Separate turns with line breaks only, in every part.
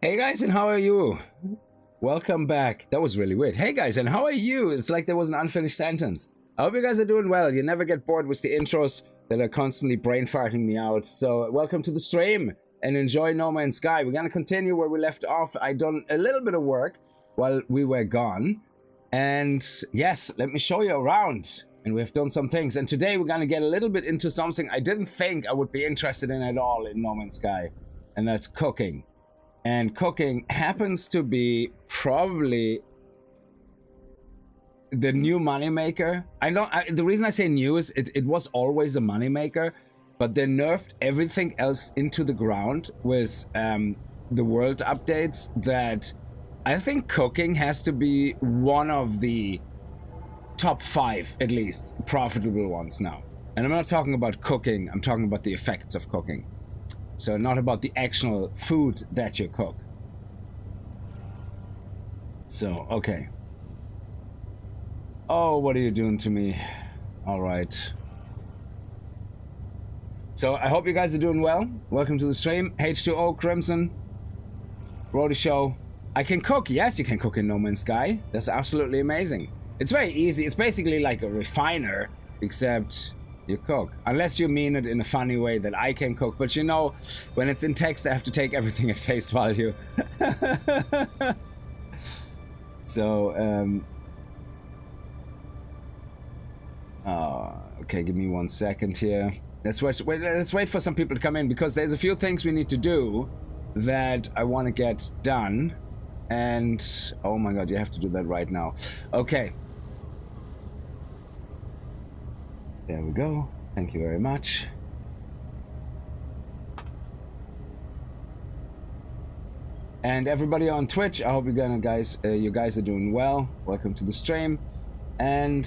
Hey guys, and how are you? Welcome back. That was really weird. Hey guys, and how are you? It's like there was an unfinished sentence. I hope you guys are doing well. You never get bored with the intros that are constantly brain farting me out. So welcome to the stream and enjoy No Man's Sky. We're gonna continue where we left off. I done a little bit of work while we were gone. And yes, let me show you around. And we've done some things. And today we're gonna get a little bit into something I didn't think I would be interested in at all in No Man's Sky. And that's cooking. And cooking happens to be probably the new moneymaker. The reason I say new is it was always a moneymaker, but they nerfed everything else into the ground with the world updates that I think cooking has to be one of the top 5, at least, profitable ones now. And I'm not talking about cooking, I'm talking about the effects of cooking. So not about the actual food that you cook. So, okay. Oh, what are you doing to me? All right. So I hope you guys are doing well. Welcome to the stream. H2O, Crimson, Brody Show. I can cook. Yes, you can cook in No Man's Sky. That's absolutely amazing. It's very easy. It's basically like a refiner, except you cook. Unless you mean it in a funny way that I can cook. But you know, when it's in text, I have to take everything at face value. So, okay, give me 1 second here. Let's wait for some people to come in, because there's a few things we need to do that I want to get done. And, oh my god, you have to do that right now. Okay. There we go. Thank you very much. And everybody on Twitch, I hope you guys are doing well. Welcome to the stream. And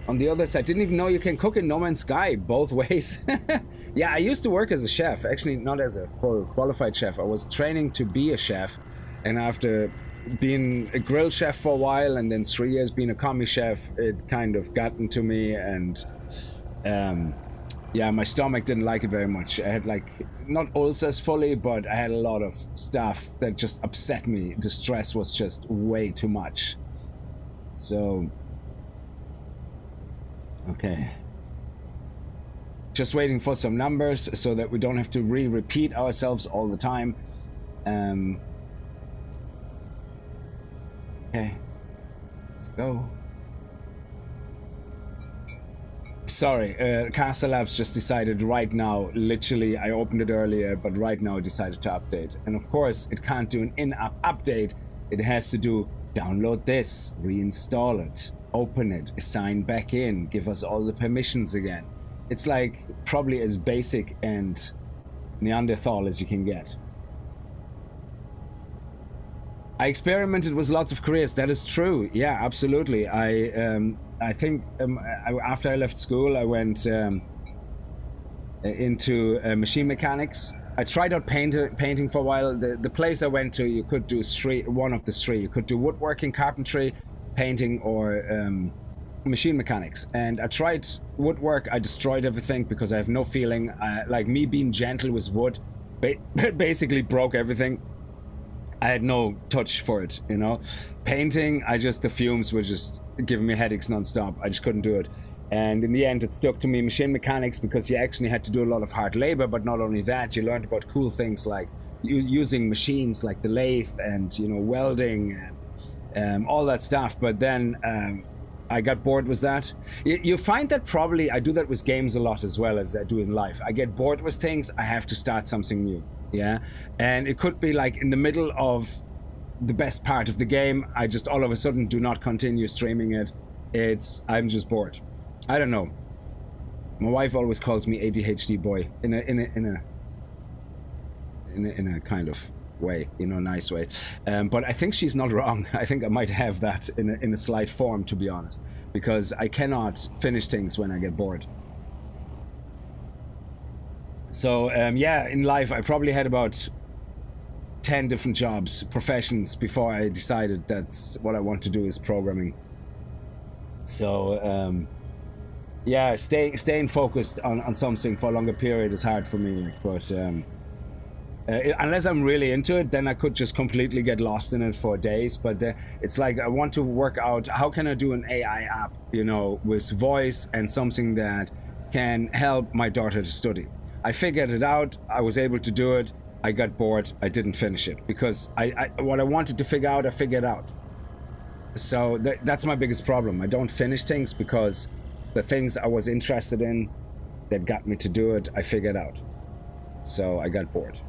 on the other side, didn't even know you can cook in No Man's Sky both ways. Yeah, I used to work as a chef. Actually, not as a full qualified chef. I was training to be a chef. And after being a grill chef for a while and then 3 years being a commie chef, it kind of got into me, and yeah, my stomach didn't like it very much. I had like, not ulcers fully, but I had a lot of stuff that just upset me. The stress was just way too much. So, okay. Just waiting for some numbers so that we don't have to repeat ourselves all the time. Okay, let's go. Sorry, Castle Labs just decided right now, literally, I opened it earlier, but right now it decided to update. And of course, it can't do an in-app update. It has to do, download this, reinstall it, open it, sign back in, give us all the permissions again. It's like probably as basic and Neanderthal as you can get. I experimented with lots of careers. That is true. Yeah, absolutely. I think after I left school, I went into machine mechanics. I tried out painting for a while. The place I went to, you could do one of the three. You could do woodworking, carpentry, painting, or machine mechanics. And I tried woodwork. I destroyed everything because I have no feeling. Like me being gentle with wood, basically broke everything. I had no touch for it, you know. Painting, the fumes were just giving me headaches non-stop. I just couldn't do it. And in the end, it stuck to me, machine mechanics, because you actually had to do a lot of hard labor, but not only that, you learned about cool things like using machines like the lathe and, you know, welding and all that stuff. But then I got bored with that. You find that probably I do that with games a lot as well as I do in life. I get bored with things, I have to start something new. Yeah, and it could be like in the middle of the best part of the game, I just all of a sudden do not continue streaming it. I'm just bored. I don't know. My wife always calls me ADHD boy in a kind of way, you know, nice way. But I think she's not wrong. I think I might have that in a slight form, to be honest, because I cannot finish things when I get bored. So, yeah, in life, I probably had about 10 different jobs, professions, before I decided that's what I want to do is programming. So, yeah, staying focused on something for a longer period is hard for me, but Unless I'm really into it, then I could just completely get lost in it for days. But it's like I want to work out how can I do an AI app, you know, with voice and something that can help my daughter to study. I figured it out. I was able to do it. I got bored. I didn't finish it because what I wanted to figure out, I figured out. So that's my biggest problem. I don't finish things because the things I was interested in that got me to do it, I figured out. So I got bored.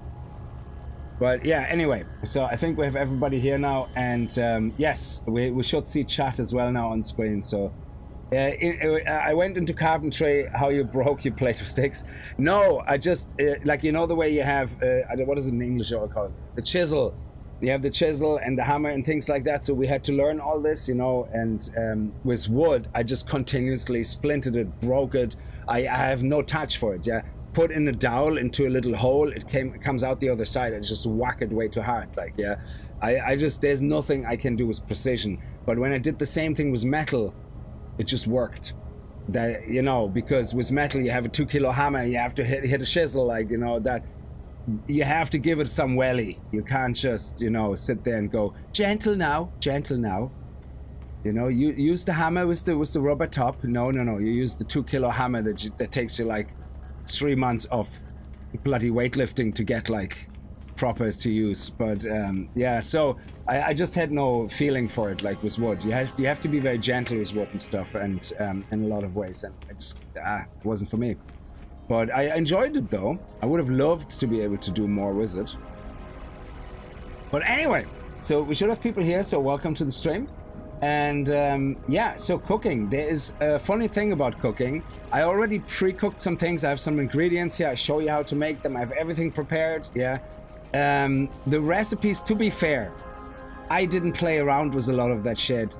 But yeah, anyway, so I think we have everybody here now, and yes, we should see chat as well now on screen. So I went into carpentry, how you broke your plate of sticks. No, I just, like, you know the way you have, what is it in English or called? The chisel. You have the chisel and the hammer and things like that. So we had to learn all this, you know, and with wood, I just continuously splintered it, broke it. I have no touch for it, yeah. Put in a dowel into a little hole, it comes out the other side, and just whack it way too hard, like, yeah. I just, there's nothing I can do with precision. But when I did the same thing with metal, it just worked. That, you know, because with metal you have a 2 kilo hammer, you have to hit a chisel, like, you know, that you have to give it some welly. You can't just, you know, sit there and go gentle now, gentle now. You know, you use the hammer with the rubber top. No, you use the 2 kilo hammer that takes you like 3 months of bloody weightlifting to get like proper to use. But yeah, so I just had no feeling for it like with wood. You have to be very gentle with wood and stuff, and in a lot of ways, and it just it wasn't for me. But I enjoyed it though. I would have loved to be able to do more with it. But anyway, so we should have people here, so welcome to the stream. And yeah, so cooking. There is a funny thing about cooking. I already pre-cooked some things. I have some ingredients here. I show you how to make them. I have everything prepared, yeah. The recipes, to be fair, I didn't play around with a lot of that shit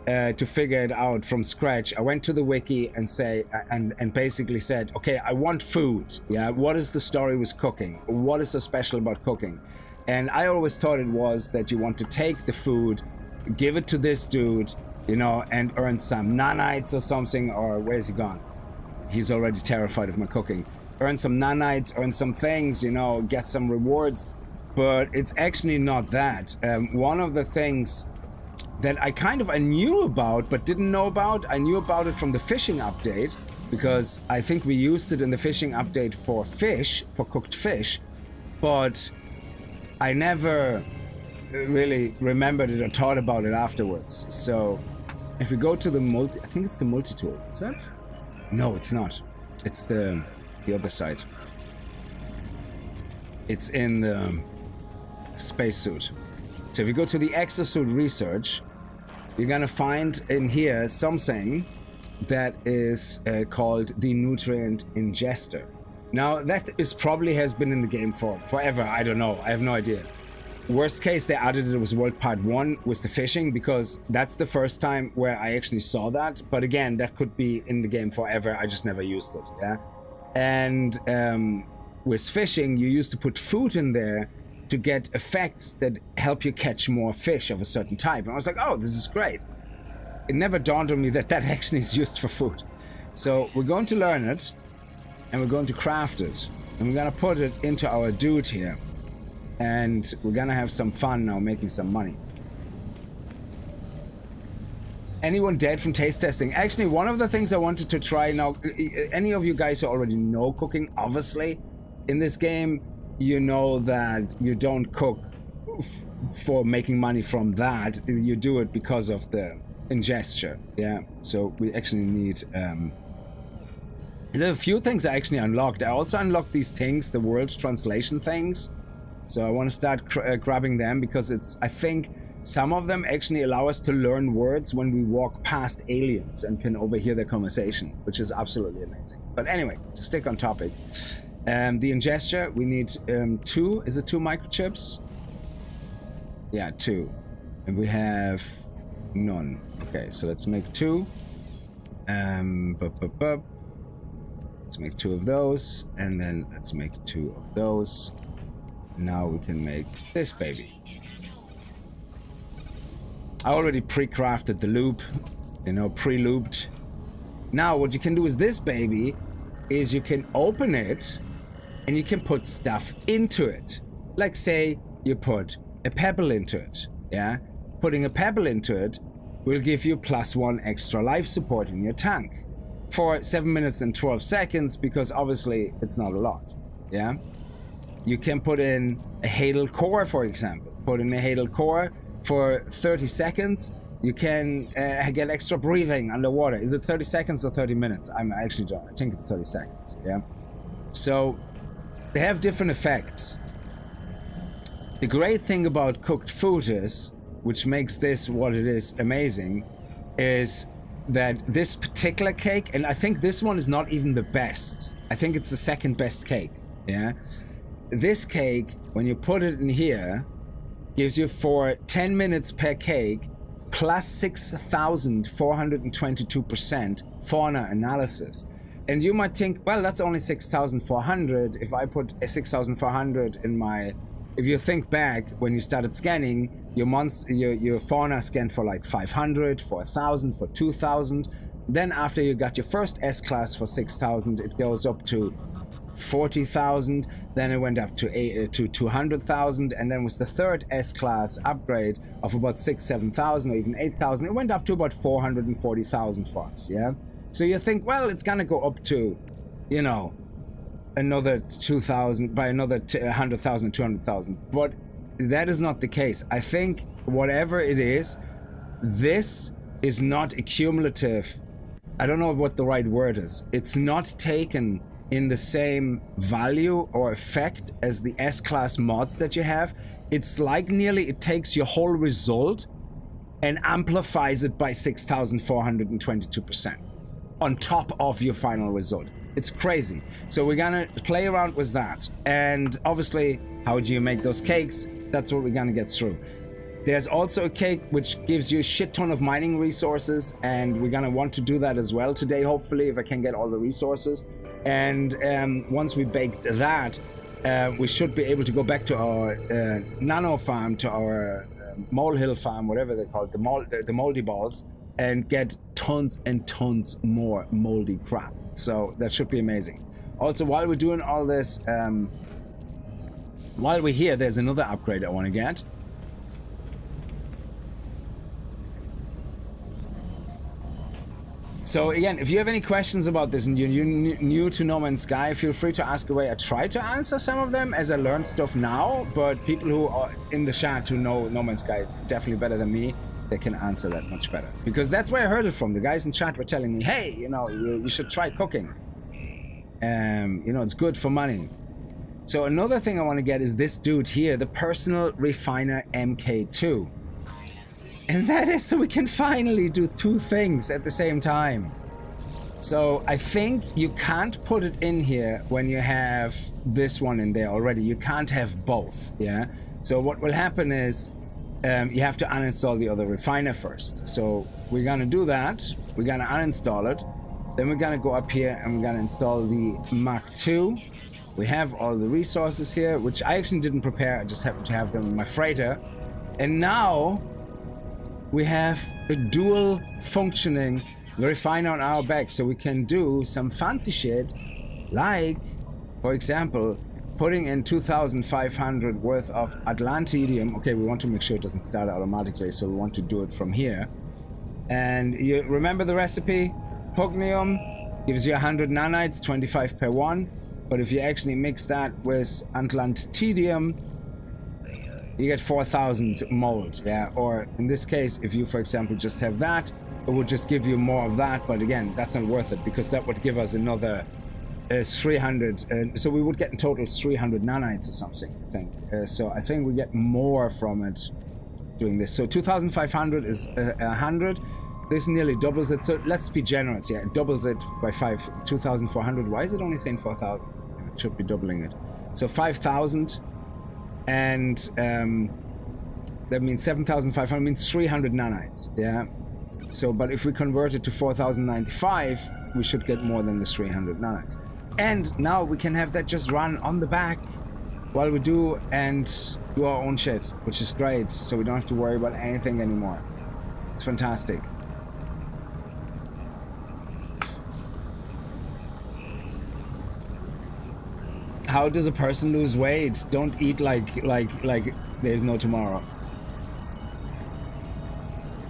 to figure it out from scratch. I went to the wiki and basically said, okay, I want food, yeah. What is the story with cooking? What is so special about cooking? And I always thought it was that you want to take the food, give it to this dude, you know, and earn some nanites or something. Or where's he gone? He's already terrified of my cooking. Earn some nanites, earn some things, you know, get some rewards. But it's actually not that. One of the things that I knew about but didn't know about, I knew about it from the fishing update, because I think we used it in the fishing update for fish, for cooked fish, but I never really remembered it or thought about it afterwards. So if we go to the I think it's the multi-tool. Is that? No, it's not. It's the other side. It's in the spacesuit. So if you go to the exosuit research, you're gonna find in here something that is called the nutrient ingester. Now that is probably has been in the game for forever. I don't know. I have no idea. Worst case, they added it was World Part 1 with the fishing, because that's the first time where I actually saw that. But again, that could be in the game forever. I just never used it, yeah? And with fishing, you used to put food in there to get effects that help you catch more fish of a certain type. And I was like, oh, this is great. It never dawned on me that that actually is used for food. So we're going to learn it, and we're going to craft it, and we're gonna put it into our dude here. And we're gonna have some fun now making some money. Anyone dead from taste testing? Actually, one of the things I wanted to try now, any of you guys who already know cooking, obviously, in this game, you know that you don't cook for making money from that. You do it because of the ingestion, yeah? So we actually need, there are a few things I actually unlocked. I also unlocked these things, the world translation things. So I want to start grabbing them, because I think some of them actually allow us to learn words when we walk past aliens and can overhear their conversation, which is absolutely amazing. But anyway, to stick on topic, the ingester, we need 2, is it 2 microchips? Yeah, 2. And we have none. Okay, so let's make 2. Let's make 2 of those, and then let's make 2 of those. Now we can make this baby. I already pre-crafted the loop, you know, pre-looped. Now what you can do with this baby is you can open it and you can put stuff into it. Like say you put a pebble into it, yeah? Putting a pebble into it will give you +1 extra life support in your tank for 7 minutes and 12 seconds, because obviously it's not a lot, yeah? You can put in a Hadal core, for example. Put in a Hadal core for 30 seconds. You can get extra breathing underwater. Is it 30 seconds or 30 minutes? I actually don't. I think it's 30 seconds, yeah? So they have different effects. The great thing about cooked food is, which makes this what it is amazing, is that this particular cake, and I think this one is not even the best. I think it's the second best cake, yeah? This cake, when you put it in here, gives you for 10 minutes per cake plus 6,422% fauna analysis. And you might think, well, that's only 6,400. If I put a 6,400 in my... If you think back, when you started scanning, your fauna scanned for like 500, for 1,000, for 2,000. Then after you got your first S-class for 6,000, it goes up to 40,000. Then it went up to 200,000, and then with the third S-class upgrade of about 7,000 or even 8,000, it went up to about 440,000 for us, yeah? So you think, well, it's gonna go up to, you know, another 2,000, by another 100,000, 200,000. But that is not the case. I think whatever it is, this is not a cumulative, I don't know what the right word is. It's not taken in the same value or effect as the S-class mods that you have. It's like nearly it takes your whole result and amplifies it by 6,422% on top of your final result. It's crazy. So we're gonna play around with that. And obviously, how do you make those cakes? That's what we're gonna get through. There's also a cake which gives you a shit ton of mining resources, and we're gonna want to do that as well today, hopefully, if I can get all the resources. And once we baked that, we should be able to go back to our nano farm, to our molehill farm, whatever they call it, the moldy balls, and get tons and tons more moldy crap. So that should be amazing. Also, while we're doing all this, while we're here, there's another upgrade I want to get. So again, if you have any questions about this and you're new to No Man's Sky, feel free to ask away. I try to answer some of them as I learn stuff now, but people who are in the chat who know No Man's Sky definitely better than me, they can answer that much better. Because that's where I heard it from. The guys in chat were telling me, hey, you know, you should try cooking. You know, it's good for money. So another thing I want to get is this dude here, the Personal Refiner MK2. And that is so we can finally do two things at the same time. So I think you can't put it in here when you have this one in there already. You can't have both, yeah? So what will happen is you have to uninstall the other refiner first. So we're gonna do that. We're gonna uninstall it. Then we're gonna go up here and we're gonna install the Mark II. We have all the resources here, which I actually didn't prepare. I just happened to have them in my freighter. And now we have a dual functioning refiner on our back, so we can do some fancy shit, like, for example, putting in 2,500 worth of Atlantidium. Okay, we want to make sure it doesn't start automatically, so we want to do it from here. And you remember the recipe? Pugnium gives you 100 nanites, 25 per one. But if you actually mix that with Atlantidium, you get 4,000 mold, yeah? Or in this case, if you, for example, just have that, it would just give you more of that. But again, that's not worth it, because that would give us another 300. So we would get in total 300 nanites or something, I think. So I think we get more from it doing this. So 2,500 is 100. This nearly doubles it. So let's be generous, yeah? It doubles it by 2,400. Why is it only saying 4,000? It should be doubling it. So 5,000. And that means 7,500 means 300 nanites, yeah? So, but if we convert it to 4,095, we should get more than the 300 nanites. And now we can have that just run on the back while we do our own shit, which is great. So we don't have to worry about anything anymore. It's fantastic. how does a person lose weight? Don't eat like there's no tomorrow.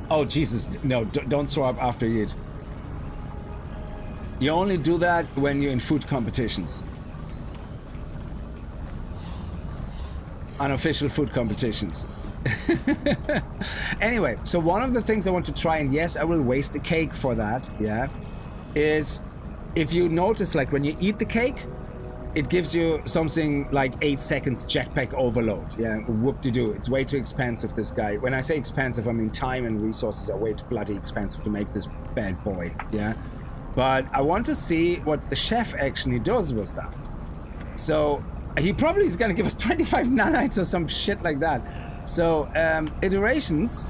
Oh Jesus, no, don't throw up after you eat. You only do that when you're in food competitions. Unofficial food competitions. Anyway, so one of the things I want to try, and yes, I will waste the cake for that, yeah, is if you notice, like when you eat the cake, it gives you something like 8 seconds jetpack overload. Yeah, whoop-de-doo. It's way too expensive, this guy. When I say expensive, I mean time and resources are way too bloody expensive to make this bad boy, yeah? But I want to see what the chef actually does with that. So he probably is going to give us 25 nanites or some shit like that. So, iterations,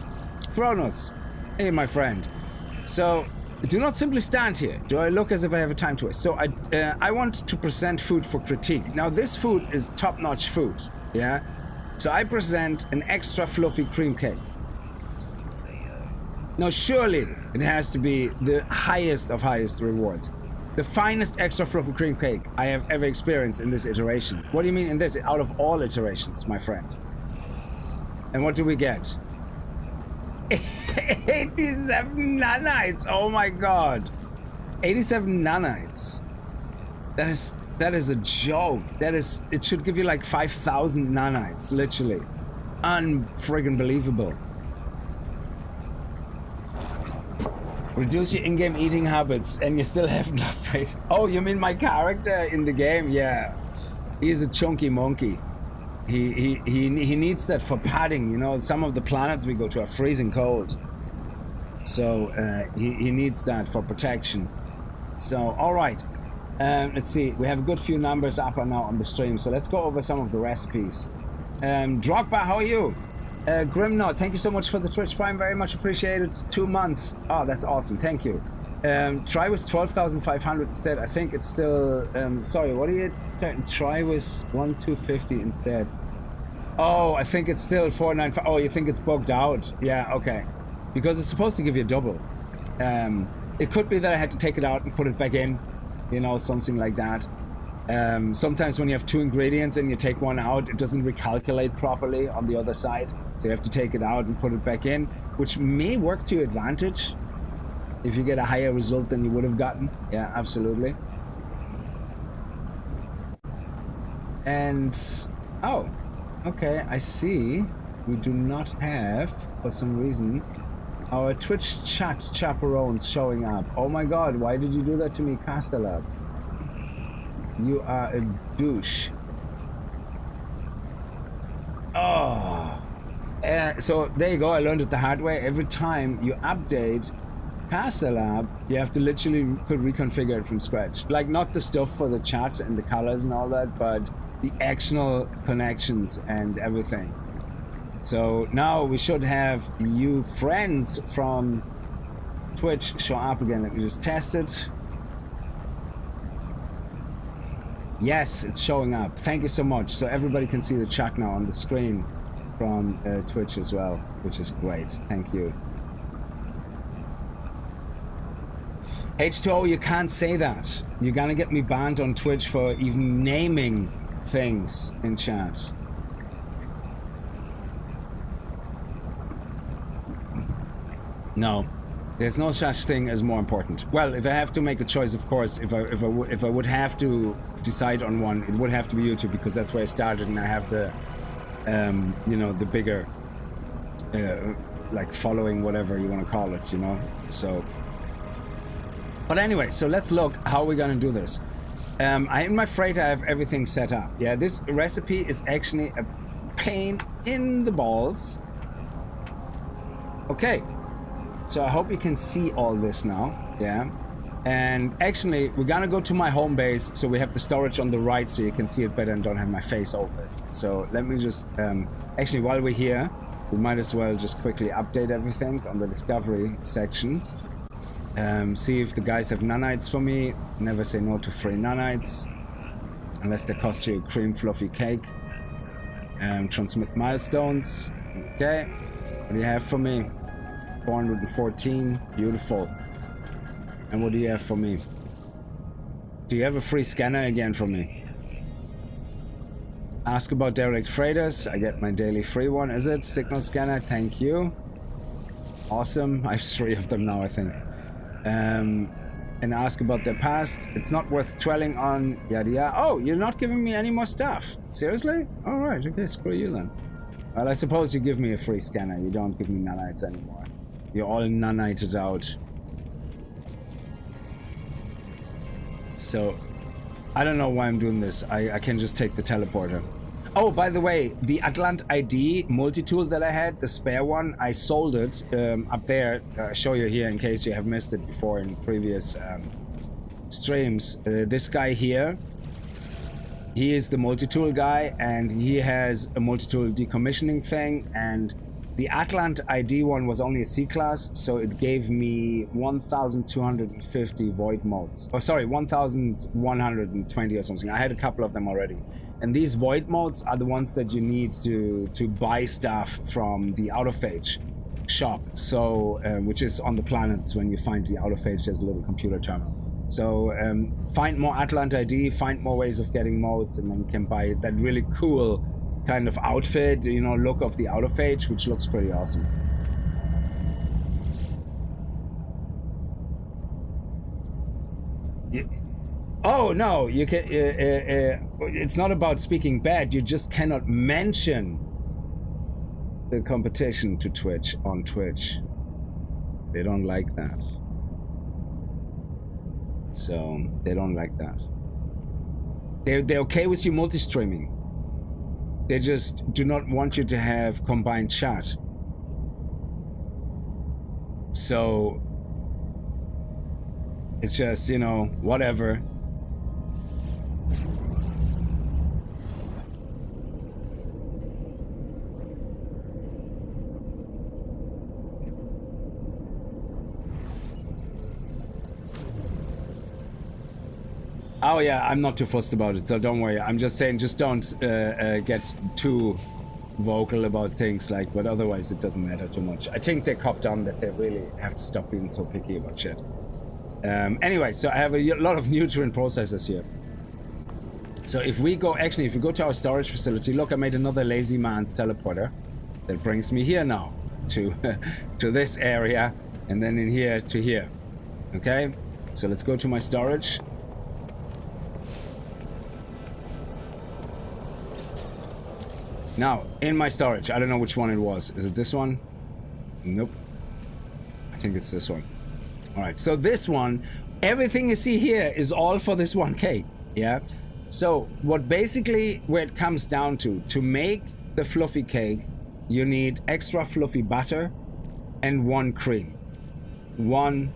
Kronos, hey my friend. So, do not simply stand here. Do I look as if I have a time to waste? So I want to present food for critique. Now this food is top-notch food, yeah? So I present an extra fluffy cream cake. Now surely it has to be the highest of highest rewards. The finest extra fluffy cream cake I have ever experienced in this iteration. What do you mean in this? Out of all iterations, my friend. And what do we get? 87 nanites! Oh my god! 87 nanites. That is a joke. It should give you like 5,000 nanites, literally. Unfriggin' believable. Reduce your in-game eating habits and you still haven't lost weight. Oh, you mean my character in the game? Yeah. He's a chunky monkey. He needs that for padding, you know. Some of the planets we go to are freezing cold. So he needs that for protection. So, alright. Let's see. We have a good few numbers up now on the stream. So let's go over some of the recipes. Drogba, how are you? Grimnod, thank you so much for the Twitch Prime. Very much appreciated. 2 months. Oh, that's awesome. Thank you. Try with 12,500 instead. I think it's still... sorry, what are you... Try with 1,250 instead. Oh, I think it's still 495. Oh, you think it's bugged out? Yeah, okay. Because it's supposed to give you a double. It could be that I had to take it out and put it back in. You know, something like that. Sometimes when you have 2 ingredients and you take one out, it doesn't recalculate properly on the other side. So you have to take it out and put it back in, which may work to your advantage if you get a higher result than you would have gotten. Yeah, absolutely. And, oh, okay, I see. We do not have, for some reason, our Twitch chat chaperones showing up. Oh my god, why did you do that to me, Castellab? You are a douche. Oh. So there you go, I learned it the hard way. Every time you update Castellab, you have to literally reconfigure it from scratch. Like, not the stuff for the chat and the colors and all that, but the actual connections and everything. So now we should have you friends from Twitch show up again. Let me just test it. Yes, it's showing up. Thank you so much. So everybody can see the chat now on the screen from Twitch as well, which is great. Thank you. H2O, you can't say that. You're gonna get me banned on Twitch for even naming things in chat. No, there's no such thing as more important. Well, if I have to make a choice, of course, if I would have to decide on one, it would have to be YouTube, because that's where I started and I have the, you know, the bigger, like following, whatever you want to call it, you know. So, but anyway, so let's look how we're gonna do this. I'm afraid I have everything set up. Yeah, this recipe is actually a pain in the balls. Okay. So I hope you can see all this now, yeah? And actually, we're gonna go to my home base, so we have the storage on the right so you can see it better and don't have my face over it. So let me just, actually while we're here, we might as well just quickly update everything on the discovery section. See if the guys have nanites for me. Never say no to free nanites, unless they cost you a cream fluffy cake. Transmit milestones, okay. What do you have for me? 414, beautiful. And what do you have for me? Do you have a free scanner again for me? Ask about derelict freighters. I get my daily free one, is it? Signal scanner, thank you. Awesome. I have 3 of them now, I think. And ask about their past. It's not worth dwelling on, yada yada. Oh, you're not giving me any more stuff. Seriously? Alright, okay, screw you then. Well, I suppose you give me a free scanner. You don't give me nanites anymore. You're all nanited out. So, I don't know why I'm doing this. I can just take the teleporter. Oh, by the way, the Atlant ID multi-tool that I had, the spare one, I sold it up there. I'll show you here in case you have missed it before in previous streams. This guy here, he is the multi-tool guy, and he has a multi-tool decommissioning thing, and the Atlant ID one was only a C-class, so it gave me 1,250 void modes. Oh, sorry, 1,120 or something. I had a couple of them already. And these void modes are the ones that you need to buy stuff from the autophage shop. So, which is on the planets. When you find the autophage, there's a little computer terminal. So, find more Atlant ID, find more ways of getting modes, and then you can buy that really cool kind of outfit, you know, look of the autophage, which looks pretty awesome. Oh no, you can. It's not about speaking bad. You just cannot mention the competition to Twitch on Twitch. They don't like that. So they don't like that. They're okay with you multi-streaming. They just do not want you to have combined chat. So it's just, you know, whatever. Oh yeah, I'm not too fussed about it, so don't worry. I'm just saying, just don't get too vocal about things like, but otherwise it doesn't matter too much. I think they copped on that they really have to stop being so picky about shit. Anyway, so I have a lot of nutrient processors here. So if we go, actually, if we go to our storage facility, look, I made another lazy man's teleporter that brings me here now to to this area, and then in here to here. Okay, so let's go to my storage. Now, in my storage, I don't know which one it was. Is it this one? Nope. I think it's this one. Alright, so this one, everything you see here is all for this one cake, yeah? So, what basically, where it comes down to make the fluffy cake, you need extra fluffy butter and 1 cream. 1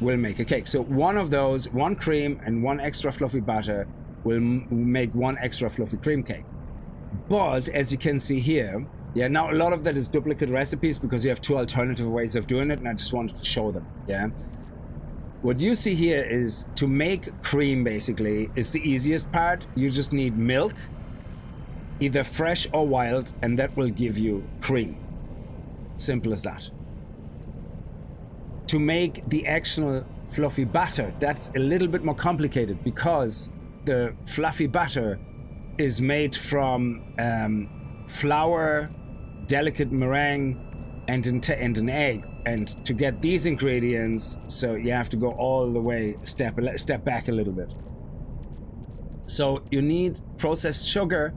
will make a cake. So, one of those, 1 cream and 1 extra fluffy butter will make 1 extra fluffy cream cake. But as you can see here, yeah, now a lot of that is duplicate recipes because you have 2 alternative ways of doing it, and I just wanted to show them, yeah. What you see here is to make cream, basically, is the easiest part. You just need milk, either fresh or wild, and that will give you cream. Simple as that. To make the actual fluffy batter, that's a little bit more complicated because the fluffy batter is made from flour, delicate meringue, and an egg. And to get these ingredients, so you have to go all the way, step back a little bit. So you need processed sugar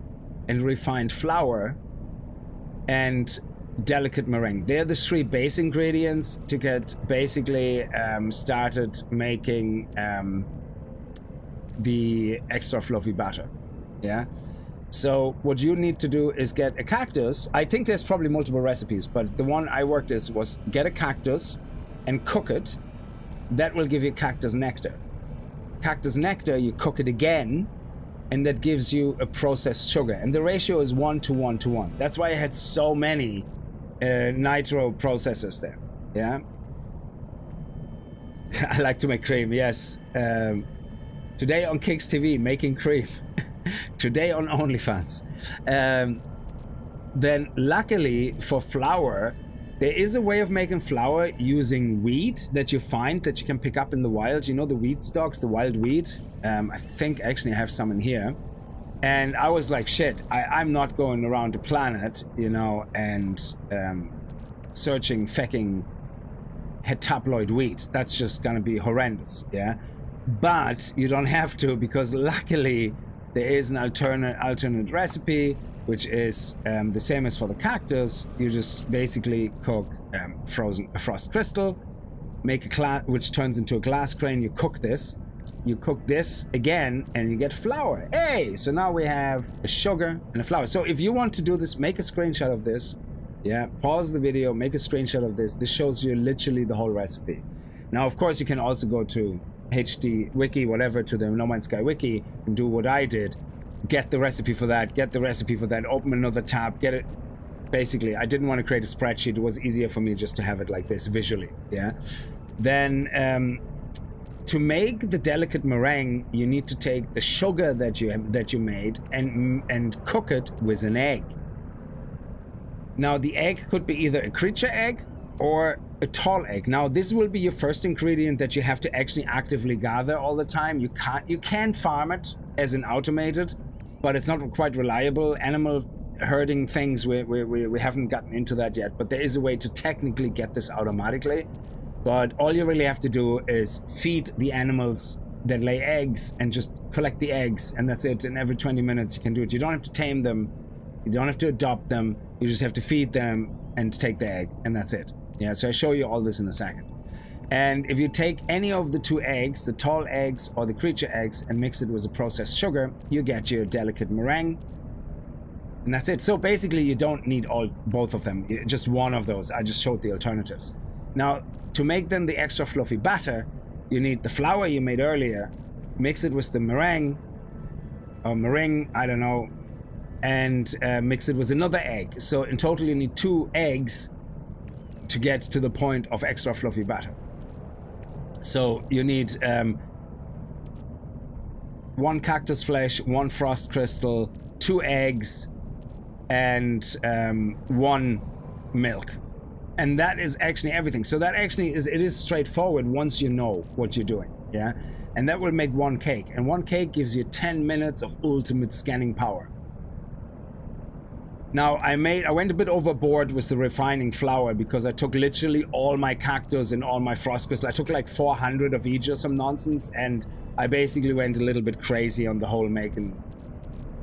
and refined flour and delicate meringue. They're the 3 base ingredients to get basically started making the extra fluffy batter. Yeah. So what you need to do is get a cactus. I think there's probably multiple recipes, but the one I worked with was get a cactus and cook it. That will give you cactus nectar. Cactus nectar, you cook it again, and that gives you a processed sugar. And the ratio is 1 to 1 to 1. That's why I had so many nitro processors there. Yeah. I like to make cream. Yes. Today on Kickz TV, making cream. Today on OnlyFans. Then luckily for flour, there is a way of making flour using wheat that you find that you can pick up in the wild. You know the wheat stalks, the wild wheat? I think actually I have some in here. And I was like, shit, I'm not going around the planet, you know, and searching fucking tabloid wheat. That's just gonna be horrendous, yeah? But you don't have to, because luckily there is an alternate recipe, which is the same as for the cactus. You just basically cook frost crystal, make a which turns into a glass crane. You cook this again, and you get flour. Hey, so now we have a sugar and a flour. So if you want to do this, make a screenshot of this. Yeah, pause the video, make a screenshot of this. This shows you literally the whole recipe. Now, of course, you can also go to HD Wiki, whatever, to the No Man's Sky Wiki, and do what I did. Get the recipe for that, open another tab, get it. Basically, I didn't want to create a spreadsheet. It was easier for me just to have it like this visually, yeah? Then, to make the delicate meringue, you need to take the sugar that you made and cook it with an egg. Now, the egg could be either a creature egg or a tall egg. Now, this will be your first ingredient that you have to actually actively gather all the time. You can farm it as an automated, but it's not quite reliable. Animal herding things, we haven't gotten into that yet, but there is a way to technically get this automatically. But all you really have to do is feed the animals that lay eggs and just collect the eggs, and that's it. And every 20 minutes you can do it. You don't have to tame them, you don't have to adopt them, you just have to feed them and take the egg, and that's it. Yeah, so I show you all this in a second. And if you take any of the two eggs, the tall eggs or the creature eggs, and mix it with a processed sugar, you get your delicate meringue. And that's it. So basically you don't need both of them, just one of those. I just showed the alternatives. Now, to make then the extra fluffy batter, you need the flour you made earlier, mix it with the meringue, or meringue, I don't know, and mix it with another egg. So in total you need 2 eggs to get to the point of extra fluffy batter. So you need 1 cactus flesh, 1 frost crystal, 2 eggs, and 1 milk. And that is actually everything. So that actually it is straightforward once you know what you're doing, yeah? And that will make 1 cake. And 1 cake gives you 10 minutes of ultimate scanning power. Now, I went a bit overboard with the refining flour, because I took literally all my cactus and all my frost crystal. I took like 400 of each or some nonsense, and I basically went a little bit crazy on the whole making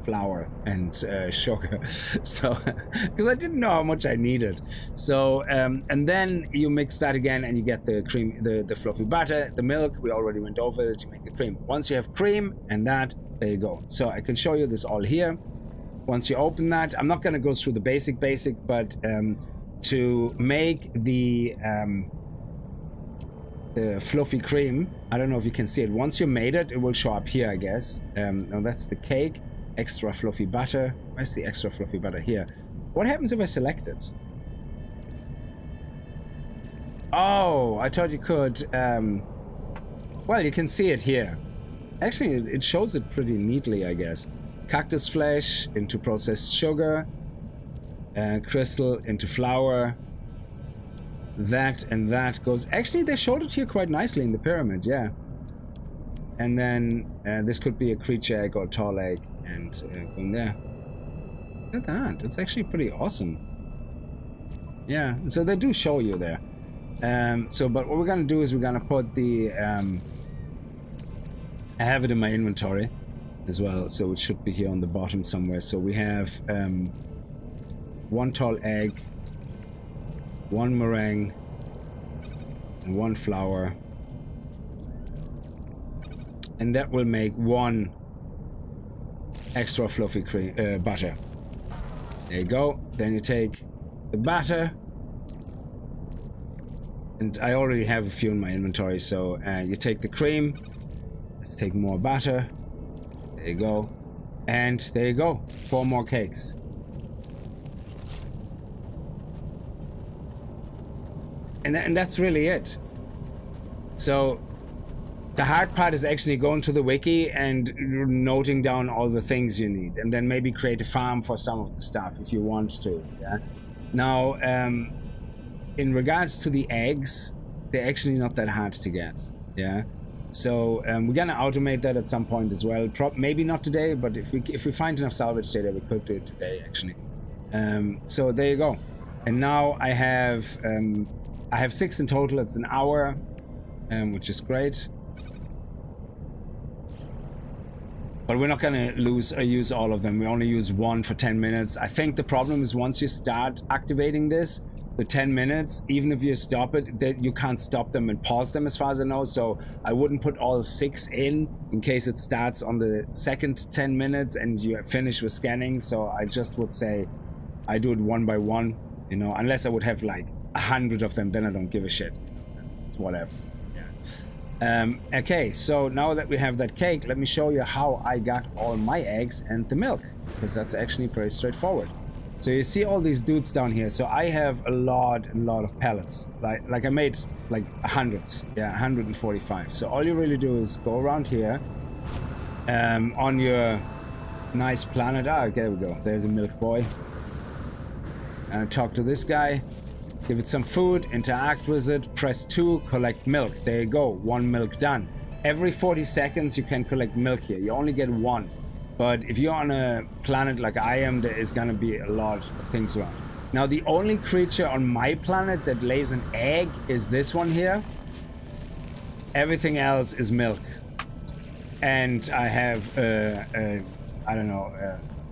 flour and sugar. So, because I didn't know how much I needed. So, and then you mix that again and you get the cream, the fluffy batter, the milk. We already went over it. You make the cream. Once you have cream and that, there you go. So I can show you this all here. Once you open that, I'm not going to go through the basic, but to make the fluffy cream, I don't know if you can see it. Once you made it, it will show up here, I guess. Now that's the cake. Extra fluffy butter. Where's the extra fluffy butter? Here. What happens if I select it? Oh, I thought you could. Well, you can see it here. Actually, it shows it pretty neatly, I guess. Cactus flesh into processed sugar, crystal into flour. That and that goes. Actually, they showed it here quite nicely in the pyramid, yeah. And then this could be a creature egg or tall egg, and going there. Look at that. It's actually pretty awesome. Yeah, so they do show you there. But what we're gonna do is we're gonna put the. I have it in my inventory as well, so it should be here on the bottom somewhere. So we have 1 tall egg, 1 meringue, and 1 flour, and that will make 1 extra fluffy cream butter. There you go. Then you take the batter, and I already have a few in my inventory. So you take the cream. Let's take more batter. There you go. And there you go. 4 more cakes. And that's really it. So the hard part is actually going to the wiki and noting down all the things you need, and then maybe create a farm for some of the stuff if you want to. Yeah. Now, in regards to the eggs, they're actually not that hard to get. Yeah. So we're gonna automate that at some point as well. Maybe not today, but if we find enough salvage data, we could do it today actually. So there you go. And now I have 6 in total. It's an hour, which is great. But we're not gonna use all of them. We only use one for 10 minutes. I think the problem is once you start activating this, the 10 minutes, even if you stop it, that you can't stop them and pause them as far as I know. So I wouldn't put all 6 in case it starts on the second 10 minutes and you finish with scanning. So I just would say I do it one by one, you know, unless I would have like 100 of them, then I don't give a shit. It's whatever. Okay, so now that we have that cake, let me show you how I got all my eggs and the milk, because that's actually pretty straightforward. So you see all these dudes down here. So I have a lot of pellets. Like I made like hundreds. Yeah, 145. So all you really do is go around here on your nice planet. Ah, there we go. There's a milk boy. And talk to this guy. Give it some food, interact with it, press 2, collect milk. There you go, 1 milk done. Every 40 seconds you can collect milk here. You only get 1. But if you're on a planet like I am, there is gonna be a lot of things around. Now the only creature on my planet that lays an egg is this one here. Everything else is milk. And I have, I don't know,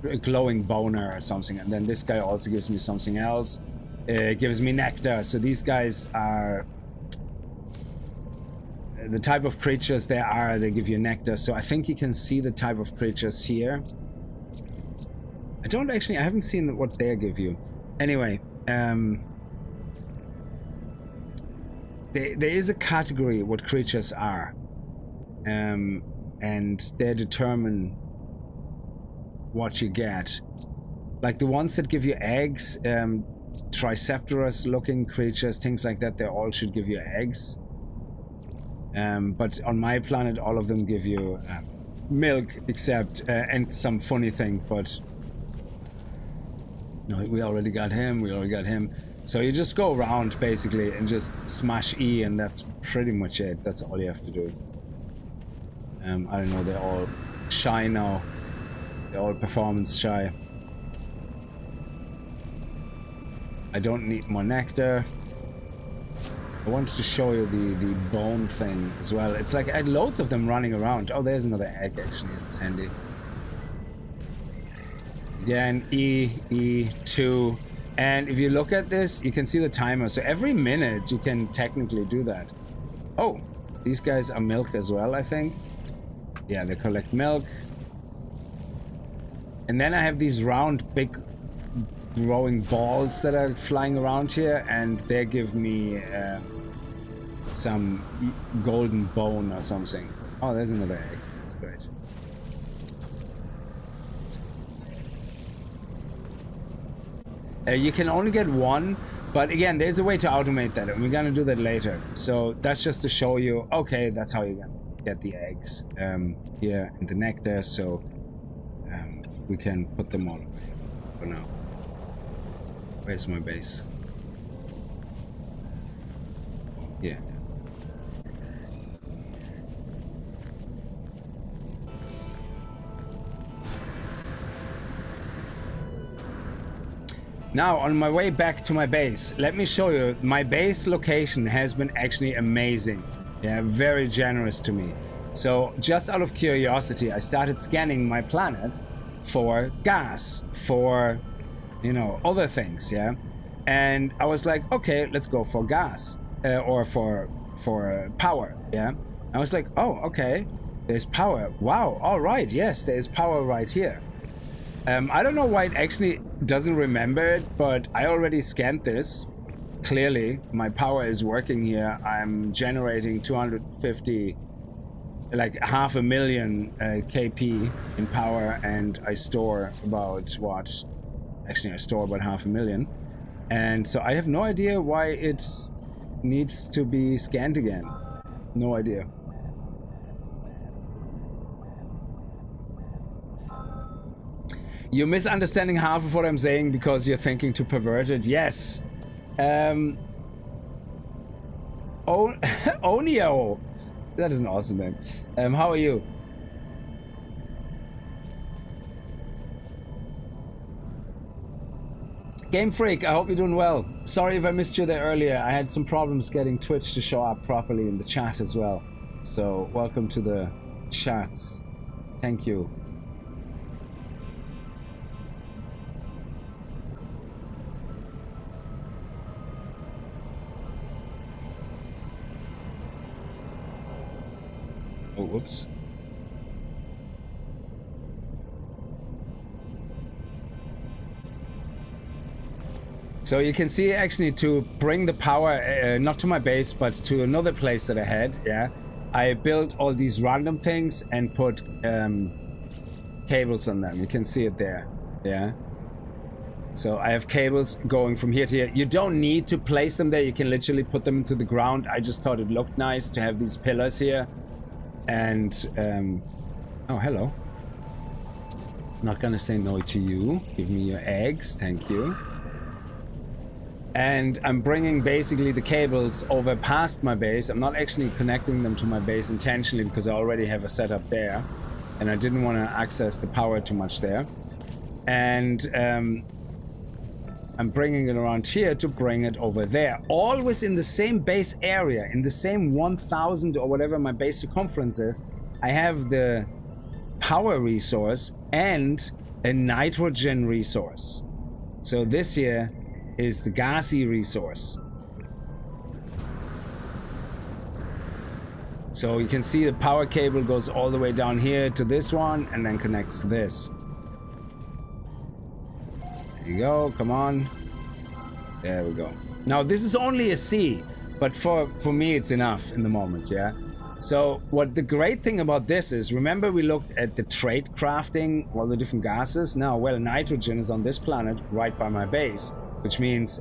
a glowing boner or something. And then this guy also gives me something else. Gives me nectar. So these guys are the type of creatures they give you nectar. So I think you can see the type of creatures here. I haven't seen what they give you. Anyway, there is a category what creatures are. And they determine what you get. Like the ones that give you eggs, Triceptorus looking creatures, things like that, they all should give you eggs. But on my planet, all of them give you milk, except, and some funny thing, but no, we already got him, So you just go around basically and just smash E, and that's pretty much it. That's all you have to do. I don't know, they're all shy now. They're all performance shy. I don't need more nectar. I wanted to show you the bone thing as well. It's like I had loads of them running around. Oh, there's another egg actually. It's handy. Again, E2. And if you look at this, you can see the timer. So every minute you can technically do that. Oh, these guys are milk as well, I think. Yeah, they collect milk. And then I have these round, big growing balls that are flying around here, and they give me some golden bone or something. Oh, there's another egg. That's great. You can only get 1, but again, there's a way to automate that, and we're gonna do that later. So that's just to show you, okay, that's how you're gonna get the eggs here and the nectar. So we can put them all away for now. Where's my base? Yeah. Now, on my way back to my base, let me show you. My base location has been actually amazing. Yeah, very generous to me. So, just out of curiosity, I started scanning my planet for gas, for, you know, other things, yeah? And I was like, okay, let's go for gas, or for power, yeah? I was like, oh, okay, there's power. Wow, all right, yes, there's power right here. I don't know why it actually doesn't remember it, but I already scanned this. Clearly, my power is working here. I'm generating 250, like 500,000 KP in power, and I store about what? Actually, I store about 500,000. And so I have no idea why it needs to be scanned again. No idea. You're misunderstanding half of what I'm saying because you're thinking to pervert it. Yes. Onio. That is an awesome name. How are you? Game Freak, I hope you're doing well. Sorry if I missed you there earlier. I had some problems getting Twitch to show up properly in the chat as well. So, welcome to the chats. Thank you. Oh, whoops. So you can see actually to bring the power, not to my base, but to another place that I had, yeah. I built all these random things and put cables on them. You can see it there, yeah. So I have cables going from here to here. You don't need to place them there. You can literally put them into the ground. I just thought it looked nice to have these pillars here. And, oh, hello. Not gonna say no to you. Give me your eggs, thank you. And I'm bringing basically the cables over past my base. I'm not actually connecting them to my base intentionally because I already have a setup there. And I didn't want to access the power too much there. And I'm bringing it around here to bring it over there. Always in the same base area, in the same 1000 or whatever my base circumference is. I have the power resource and a nitrogen resource. So this here is the gassy resource. So you can see the power cable goes all the way down here to this one and then connects to this. There you go, come on. There we go. Now this is only a C, but for me it's enough in the moment, yeah? So what the great thing about this is, remember we looked at the trait crafting, all the different gases? Now, well, nitrogen is on this planet right by my base, which means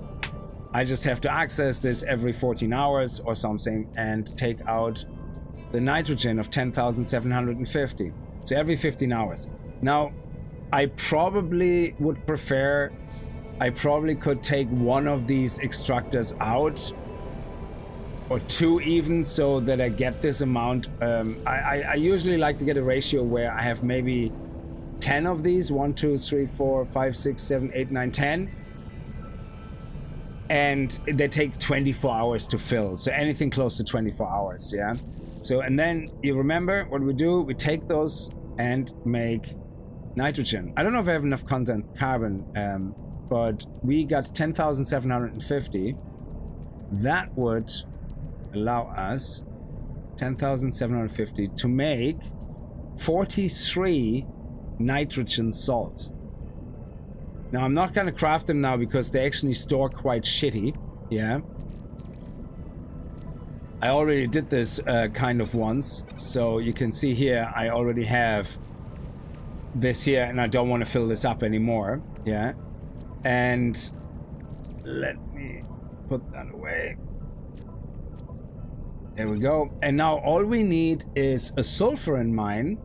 I just have to access this every 14 hours or something and take out the nitrogen of 10,750. So every 15 hours. Now, I probably would prefer, I probably could take one of these extractors out, or two even, so that I get this amount. I usually like to get a ratio where I have maybe 10 of these, 1, 2, 3, 4, 5, 6, 7, 8, 9, 10. And they take 24 hours to fill. So anything close to 24 hours, yeah? So, and then you remember what we do? We take those and make nitrogen. I don't know if I have enough condensed carbon, but we got 10,750. That would allow us 10,750 to make 43 nitrogen salt. Now, I'm not going to craft them now because they actually store quite shitty, yeah? I already did this kind of once, so you can see here I already have this here and I don't want to fill this up anymore, yeah? And let me put that away. There we go. And now all we need is a sulfurin mine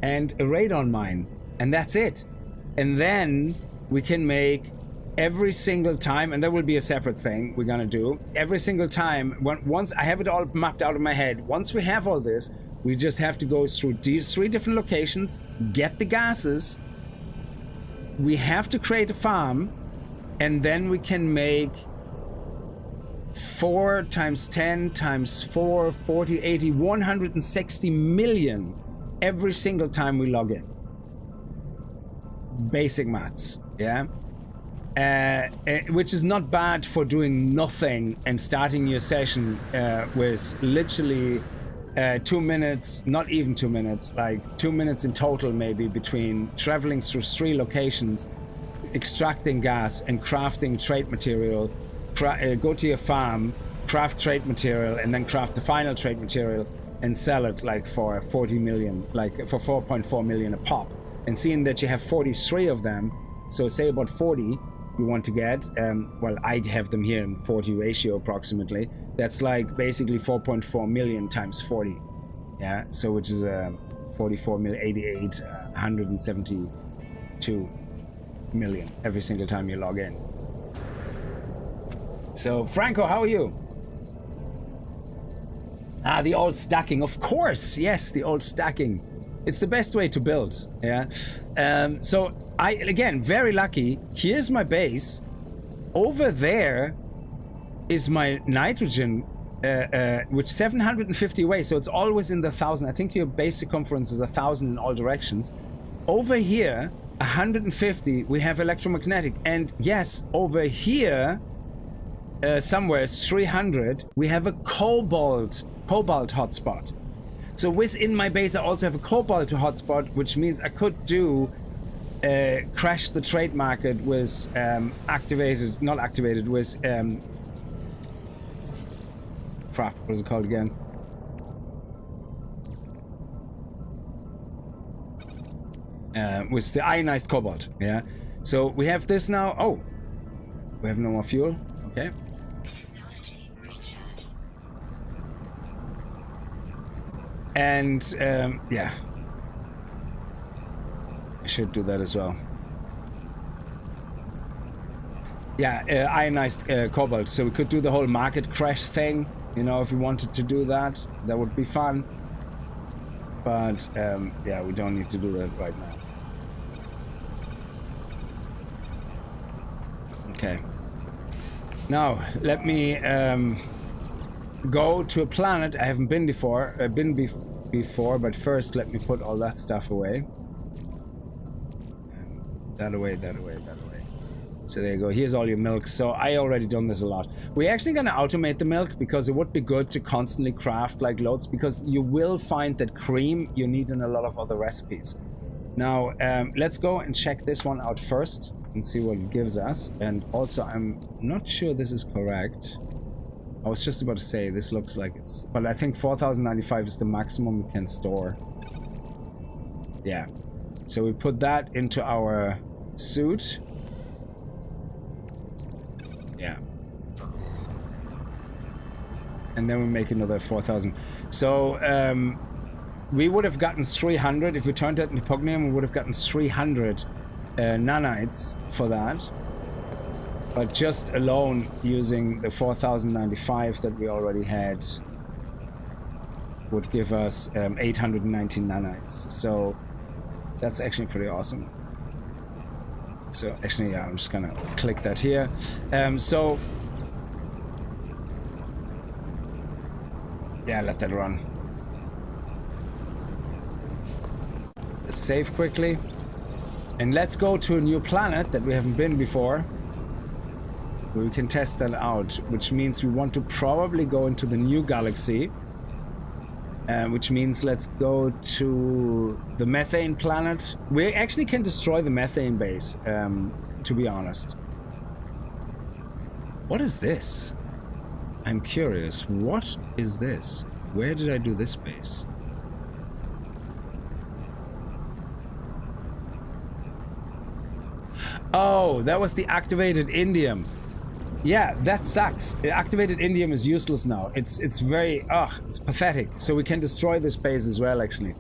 and a radon mine, and that's it. And then we can make every single time, and that will be a separate thing we're gonna do. Every single time, once I have it all mapped out in my head, once we have all this, we just have to go through these 3 different locations, get the gases, we have to create a farm, and then we can make 4 times 10 times 4, 40, 80, 160 million every single time we log in. Basic maths, yeah? Which is not bad for doing nothing and starting your session with literally 2 minutes, not even 2 minutes, like 2 minutes in total maybe, between traveling through 3 locations, extracting gas and crafting trait material, go to your farm, craft trait material, and then craft the final trait material and sell it like for 40 million, like for 4.4 million a pop. And seeing that you have 43 of them, so say about 40 you want to get, well, I have them here in 40 ratio approximately. That's like basically 4.4 million times 40, yeah? So which is 44 million, 88, 172 million every single time you log in. So Franco, how are you? Ah, the old stacking, of course. Yes, the old stacking. It's the best way to build. Yeah. So I, again, very lucky. Here's my base. Over there is my nitrogen, which 750 away. So it's always in the 1,000. I think your base circumference is 1,000 in all directions. Over here, 150, we have electromagnetic. And yes, over here, somewhere 300, we have a cobalt hotspot. So within my base, I also have a cobalt hotspot, which means I could do crash the trade market with not activated, with crap, what is it called again? With the ionized cobalt. Yeah. So we have this now. Oh, we have no more fuel. Okay. And yeah, I should do that as well. Yeah, ionized cobalt. So we could do the whole market crash thing. You know, if we wanted to do that, that would be fun. But yeah, we don't need to do that right now. Okay. Now let me go to a planet I haven't been before. But first, let me put all that stuff away. That away. So there you go. Here's all your milk. So I already done this a lot. We're actually gonna automate the milk because it would be good to constantly craft like loads, because you will find that cream you need in a lot of other recipes. Now let's go and check this one out first and see what it gives us. And also, I'm not sure this is correct. I was just about to say this looks like it's, but I think 4,095 is the maximum we can store. Yeah. So we put that into our suit. Yeah. And then we make another 4,000. So we would have gotten 300 if we turned that into Pugnium. We would have gotten 300 nanites for that. But just alone using the 4,095 that we already had would give us 819 nanites. So that's actually pretty awesome. So actually, yeah, I'm just gonna click that here. So yeah, let that run. Let's save quickly. And let's go to a new planet that we haven't been before. We can test that out, which means we want to probably go into the new galaxy, which means let's go to the methane planet. We actually can destroy the methane base, to be honest. What is this? I'm curious. What is this? Where did I do this base? Oh, that was the activated indium. Yeah, that sucks. The activated indium is useless now. It's very, it's pathetic. So we can destroy this base as well, actually.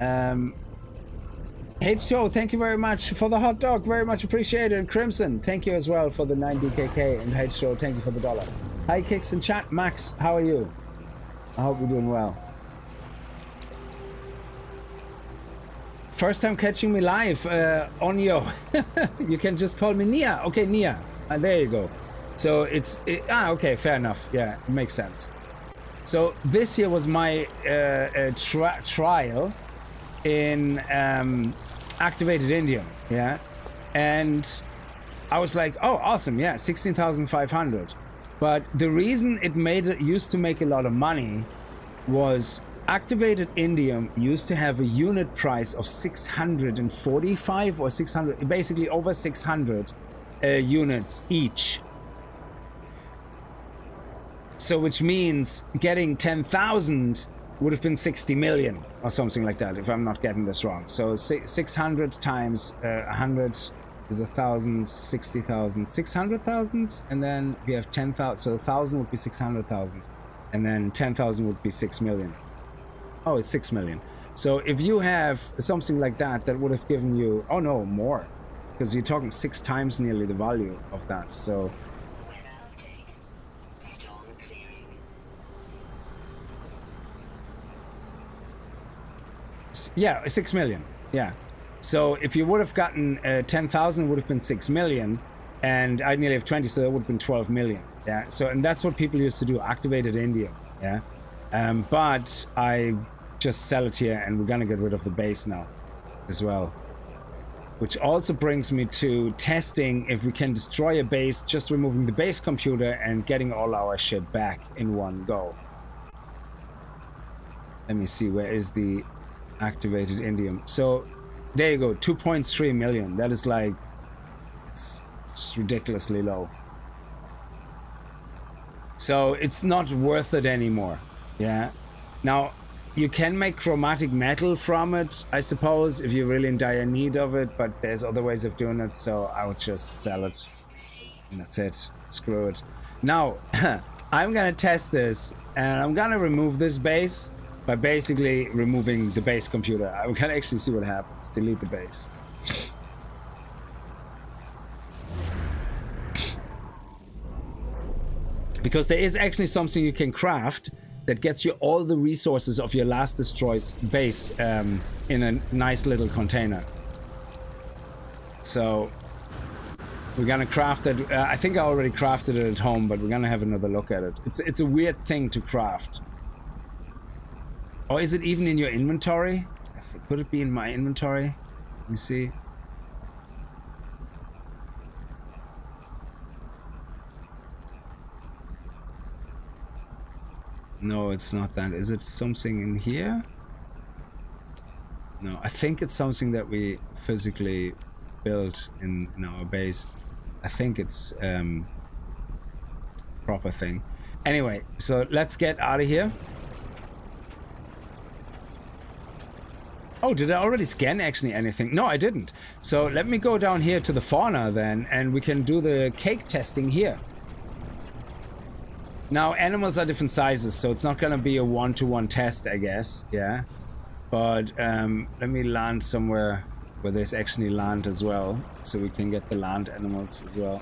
H2O, thank you very much for the hot dog. Very much appreciated. And Crimson, thank you as well for the 9 DKK. And H2O, thank you for the $1. Hi, Kickz in chat. Max, how are you? I hope you're doing well. First time catching me live, Onyo. You can just call me Nia. Okay, Nia. There you go. So okay, fair enough. Yeah, it makes sense. So this here was my trial in activated indium. Yeah, and I was like, oh, awesome. Yeah, 16,500. But the reason it used to make a lot of money was activated indium used to have a unit price of 645 or 600, basically over 600 units each. So which means getting 10,000 would have been 60 million or something like that, if I'm not getting this wrong. So 600 times 100 is 1,000, 60,000, 600,000, and then we have 10,000. So 1,000 would be 600,000, and then 10,000 would be 6 million. Oh, it's 6 million. So if you have something like that, that would have given you, oh no, more, because you're talking 6 times nearly the value of that. So was, yeah, 6 million. Yeah. So if you would have gotten 10,000, it would have been 6 million. And I nearly have 20, so that would have been 12 million. Yeah. So, and that's what people used to do, activated indium. Yeah. But I just sell it here, and we're going to get rid of the base now as well. Which also brings me to testing if we can destroy a base, just removing the base computer and getting all our shit back in one go. Let me see, where is the activated indium? So there you go, 2.3 million. That is like, it's ridiculously low. So it's not worth it anymore. Yeah. Now, you can make chromatic metal from it, I suppose, if you're really in dire need of it, but there's other ways of doing it, so I would just sell it. And that's it. Screw it. Now, I'm gonna test this, and I'm gonna remove this base by basically removing the base computer. I'm gonna actually see what happens. Delete the base. Because there is actually something you can craft that gets you all the resources of your last destroyed base in a nice little container. So we're gonna craft it. I think I already crafted it at home, but we're gonna have another look at it. It's a weird thing to craft. Or is it even in your inventory? Could it be in my inventory? Let me see. No, it's not that. Is it something in here? No, I think it's something that we physically built in our base. I think it's proper thing. Anyway, so let's get out of here. Oh, did I already scan actually anything? No, I didn't. So let me go down here to the fauna then, and we can do the cake testing here. Now, animals are different sizes, so it's not gonna be a one-to-one test, I guess, yeah. But let me land somewhere where there's actually land as well, so we can get the land animals as well.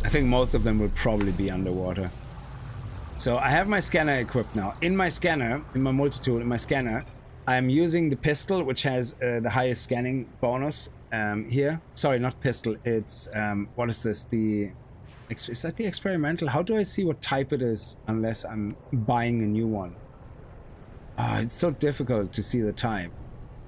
I think most of them will probably be underwater. So I have my scanner equipped now. In my scanner, in my multi-tool, in my scanner, I'm using the pistol, which has the highest scanning bonus here. Sorry, not pistol. It's, what is this? Is that the experimental? How do I see what type it is unless I'm buying a new one? It's so difficult to see the type.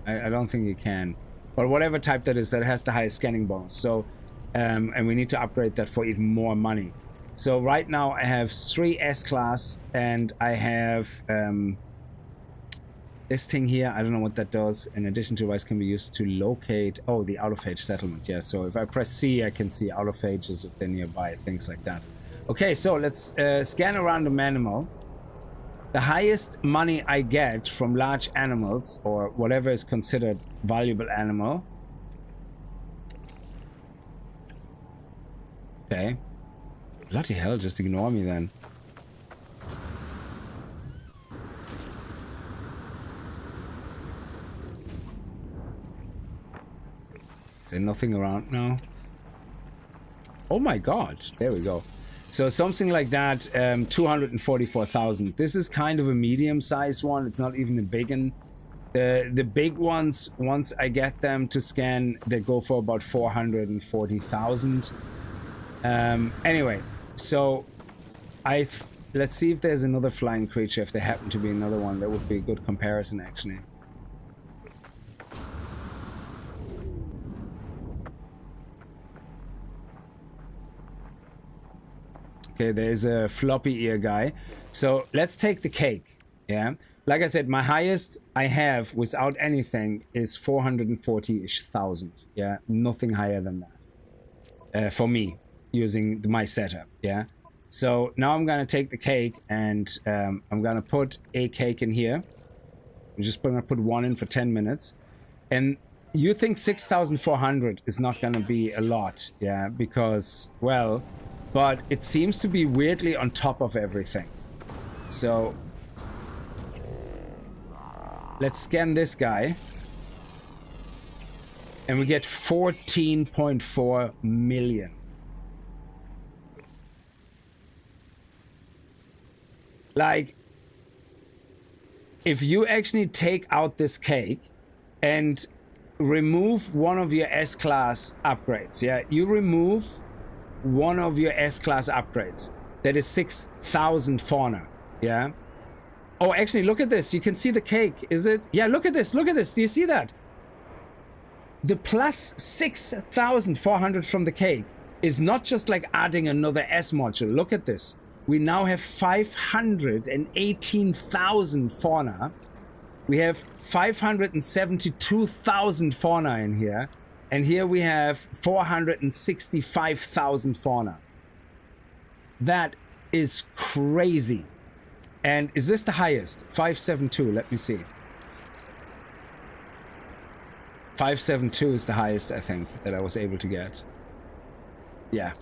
I don't think you can. But whatever type that is, that has the highest scanning bonus. So, and we need to upgrade that for even more money. So right now I have 3 S-Class, and I have this thing here. I don't know what that does. In addition to device can be used to locate, oh, the autophage settlement. Yeah, so if I press C, I can see autophages if they're nearby, things like that. Okay, so let's scan a random animal. The highest money I get from large animals, or whatever is considered valuable animal. Okay. Bloody hell, just ignore me then. Is there nothing around now? Oh my god, there we go. So something like that, 244,000. This is kind of a medium-sized one. It's not even a big one. The big ones, once I get them to scan, they go for about 440,000. Anyway, so let's see if there's another flying creature. If there happened to be another one, that would be a good comparison, actually. Okay, there's a floppy ear guy. So let's take the cake. Yeah, like I said, my highest I have without anything is 440-ish thousand. Yeah, nothing higher than that for me using my setup. Yeah, so now I'm gonna take the cake, and I'm gonna put a cake in here. I'm just gonna put one in for 10 minutes, and you think 6,400 is not gonna be a lot, yeah, because, well, but it seems to be weirdly on top of everything. So let's scan this guy, and we get 14.4 million. Like, if you actually take out this cake and remove one of your S-class upgrades, yeah, you remove one of your S-class upgrades, that is 6,000 fauna, yeah? Oh, actually, look at this. You can see the cake, is it? Yeah, look at this, do you see that? The plus 6,400 from the cake is not just like adding another S module. Look at this. We now have 518,000 fauna. We have 572,000 fauna in here. And here we have 465,000 fauna. That is crazy. And is this the highest? 572, let me see. 572 is the highest, I think, that I was able to get. Yeah.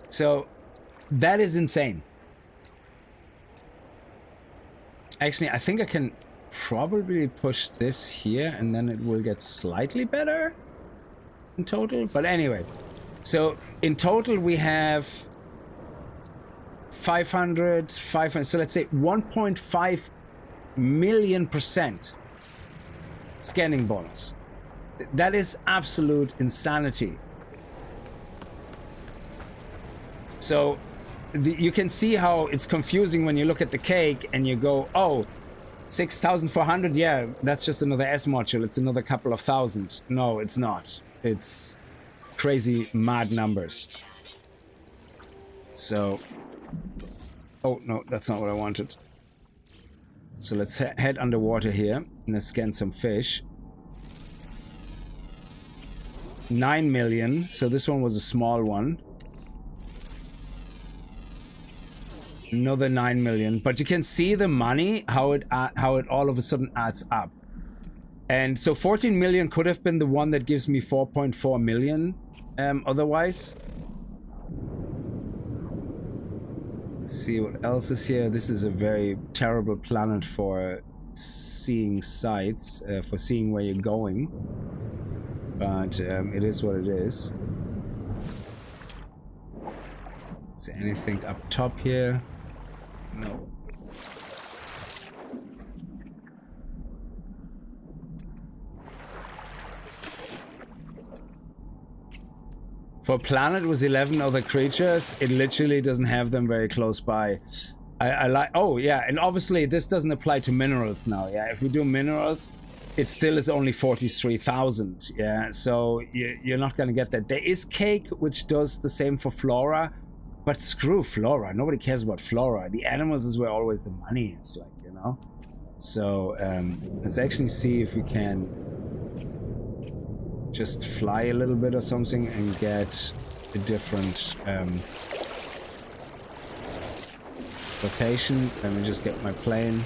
So, that is insane. Actually, I think I can probably push this here and then it will get slightly better in total. But anyway, so in total we have 500, so let's say 1.5 million% scanning bonus. That is absolute insanity. So you can see how it's confusing when you look at the cake and you go, oh, 6,400, yeah, that's just another S module. It's another couple of thousand. No, it's not. It's crazy, mad numbers. So, oh, no, that's not what I wanted. So let's head underwater here and let's scan some fish. 9 million. So this one was a small one. Another 9 million, but you can see the money, how it all of a sudden adds up. And so 14 million could have been the one that gives me 4.4 million otherwise. Let's see what else is here. This is a very terrible planet for seeing sights, for seeing where you're going, but it is what it is. Is there anything up top here? No. For planet with 11 other creatures, it literally doesn't have them very close by. I like, oh yeah, and obviously this doesn't apply to minerals now, yeah. If we do minerals, it still is only 43,000, yeah. So you're not gonna get that. There is cake, which does the same for flora. But screw flora. Nobody cares about flora. The animals is where always the money is, like, you know? So, let's actually see if we can just fly a little bit or something and get a different location. Let me just get my plane.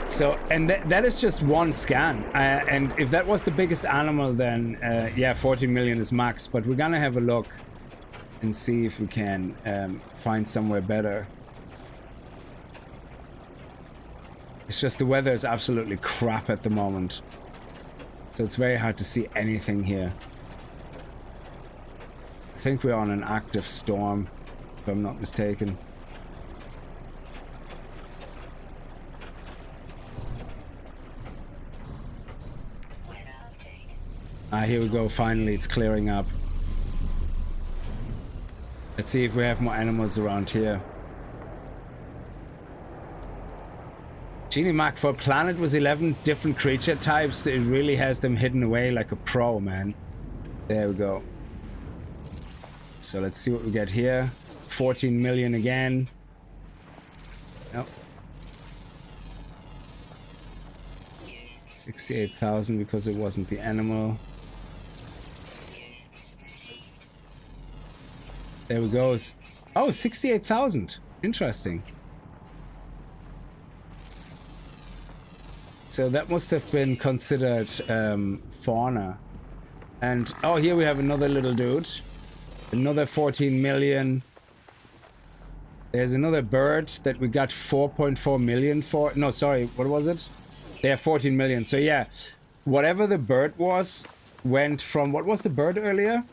So, and that is just one scan. And if that was the biggest animal, then yeah, 14 million is max. But we're gonna have a look and see if we can find somewhere better. It's just the weather is absolutely crap at the moment. So it's very hard to see anything here. I think we're on an active storm, if I'm not mistaken. Here we go, finally it's clearing up. Let's see if we have more animals around here. Genie Mac, for a planet with 11 different creature types, it really has them hidden away like a pro, man. There we go. So let's see what we get here. 14 million again. Nope. 68,000 because it wasn't the animal. There we go. Oh, 68,000. Interesting. So that must have been considered fauna. And oh, here we have another little dude. Another 14 million. There's another bird that we got 4.4 million for. No, sorry, what was it? They have 14 million. So yeah, whatever the bird was went from, what was the bird earlier?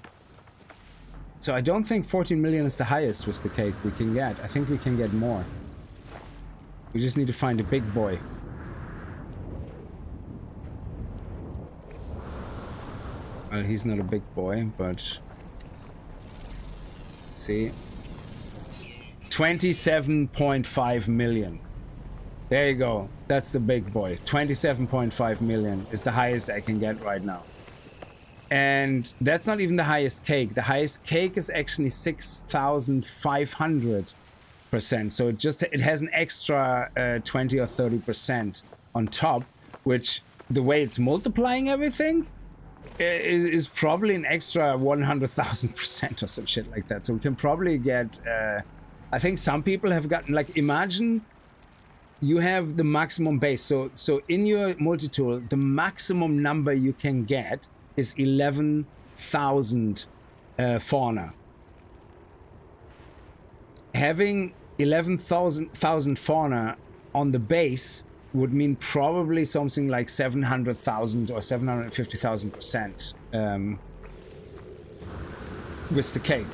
So I don't think 14 million is the highest with the cake we can get. I think we can get more. We just need to find a big boy. Well, he's not a big boy, but let's see. 27.5 million. There you go. That's the big boy. 27.5 million is the highest I can get right now. And that's not even the highest cake. The highest cake is actually 6,500%. So it has an extra 20 or 30% on top, which the way it's multiplying everything is probably an extra 100,000% or some shit like that. So we can probably get, I think some people have gotten, like, imagine you have the maximum base. So in your multi-tool, the maximum number you can get is 11,000 fauna. Having 11,000 fauna on the base would mean probably something like 700,000 or 750,000% with the cake.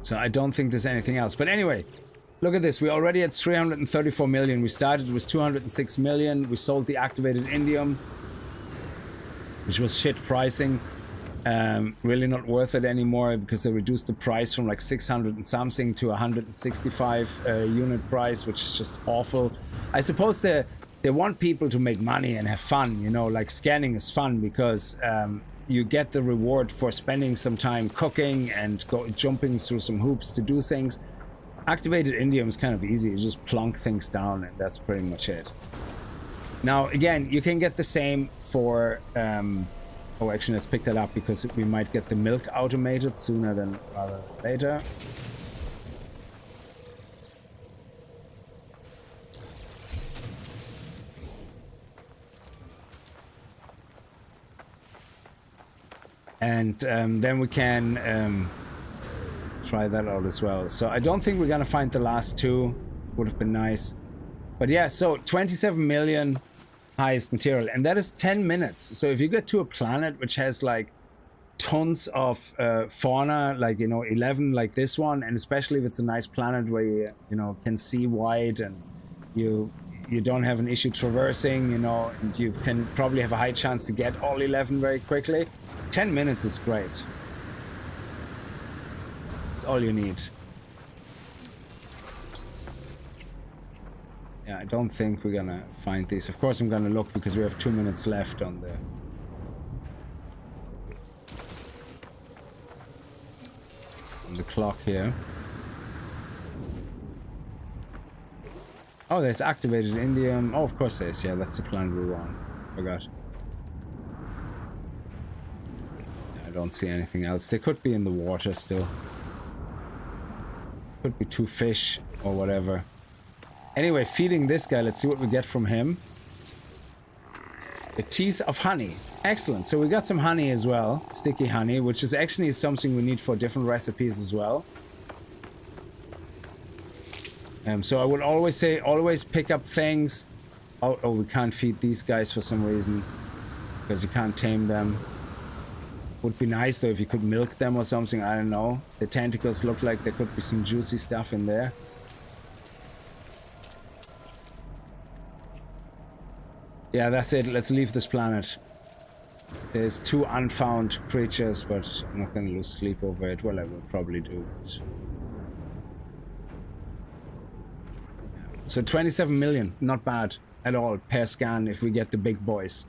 So I don't think there's anything else. But anyway, look at this. We already had 334 million. We started with 206 million. We sold the activated indium, which was shit pricing. Really not worth it anymore because they reduced the price from like 600 and something to 165 unit price, which is just awful. I suppose they want people to make money and have fun, you know, like scanning is fun because you get the reward for spending some time cooking and jumping through some hoops to do things. Activated indium is kind of easy. You just plunk things down and that's pretty much it. Now, again, you can get the same for... oh, actually, let's pick that up because we might get the milk automated sooner than rather later. And then we can try that out as well. So I don't think we're gonna find the last two. Would have been nice. But yeah, so 27 million highest material, and that is 10 minutes. So if you get to a planet which has like tons of fauna, like, you know, 11 like this one, and especially if it's a nice planet where you know, can see wide and you don't have an issue traversing, you know, and you can probably have a high chance to get all 11 very quickly. 10 minutes is great. It's all you need. Yeah, I don't think we're gonna find these. Of course I'm gonna look because we have 2 minutes left on the clock here. Oh, there's activated indium. Oh, of course there's. Yeah, that's the planet we want. Forgot. I don't see anything else. They could be in the water still. Could be two fish or whatever. Anyway, feeding this guy, let's see what we get from him. A tease of honey. Excellent. So we got some honey as well. Sticky honey, which is actually something we need for different recipes as well. So I would always say, always pick up things. Oh, we can't feed these guys for some reason. Because you can't tame them. Would be nice though if you could milk them or something, I don't know. The tentacles look like there could be some juicy stuff in there. Yeah, that's it. Let's leave this planet. There's 2 unfound creatures, but I'm not gonna lose sleep over it. Well, I will probably do. But... So 27 million, not bad at all per scan if we get the big boys.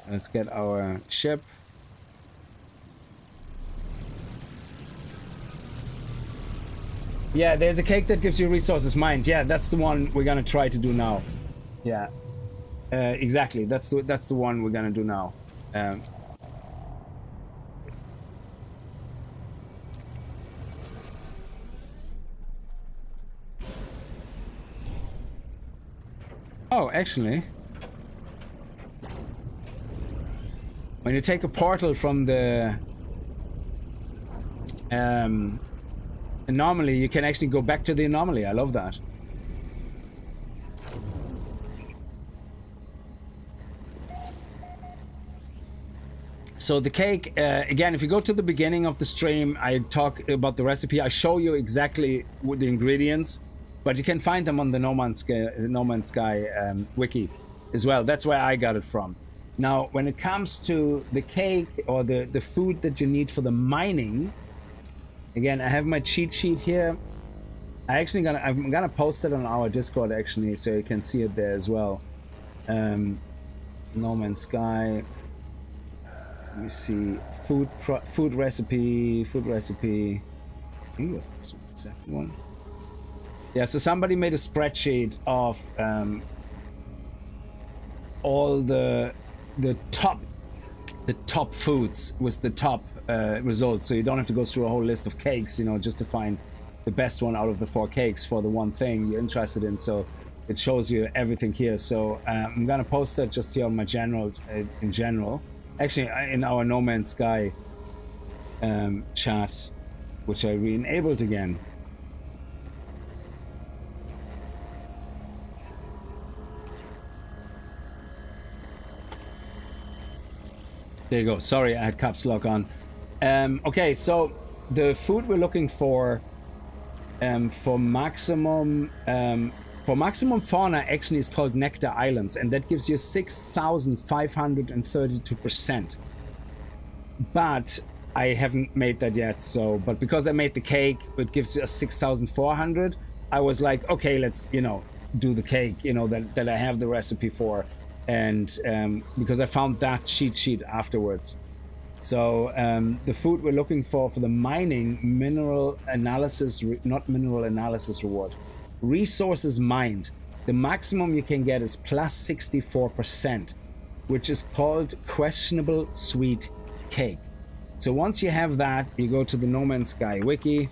So let's get our ship. Yeah, there's a cake that gives you resources mined. Yeah, that's the one we're gonna try to do now. Yeah, exactly. That's the one we're gonna do now. Oh, actually, when you take a portal from the anomaly, you can actually go back to the anomaly. I love that. So the cake, again, if you go to the beginning of the stream, I talk about the recipe. I show you exactly what the ingredients, but you can find them on the No Man's Sky wiki as well. That's where I got it from. Now, when it comes to the cake or the food that you need for the mining, again, I have my cheat sheet here. I'm gonna post it on our Discord actually, so you can see it there as well. No Man's Sky. Let me see. Food recipe. I think it was this exact one. Yeah. So somebody made a spreadsheet of all the top foods with the top results. So you don't have to go through a whole list of cakes, you know, just to find the best one out of the 4 cakes for the one thing you're interested in. So it shows you everything here. So I'm gonna post that just here on my in general. Actually, in our No Man's Sky chat, which I re-enabled again. There you go. Sorry, I had caps lock on. Okay, so the food we're looking for maximum fauna actually is called Nectar Islands, and that gives you 6,532%. But I haven't made that yet, but because I made the cake, it gives you a 6,400. I was like, okay, let's, you know, do the cake, you know, that I have the recipe for, and because I found that cheat sheet afterwards. So the food we're looking for the mining, mineral analysis, not mineral analysis reward. Resources mined. The maximum you can get is plus 64%, which is called questionable sweet cake. So once you have that, you go to the No Man's Sky wiki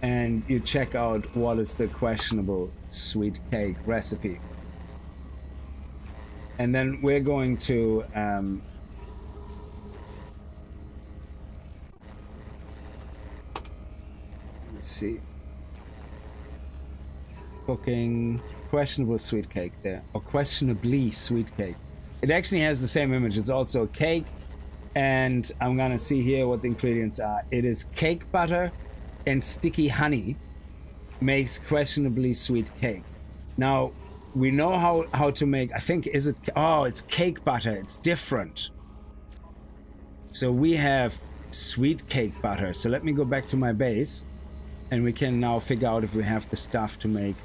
and you check out what is the questionable sweet cake recipe. And then we're going to let's see. Cooking questionable sweet cake there, or questionably sweet cake. It actually has the same image. It's also a cake, and I'm gonna see here what the ingredients are. It is cake batter and sticky honey makes questionably sweet cake. Now we know how to make, I think, it's cake butter. It's different. So we have sweet cake butter. So let me go back to my base and we can now figure out if we have the stuff to make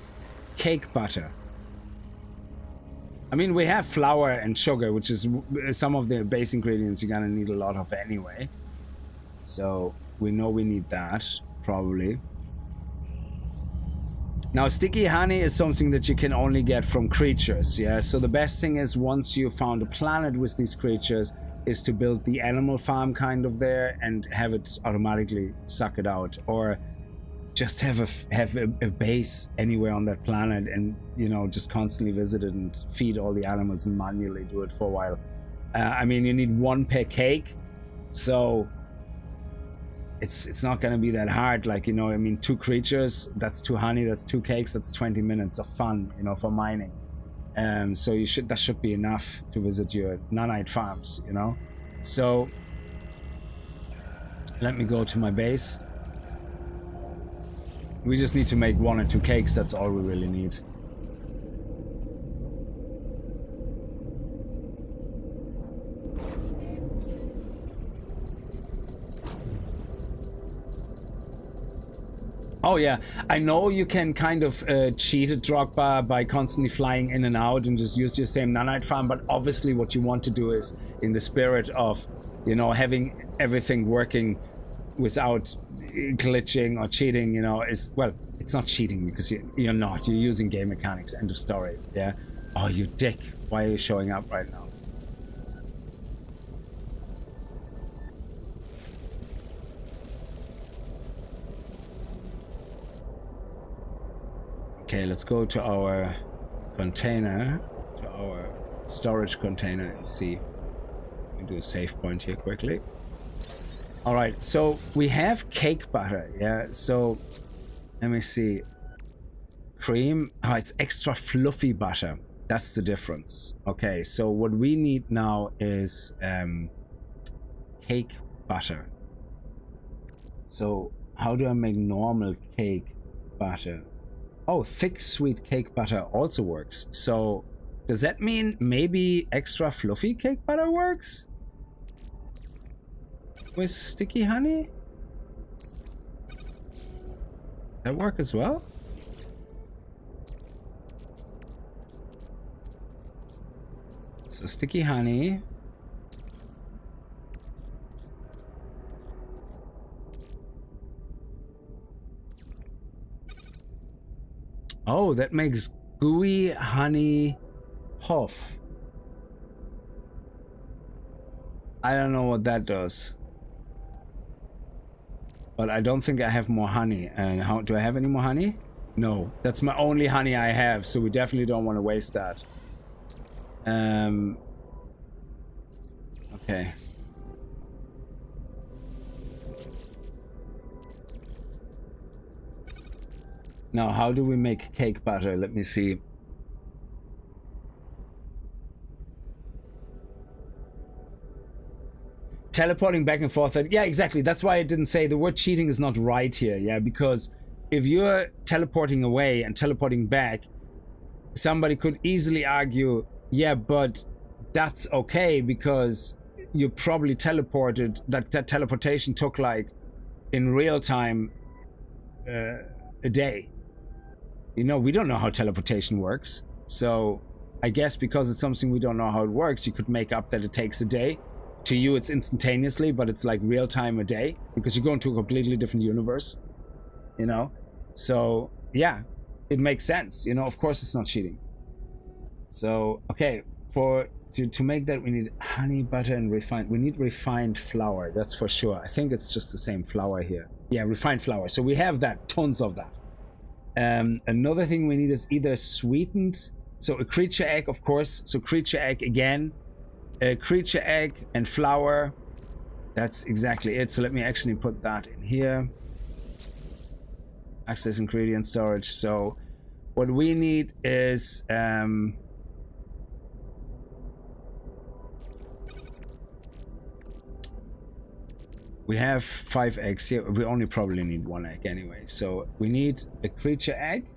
cake butter. I mean, we have flour and sugar, which is some of the base ingredients you're gonna need a lot of anyway. So we know we need that, probably. Now, sticky honey is something that you can only get from creatures, yeah? So the best thing is, once you found a planet with these creatures, is to build the animal farm kind of there and have it automatically suck it out. Or just have a base anywhere on that planet and, you know, just constantly visit it and feed all the animals and manually do it for a while. I mean, you need 1 per cake, so it's not going to be that hard. Like, you know, I mean, 2 creatures, that's 2 honey, that's 2 cakes, that's 20 minutes of fun, you know, for mining. So that should be enough to visit your nanite farms, you know. So let me go to my base. We just need to make 1 or 2 cakes. That's all we really need. Oh yeah, I know you can kind of cheat a Drogba by constantly flying in and out and just use your same nanite farm, but obviously what you want to do is, in the spirit of, you know, having everything working without glitching or cheating, you know, is, well, it's not cheating because you're not. You're using game mechanics, end of story, yeah? Oh, you dick. Why are you showing up right now? Okay, let's go to our container, to our storage container, and see. Let me do a save point here quickly. All right, so we have cake butter, yeah? So, let me see. Cream, oh, it's extra fluffy butter. That's the difference. Okay, so what we need now is cake butter. So, how do I make normal cake butter? Oh, thick sweet cake butter also works. So, does that mean maybe extra fluffy cake butter works? With sticky honey? That work as well? So sticky honey. Oh, that makes gooey honey puff. I don't know what that does. But I don't think I have more honey. And how do I have any more honey? No, that's my only honey I have, so we definitely don't want to waste that. Okay. Now, how do we make cake butter? Let me see. Teleporting back and forth. Yeah, exactly. That's why I didn't say the word cheating is not right here. Yeah, because if you're teleporting away and teleporting back, somebody could easily argue, yeah, but that's okay because you probably teleported. That teleportation took like in real time a day. You know, we don't know how teleportation works. So I guess because it's something we don't know how it works, you could make up that it takes a day. To you, it's instantaneously, but it's like real time a day because you go into a completely different universe, you know? So, yeah, it makes sense. You know, of course it's not cheating. So, okay, to make that, we need honey, butter, and refined. We need refined flour, that's for sure. I think it's just the same flour here. Yeah, refined flour. So we have that, tons of that. Another thing we need is either sweetened, so a creature egg, of course. So creature egg again. A creature egg and flour. That's exactly it. So let me actually put that in here. Access ingredient storage. So what we need is we have 5 eggs here. We only probably need 1 egg anyway. So we need a creature egg.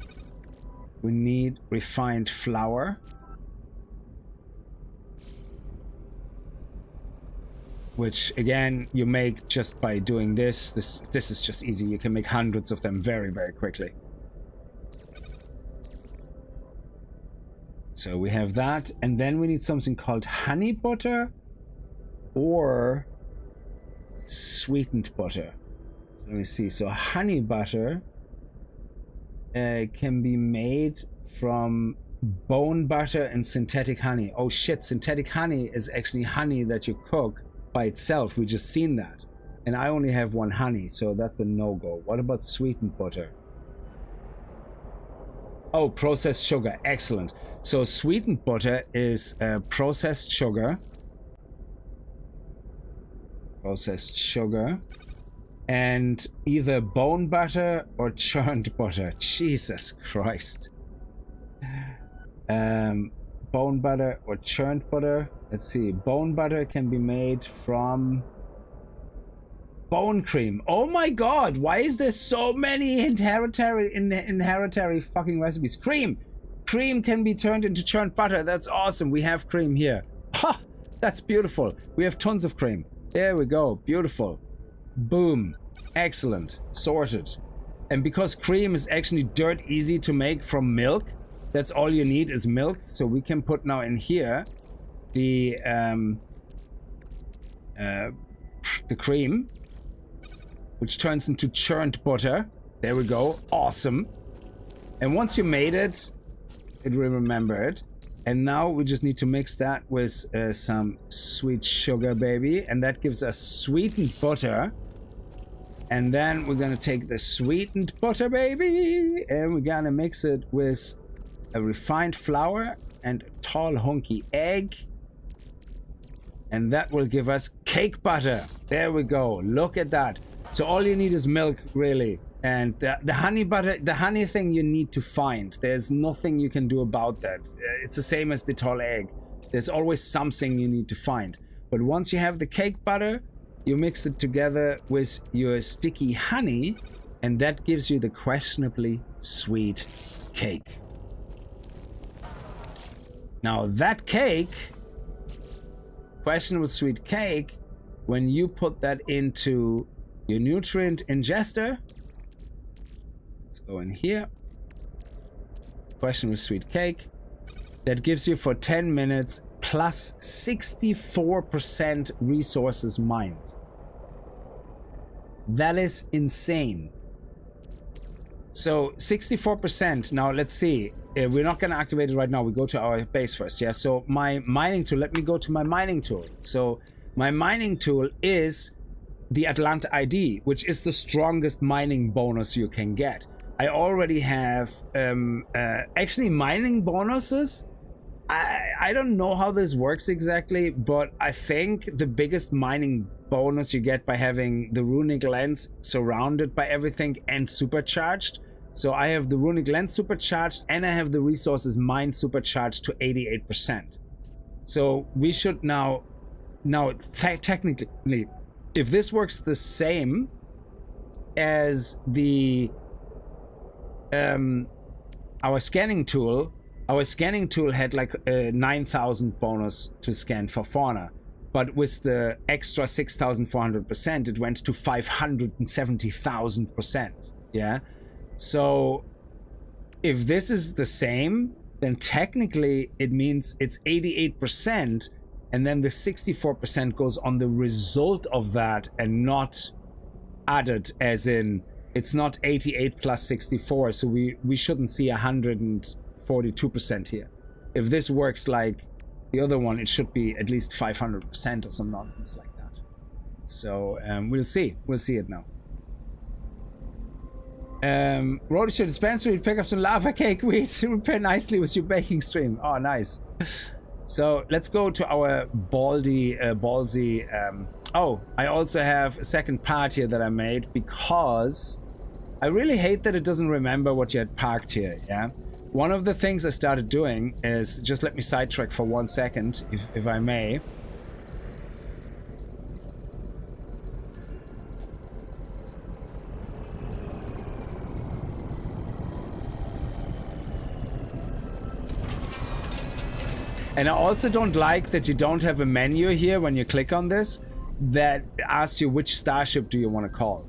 We need refined flour. Which again, you make just by doing this. This is just easy. You can make hundreds of them very, very quickly. So we have that. And then we need something called honey butter or sweetened butter. So let me see. So honey butter can be made from bone butter and synthetic honey. Oh shit, synthetic honey is actually honey that you cook by itself. We just seen that, and I only have 1 honey, so that's a no-go. What about sweetened butter? Oh, processed sugar. Excellent. So sweetened butter is processed sugar, and either bone butter or churned butter. Jesus Christ. Bone butter or churned butter. Let's see. Bone butter can be made from bone cream. Oh my god, why is there so many inheritary fucking recipes? Cream can be turned into churned butter. That's awesome. We have cream here. Ha, that's beautiful. We have tons of cream. There we go. Beautiful. Boom. Excellent. Sorted. And because cream is actually dirt easy to make from milk, that's all you need is milk. So we can put now in here the cream, which turns into churned butter. There we go. Awesome. And once you made it, it will remember it. And now we just need to mix that with some sweet sugar, baby. And that gives us sweetened butter. And then we're gonna take the sweetened butter, baby, and we're gonna mix it with a refined flour and a tall hunky egg. And that will give us cake butter. There we go. Look at that. So all you need is milk, really. And the honey butter, the honey thing you need to find. There's nothing you can do about that. It's the same as the tall egg. There's always something you need to find. But once you have the cake butter, you mix it together with your sticky honey, and that gives you the questionably sweet cake. Now that cake, questionable sweet cake, when you put that into your nutrient ingester, let's go in here, questionable sweet cake, that gives you for 10 minutes plus 64% resources mined. That is insane. So 64%. Now let's see. We're not going to activate it right now. We go to our base first. Yeah. So my mining tool. Let me go to my mining tool. So my mining tool is the Atlanta ID, which is the strongest mining bonus you can get. I already have actually mining bonuses. I don't know how this works exactly, but I think the biggest mining bonus you get by having the runic lens surrounded by everything and supercharged. So I have the runic lens supercharged and I have the resources mined supercharged to 88%. So we should now technically, if this works the same as the our scanning tool had like a 9,000 bonus to scan for fauna, but with the extra 6,400%, it went to 570,000%. Yeah. So if this is the same, then technically it means it's 88%, and then the 64% goes on the result of that and not added, as in it's not 88 plus 64. So we shouldn't see 142% here. If this works like the other one, it should be at least 500% or some nonsense like that. So we'll see it now. Roadster dispensary, pick up some lava cake wheat. It will pair nicely with your baking stream. Oh, nice. So let's go to our ballsy. Oh, I also have a second part here that I made because I really hate that it doesn't remember what you had parked here. Yeah. One of the things I started doing is, just let me sidetrack for 1 second, if I may. And I also don't like that you don't have a menu here when you click on this that asks you which starship do you want to call.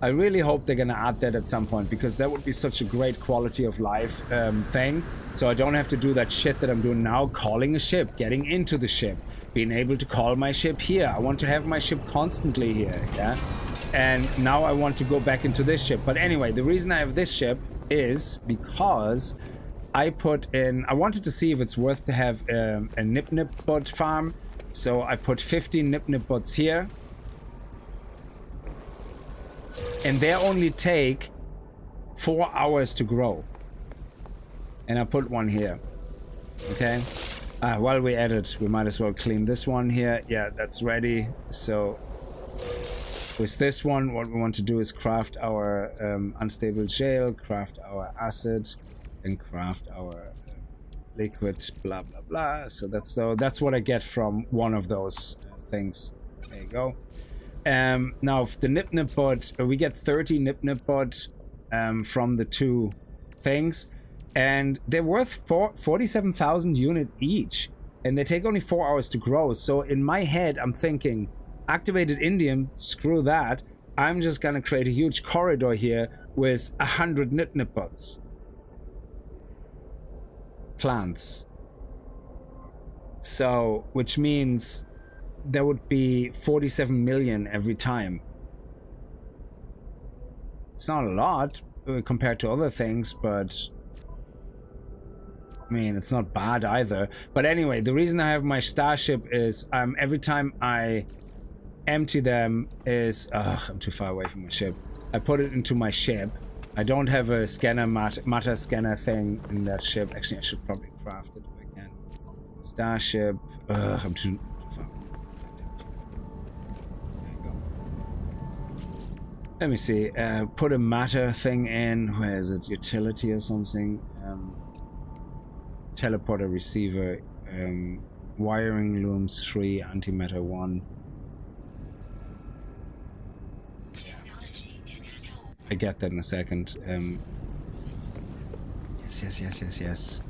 I really hope they're gonna add that at some point, because that would be such a great quality of life thing. So I don't have to do that shit that I'm doing now, calling a ship, getting into the ship, being able to call my ship here. I want to have my ship constantly here, yeah? And now I want to go back into this ship. But anyway, the reason I have this ship is because I wanted to see if it's worth to have a nip bud farm. So I put 15 nip buds here. And they only take 4 hours to grow. And I put one here. Okay. While we're at it, we might as well clean this one here. Yeah, that's ready. So with this one, what we want to do is craft our unstable gel, craft our acid, and craft our liquid, blah blah blah. So that's what I get from one of those things. There you go. Now the nip bud, we get 30 nip bud from the two things, and they're worth 47,000 unit each, and they take only 4 hours to grow. So in my head, I'm thinking, activated indium, screw that. I'm just gonna create a huge corridor here with 100 nip buds. Plants. So, which means there would be 47 million every time. It's not a lot compared to other things, but I mean, it's not bad either. But anyway, the reason I have my starship is every time I empty them is I'm too far away from my ship. I put it into my ship. I don't have a scanner, matter scanner thing in that ship. Actually, I should probably craft it if I can. Starship. I'm too far. Let me see. Put a matter thing in. Where is it? Utility or something. Teleporter receiver. Wiring looms 3. Antimatter 1. I get that in a second. Yes.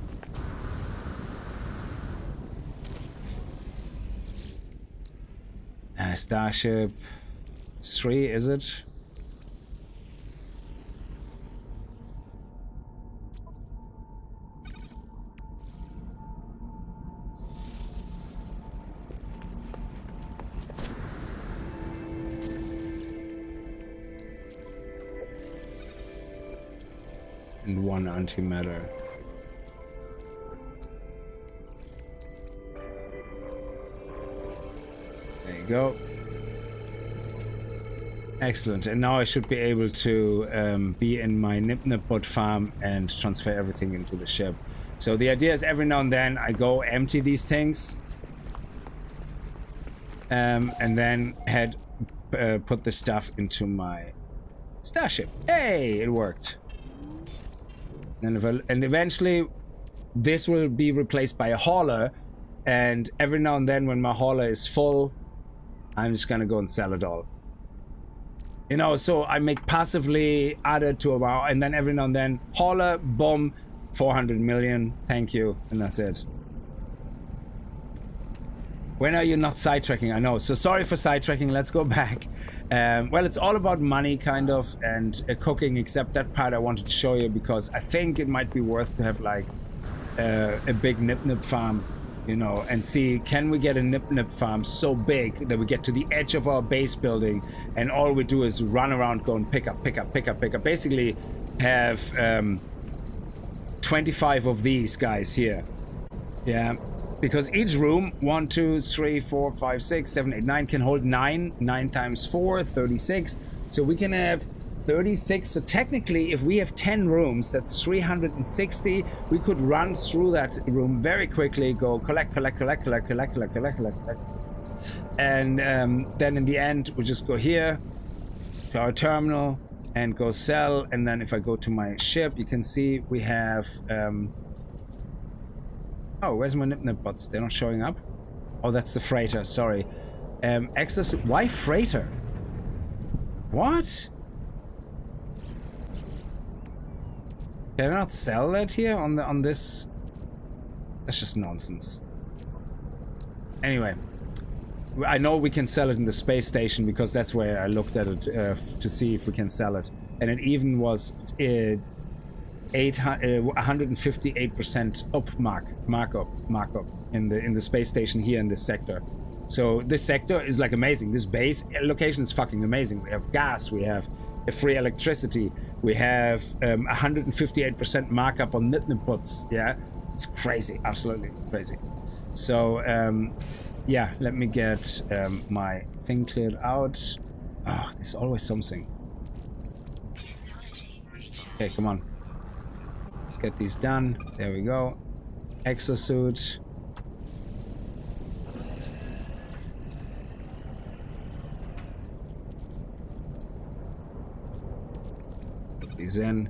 Starship 3, is it? And 1 antimatter. There you go. Excellent. And now I should be able to be in my Nip farm and transfer everything into the ship. So the idea is every now and then I go empty these things. And then put the stuff into my starship. Hey, it worked. And eventually this will be replaced by a hauler, and every now and then when my hauler is full, I'm just gonna go and sell it all. You know, so I make passively added to a wow, and then every now and then hauler, boom, 400 million, thank you, and that's it. When are you not sidetracking? I know, so sorry for sidetracking, let's go back. Well, it's all about money, kind of, and cooking, except that part I wanted to show you because I think it might be worth to have, like, a big nip farm, you know, and see, can we get a nip farm so big that we get to the edge of our base building and all we do is run around, go and pick up. Basically have 25 of these guys here. Yeah. Because each room, 1, 2, 3, 4, 5, 6, 7, 8, 9 can hold 9. 9 times 4, 36. So we can have 36. So technically, if we have 10 rooms, that's 360. We could run through that room very quickly, go collect. And then in the end, we just go here to our terminal and go sell. And then if I go to my ship, you can see we have... oh, where's my nip bots? They're not showing up? Oh, that's the freighter, sorry. Why freighter? What? Can I not sell that here on this? That's just nonsense. Anyway, I know we can sell it in the space station because that's where I looked at it to see if we can sell it. And it even was 158% markup in the space station here in this sector. So this sector is like amazing. This base location is fucking amazing. We have gas, we have free electricity, we have 158% markup on nip bots. Yeah, it's crazy, absolutely crazy. So yeah, let me get my thing cleared out. Oh, there's always something. Okay, come on. Let's get these done. There we go. Exosuit. Put these in.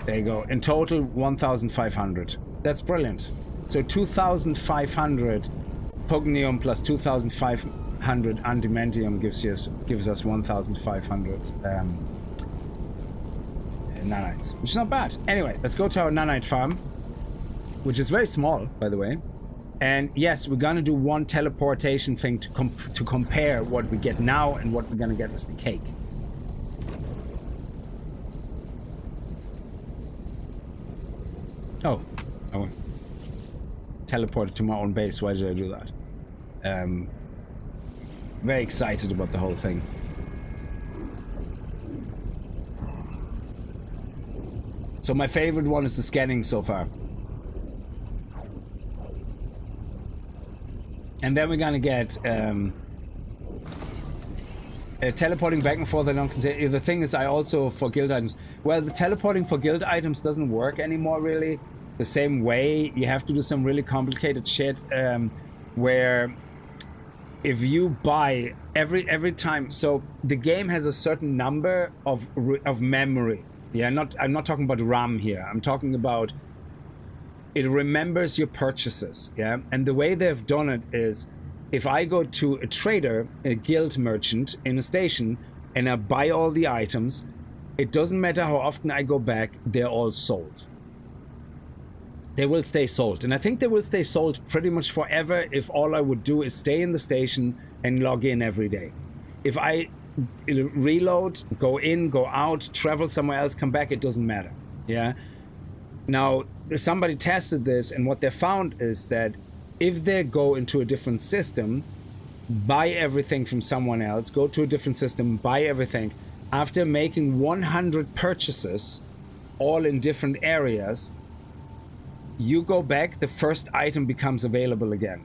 There you go. In total, 1,500. That's brilliant. So 2,500 Pugnium plus 2,500 Andimentium gives us 1,500 Nanites, which is not bad. Anyway, let's go to our Nanite farm, which is very small, by the way. And yes, we're gonna do one teleportation thing to compare what we get now and what we're gonna get as the cake. Oh, I teleported to my own base. Why did I do that? Very excited about the whole thing. So my favorite one is the scanning so far. And then we're gonna get teleporting back and forth. I don't consider. The thing is, I also for guild items. Well, the teleporting for guild items doesn't work anymore, really. The same way, you have to do some really complicated shit where if you buy every time, so the game has a certain number of memory. Yeah, I'm not talking about RAM here. I'm talking about it remembers your purchases. Yeah, and the way they've done it is, if I go to a trader, a guild merchant in a station, and I buy all the items, it doesn't matter how often I go back, they're all sold. They will stay sold. And I think they will stay sold pretty much forever if all I would do is stay in the station and log in every day. If I reload, go in, go out, travel somewhere else, come back, it doesn't matter. Yeah. Now, somebody tested this, and what they found is that if they go into a different system, buy everything from someone else, go to a different system, buy everything, after making 100 purchases, all in different areas, you go back, the first item becomes available again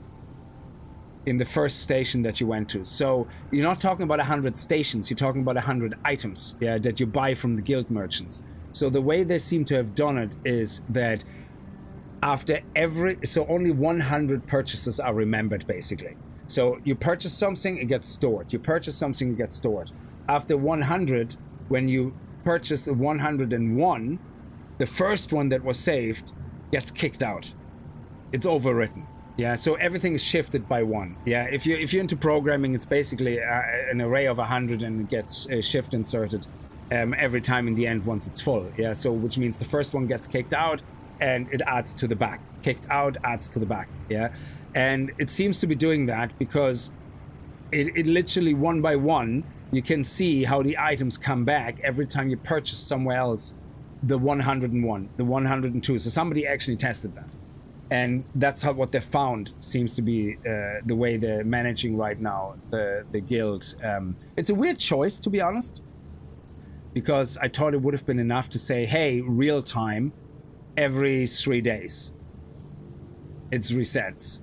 in the first station that you went to. So you're not talking about 100 stations, you're talking about 100 items, yeah, that you buy from the guild merchants. So the way they seem to have done it is that after so only 100 purchases are remembered, basically. So you purchase something, it gets stored. You purchase something, it gets stored. After 100, when you purchase the 101, the first one that was saved gets kicked out. It's overwritten. Yeah, so everything is shifted by one. Yeah, if you're into programming, it's basically an array of 100, and it gets shift inserted every time in the end once it's full. Yeah, so which means the first one gets kicked out and it adds to the back. Kicked out, adds to the back. Yeah, and it seems to be doing that because it literally one by one, you can see how the items come back every time you purchase somewhere else. The 101, the 102. So somebody actually tested that, and that's what they found seems to be the way they're managing right now the guild. It's a weird choice, to be honest, because I thought it would have been enough to say, hey, real time, every 3 days it's resets.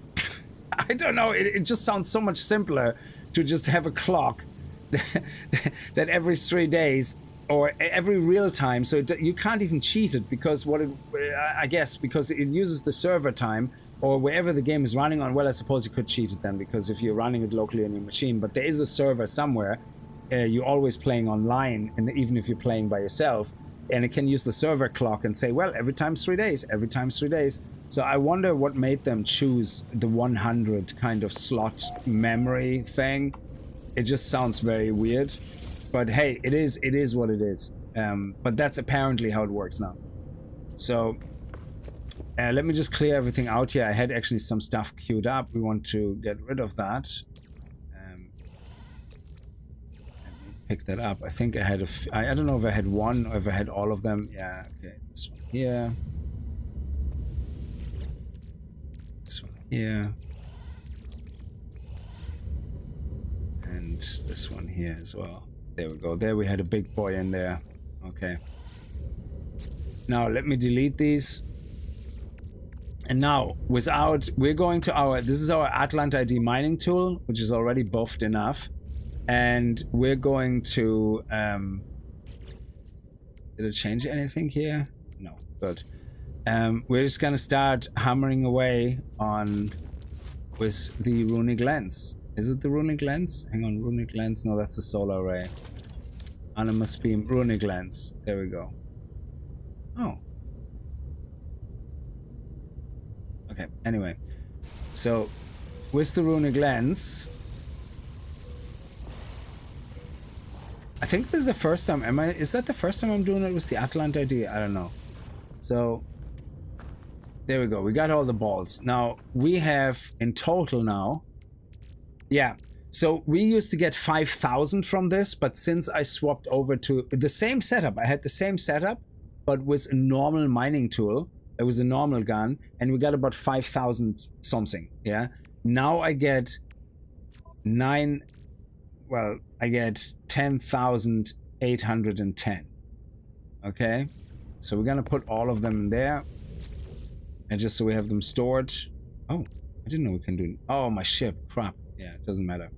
I don't know, it just sounds so much simpler to just have a clock that every 3 days or every real time, so you can't even cheat it, because I guess because it uses the server time or wherever the game is running on. Well, I suppose you could cheat it then, because if you're running it locally on your machine, but there is a server somewhere, you're always playing online, and even if you're playing by yourself, and it can use the server clock and say, well, every time 3 days, every time 3 days. So I wonder what made them choose the 100 kind of slot memory thing. It just sounds very weird. But hey, it is what it is. But that's apparently how it works now. So let me just clear everything out here. I had actually some stuff queued up. We want to get rid of that. Pick that up. I think I had I don't know if I had one or if I had all of them. Yeah, okay. This one here. This one here. And this one here as well. There we go. There we had a big boy in there. Okay. Now let me delete these. And now we're going to this is our Atlantide mining tool, which is already buffed enough. And we're going to, did it change anything here? No, good. We're just gonna start hammering away with the runic lens. Is it the runic lens? Hang on, runic lens. No, that's the solar array. Animus beam, runic lens. There we go. Oh. Okay, anyway. So, with the runic lens, I think this is the first time. Is that the first time I'm doing it with the Atlantide? I don't know. So, there we go. We got all the balls. Now, we have in total now. Yeah. So, we used to get 5,000 from this, but since I swapped over to the same setup, I had the same setup, but with a normal mining tool. It was a normal gun, and we got about 5,000 something. Yeah. Now I get I get 10,810. Okay, so we're gonna put all of them in there, and just so we have them stored. Oh, I didn't know we can do. Oh, my ship. Crap. Yeah, it doesn't matter.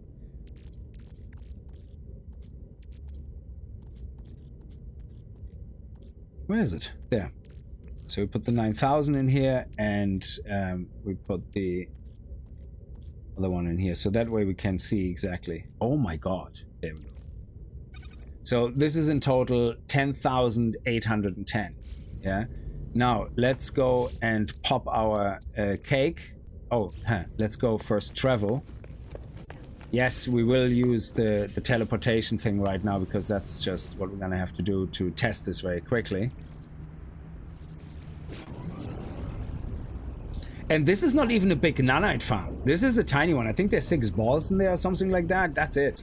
Where is it? There. So we put the 9,000 in here, and we put the other one in here, so that way we can see exactly. Oh my god. There we go. So this is in total 10,810. Yeah. Now let's go and pop our cake. Oh, let's go first travel. Yes, we will use the teleportation thing right now because that's just what we're gonna have to do to test this very quickly. And this is not even a big nanite farm. This is a tiny one. I think there's 6 balls in there or something like that. That's it.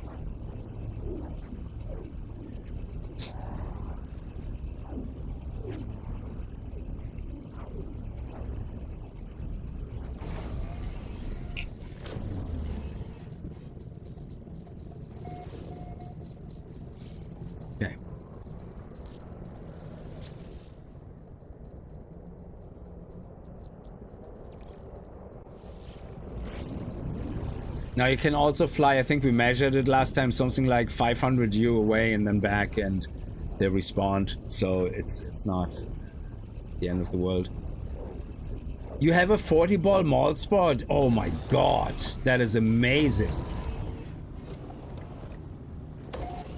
Okay. Now you can also fly, I think we measured it last time, something like 500 U away and then back, and they respawned, so it's not the end of the world. You have a 40 ball malt spot? Oh my god, that is amazing.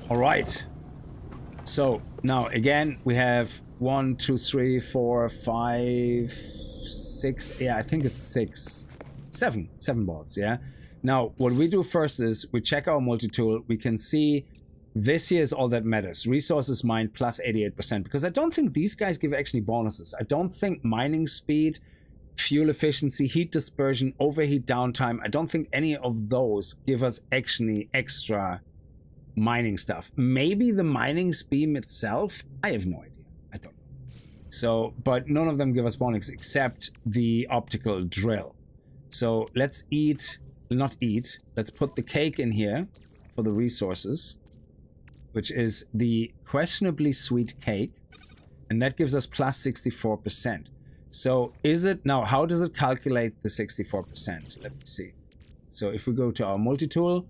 Alright. So now again we have 1, 2, 3, 4, 5, 6, yeah, I think it's 6, 7 balls, yeah. Now, what we do first is we check our multi-tool. We can see this here is all that matters. Resources mined plus 88%, because I don't think these guys give actually bonuses. I don't think mining speed, fuel efficiency, heat dispersion, overheat downtime, I don't think any of those give us actually extra mining stuff. Maybe the mining beam itself, I have no idea. I don't know. So, but none of them give us bonus except the optical drill. So let's let's put the cake in here for the resources, which is the questionably sweet cake, and that gives us plus 64%. So is it now, how does it calculate the 64%? Let me see. So if we go to our multi-tool,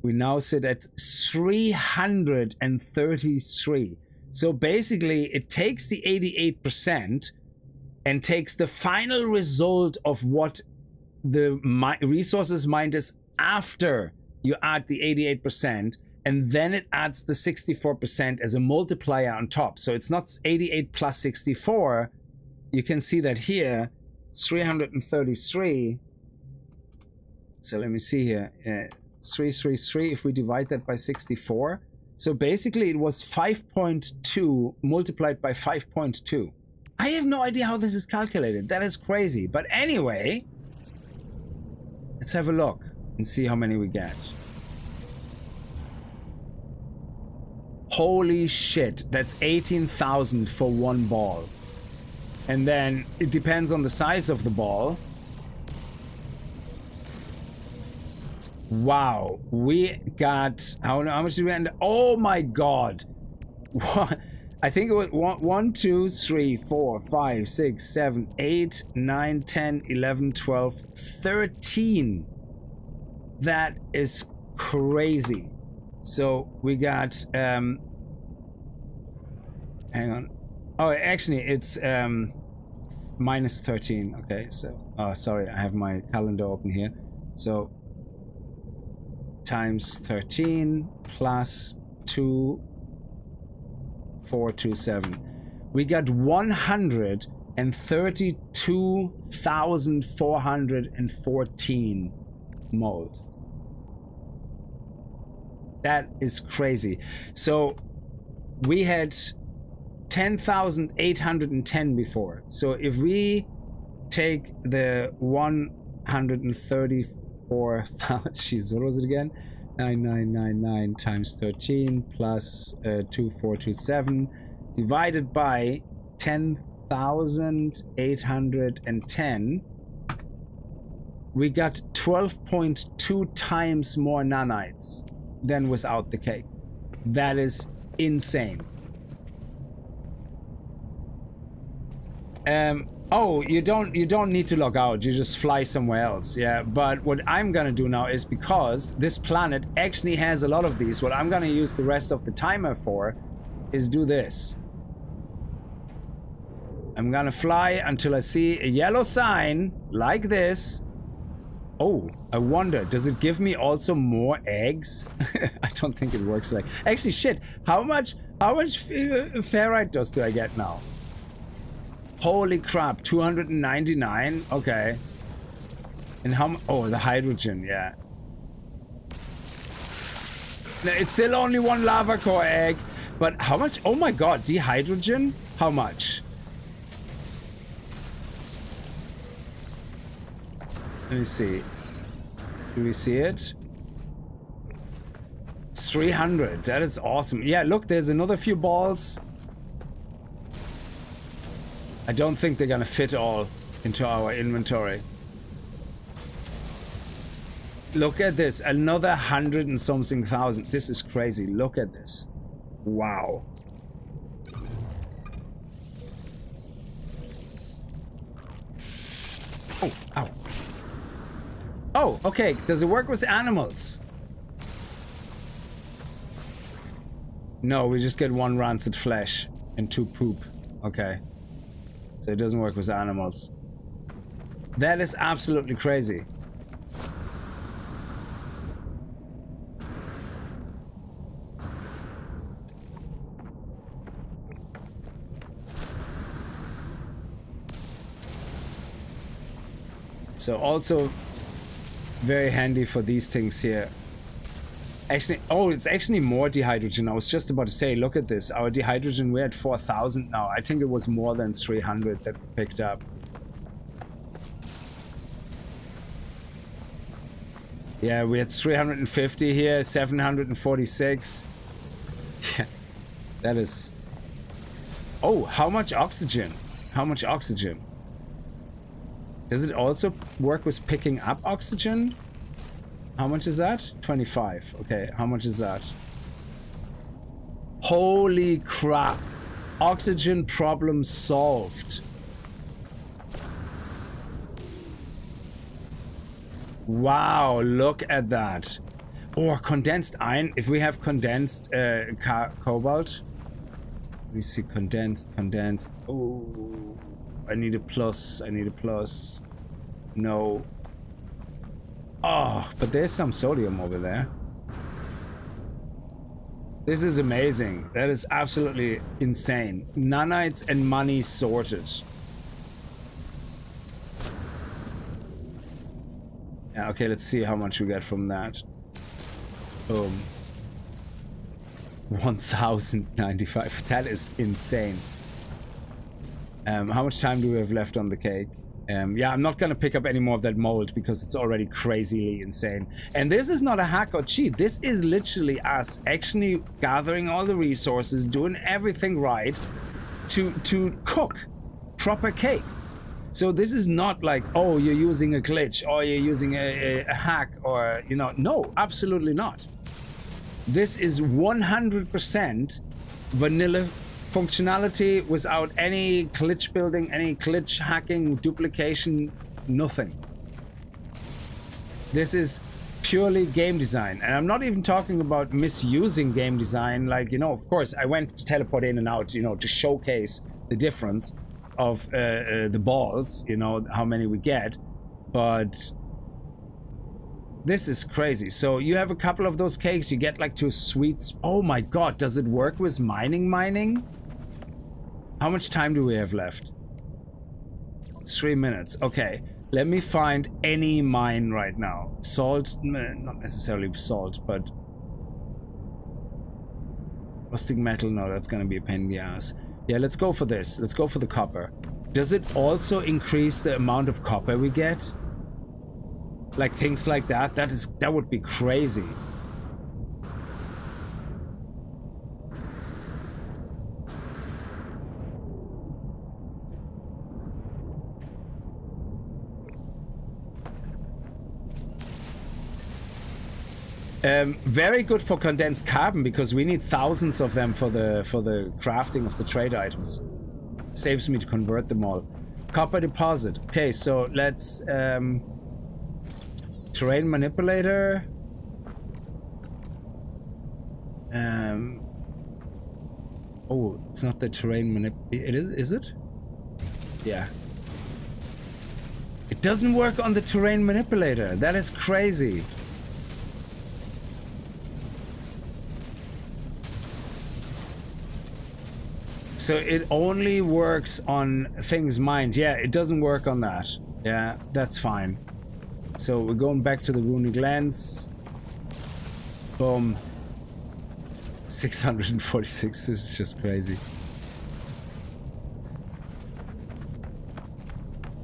we now sit at 333. So basically it takes the 88% and takes the final result of what the resources mined is after you add the 88%, and then it adds the 64% as a multiplier on top. So it's not 88 plus 64. You can see that here, it's 333. So let me see here. 333, if we divide that by 64. So basically it was 5.2 multiplied by 5.2. I have no idea how this is calculated. That is crazy. But anyway, let's have a look and see how many we get. Holy shit, that's 18,000 for one ball. And then it depends on the size of the ball. Wow, we got, how much did we end? Oh my god. What? I think it was 1, 2, 3, 4, 5, 6, 7, 8, 9, 10, 11, 12, 13. That is crazy. So we got, hang on. Oh, actually it's minus 13. Okay, so, oh, sorry, I have my calendar open here. So times 13 plus 2,427. We got 132,414 mold. That is crazy. So we had 10,810 before. So if we take the 134,000, jeez, what was it again? 9999 times 13 plus 2427 divided by 10,810, we got 12.2 times more nanites than without the cake. That is insane. Oh, you don't need to log out, you just fly somewhere else. Yeah, but what I'm gonna do now is, because this planet actually has a lot of these, what I'm gonna use the rest of the timer for is do this. I'm gonna fly until I see a yellow sign like this, Oh, I wonder, does it give me also more eggs? I don't think it works like... Actually, shit, how much ferrite dust do I get now? Holy crap, 299? Okay. And how... Oh, the hydrogen, yeah. Now, it's still only one lava core egg, but how much? Oh my god, dehydrogen? How much? Let me see. Do we see it? It's 300. That is awesome. Yeah, look, there's another few balls. I don't think they're gonna fit all into our inventory. Look at this. Another 100 and something thousand. This is crazy. Look at this. Wow. Oh, ow. Oh, okay. Does it work with animals? No, we just get 1 rancid flesh and 2 poop. Okay. So it doesn't work with animals. That is absolutely crazy. So also very handy for these things here. Actually, oh, it's actually more dehydrogen. I was just about to say, look at this. Our dehydrogen, we're at 4,000 now. I think it was more than 300 that we picked up. Yeah, we had 350 here, 746. Yeah, that is... Oh, how much oxygen? How much oxygen? Does it also work with picking up oxygen? How much is that? 25. Okay, how much is that? Holy crap. Oxygen problem solved. Wow, look at that. Or condensed iron. If we have condensed cobalt. Let me see, condensed. Oh, I need a plus. No. Oh, but there's some sodium over there. This is amazing. That is absolutely insane. Nanites and money sorted. Yeah, okay, let's see how much we get from that. Boom. 1,095. That is insane. How much time do we have left on the cake? Yeah, I'm not gonna pick up any more of that mold because it's already crazily insane. And this is not a hack or cheat. This is literally us actually gathering all the resources, doing everything right to cook proper cake. So this is not like, oh, you're using a glitch or you're using a hack or, you know, no, absolutely not. This is 100% vanilla functionality without any glitch building, any glitch hacking, duplication, nothing. This is purely game design. And I'm not even talking about misusing game design. Like, you know, of course, I went to teleport in and out, you know, to showcase the difference of the balls, you know, how many we get. But this is crazy. So you have a couple of those cakes, you get like 2 sweets. Oh my god, does it work with mining? How much time do we have left? 3 minutes. Okay, let me find any mine right now. Salt, not necessarily salt, but rustic metal. No, that's gonna be a pain in the ass. Yeah, let's go for this. Let's go for the copper. Does it also increase the amount of copper we get? Like things like that? That would be crazy. Very good for condensed carbon because we need thousands of them for the crafting of the trade items. Saves me to convert them all. Copper deposit. Okay, so let's terrain manipulator. Oh, it's not the terrain manip. It is it? Yeah. It doesn't work on the terrain manipulator. That is crazy. So it only works on things mined. Yeah, it doesn't work on that. Yeah, that's fine. So we're going back to the runic lens. Boom. 646. This is just crazy.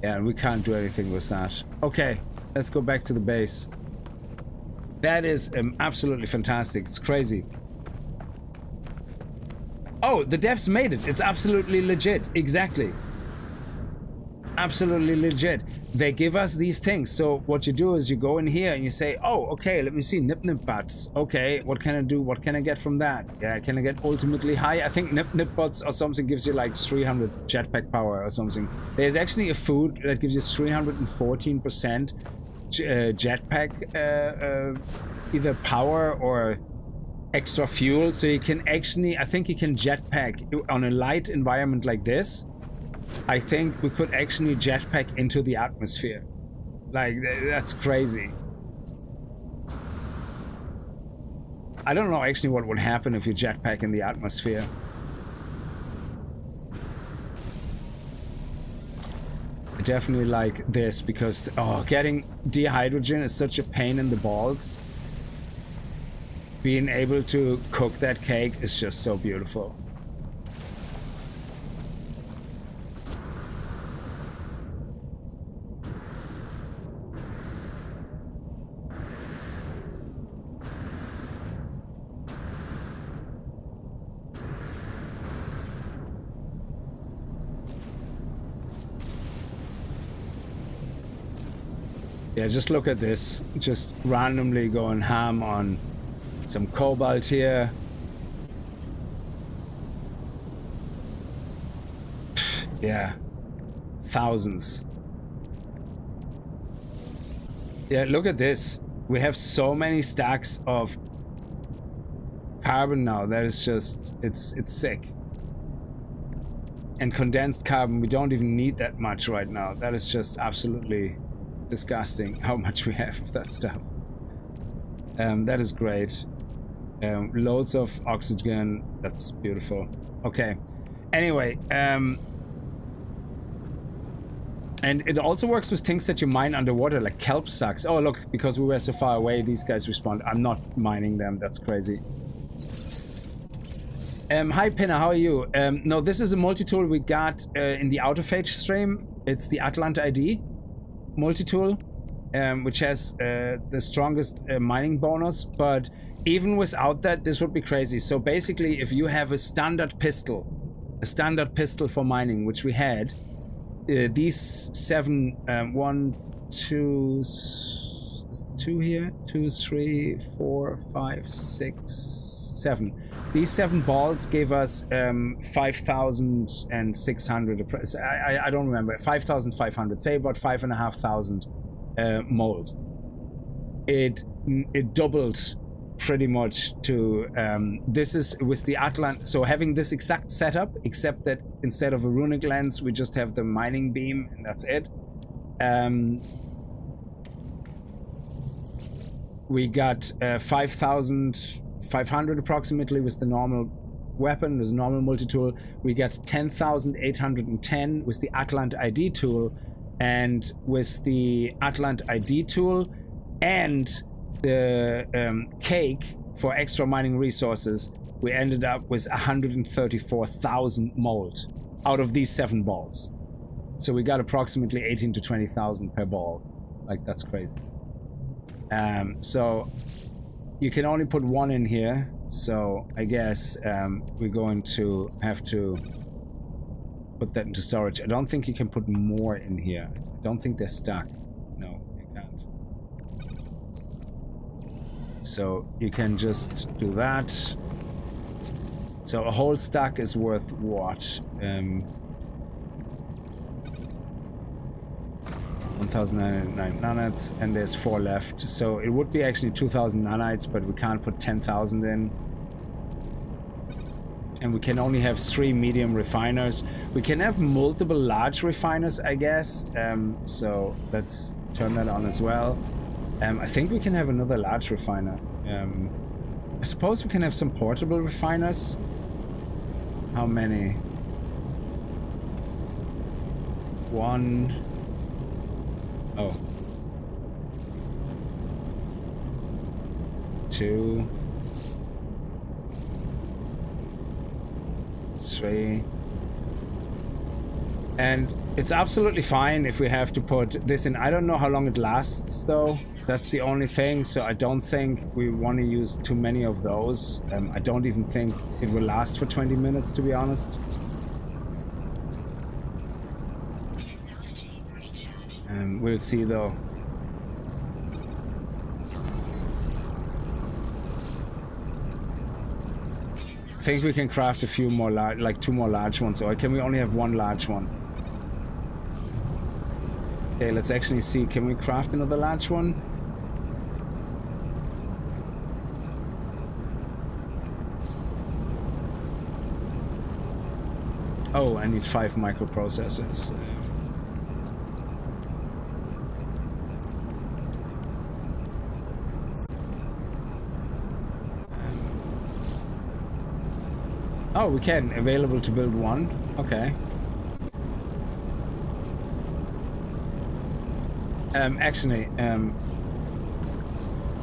Yeah, we can't do anything with that. Okay, let's go back to the base. That is absolutely fantastic. It's crazy. Oh, the devs made it. It's absolutely legit. Exactly. Absolutely legit. They give us these things. So what you do is you go in here and you say, oh, okay, let me see. Nip nip bots. Okay, what can I do? What can I get from that? Yeah, can I get ultimately high? I think nip nip bots or something gives you like 300 jetpack power or something. There's actually a food that gives you 314% jetpack either power or extra fuel. So you can actually, I think you can jetpack on a light environment like this. I think we could actually jetpack into the atmosphere. Like, that's crazy. I don't know actually what would happen if you jetpack in the atmosphere. I definitely like this because, oh, getting dehydrogen is such a pain in the balls. Being able to cook that cake is just so beautiful. Yeah, just look at this. Just randomly going ham on some cobalt here. Yeah. Thousands. Yeah, look at this. We have so many stacks of carbon now. That is just, it's sick. And condensed carbon, we don't even need that much right now. That is just absolutely disgusting how much we have of that stuff. That is great. Loads of oxygen. That's beautiful. Okay. Anyway, and it also works with things that you mine underwater, like kelp sacks. Oh, look, because we were so far away, these guys respond. I'm not mining them. That's crazy. Hi, Pinna. How are you? No, this is a multi-tool we got in the Autophage stream. It's the Atlanta ID multi-tool, which has the strongest mining bonus, but even without that, this would be crazy. So basically, if you have a standard pistol for mining, which we had, these 7, 1, 2 here, 2, 3, 4, 5, 6, 7. These 7 balls gave us 5,600. I don't remember. 5,500. Say about 5,500 mold. It doubled pretty much to this is with the Atlant. So having this exact setup, except that instead of a runic lens, we just have the mining beam, and that's it. We got 5,500 approximately with the normal weapon, with the normal multi-tool. We got 10,810 with the Atlant ID tool, and with the Atlant ID tool and the cake for extra mining resources, we ended up with 134,000 mold out of these 7 balls. So we got approximately 18 to 20,000 per ball. Like, that's crazy. So you can only put 1 in here, so I guess we're going to have to put that into storage. I don't think you can put more in here. I don't think they're stuck. No, you can't. So you can just do that. So a whole stack is worth what? 1,999 nanites, and there's 4 left. So it would be actually 2,000 nanites, but we can't put 10,000 in. And we can only have 3 medium refiners. We can have multiple large refiners, I guess. So let's turn that on as well. I think we can have another large refiner. I suppose we can have some portable refiners. How many? 1. Oh. 2. 3. And it's absolutely fine if we have to put this in. I don't know how long it lasts though. That's the only thing. So I don't think we want to use too many of those. I don't even think it will last for 20 minutes, to be honest. We'll see though. I think we can craft a few more like 2 more large ones, or can we only have 1 large one? Okay, let's actually see. Can we craft another large one? Oh, I need 5 microprocessors. Oh, we can. Available to build 1. Okay. Actually,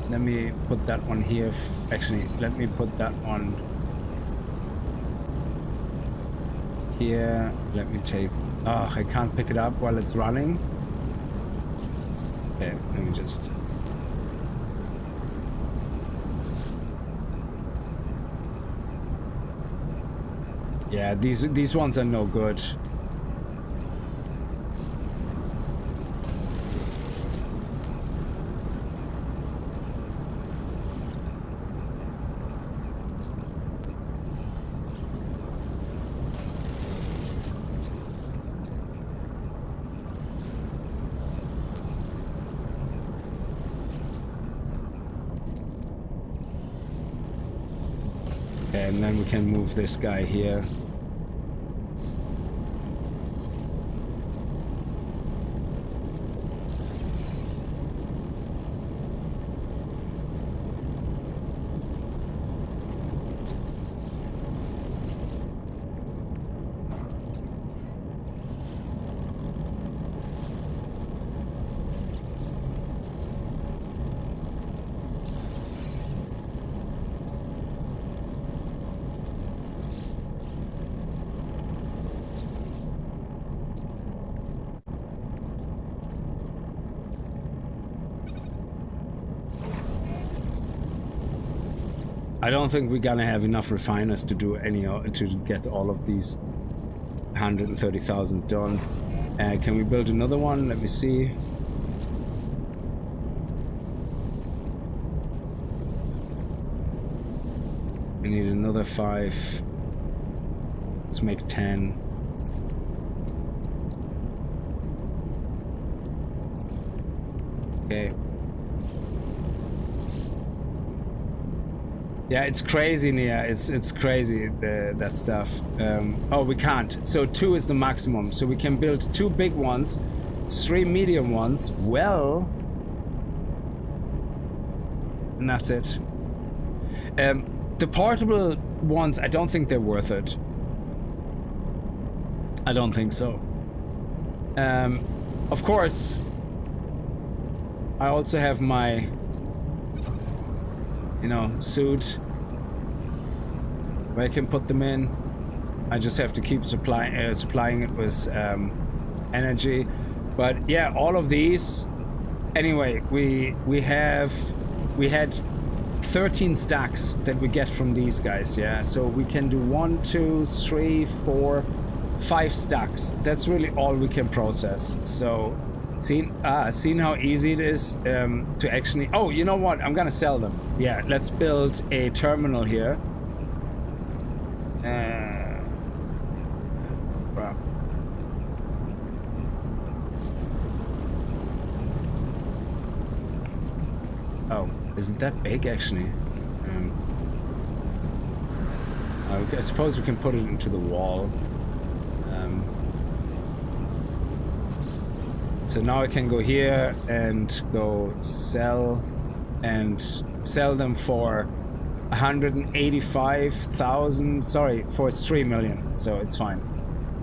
let me put that one here. Actually, let me put that one here. Let me take... Oh, I can't pick it up while it's running. Okay, let me just... Yeah, these ones are no good. Okay, and then we can move this guy here. I don't think we're gonna have enough refiners to do to get all of these 130,000 done. Can we build another one? Let me see. We need another 5. Let's make 10. Okay. Yeah, it's crazy, Nia. It's crazy, that stuff. Oh, we can't. So 2 is the maximum. So we can build 2 big ones, 3 medium ones. Well, and that's it. The portable ones, I don't think they're worth it. I don't think so. Of course, I also have my, you know, suit where I can put them in. I just have to keep supplying it with energy. But yeah, all of these. Anyway, we had 13 stacks that we get from these guys. Yeah, so we can do 1, 2, 3, 4, 5 stacks. That's really all we can process. So. Seen how easy it is to actually... Oh, you know what? I'm gonna sell them. Yeah, let's build a terminal here. Oh, isn't that big actually? I suppose we can put it into the wall. So now I can go here and go sell and sell them for 185,000. Sorry, for 3 million. So it's fine.